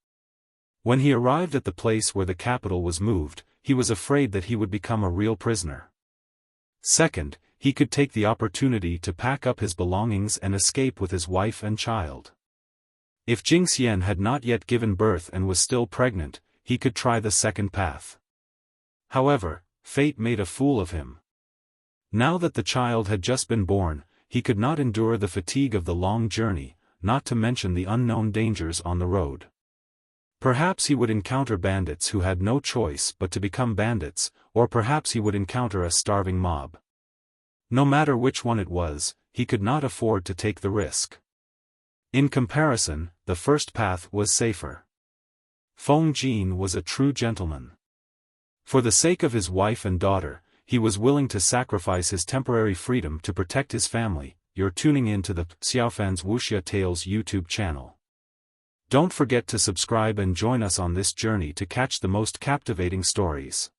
When he arrived at the place where the capital was moved, he was afraid that he would become a real prisoner. Second, he could take the opportunity to pack up his belongings and escape with his wife and child. If Jingxian had not yet given birth and was still pregnant, he could try the second path. However, fate made a fool of him. Now that the child had just been born, he could not endure the fatigue of the long journey, not to mention the unknown dangers on the road. Perhaps he would encounter bandits who had no choice but to become bandits, or perhaps he would encounter a starving mob. No matter which one it was, he could not afford to take the risk. In comparison, the first path was safer. Feng Jin was a true gentleman. For the sake of his wife and daughter, he was willing to sacrifice his temporary freedom to protect his family. You're tuning in to the Xiaofan's Wuxia Tales YouTube channel. Don't forget to subscribe and join us on this journey to catch the most captivating stories.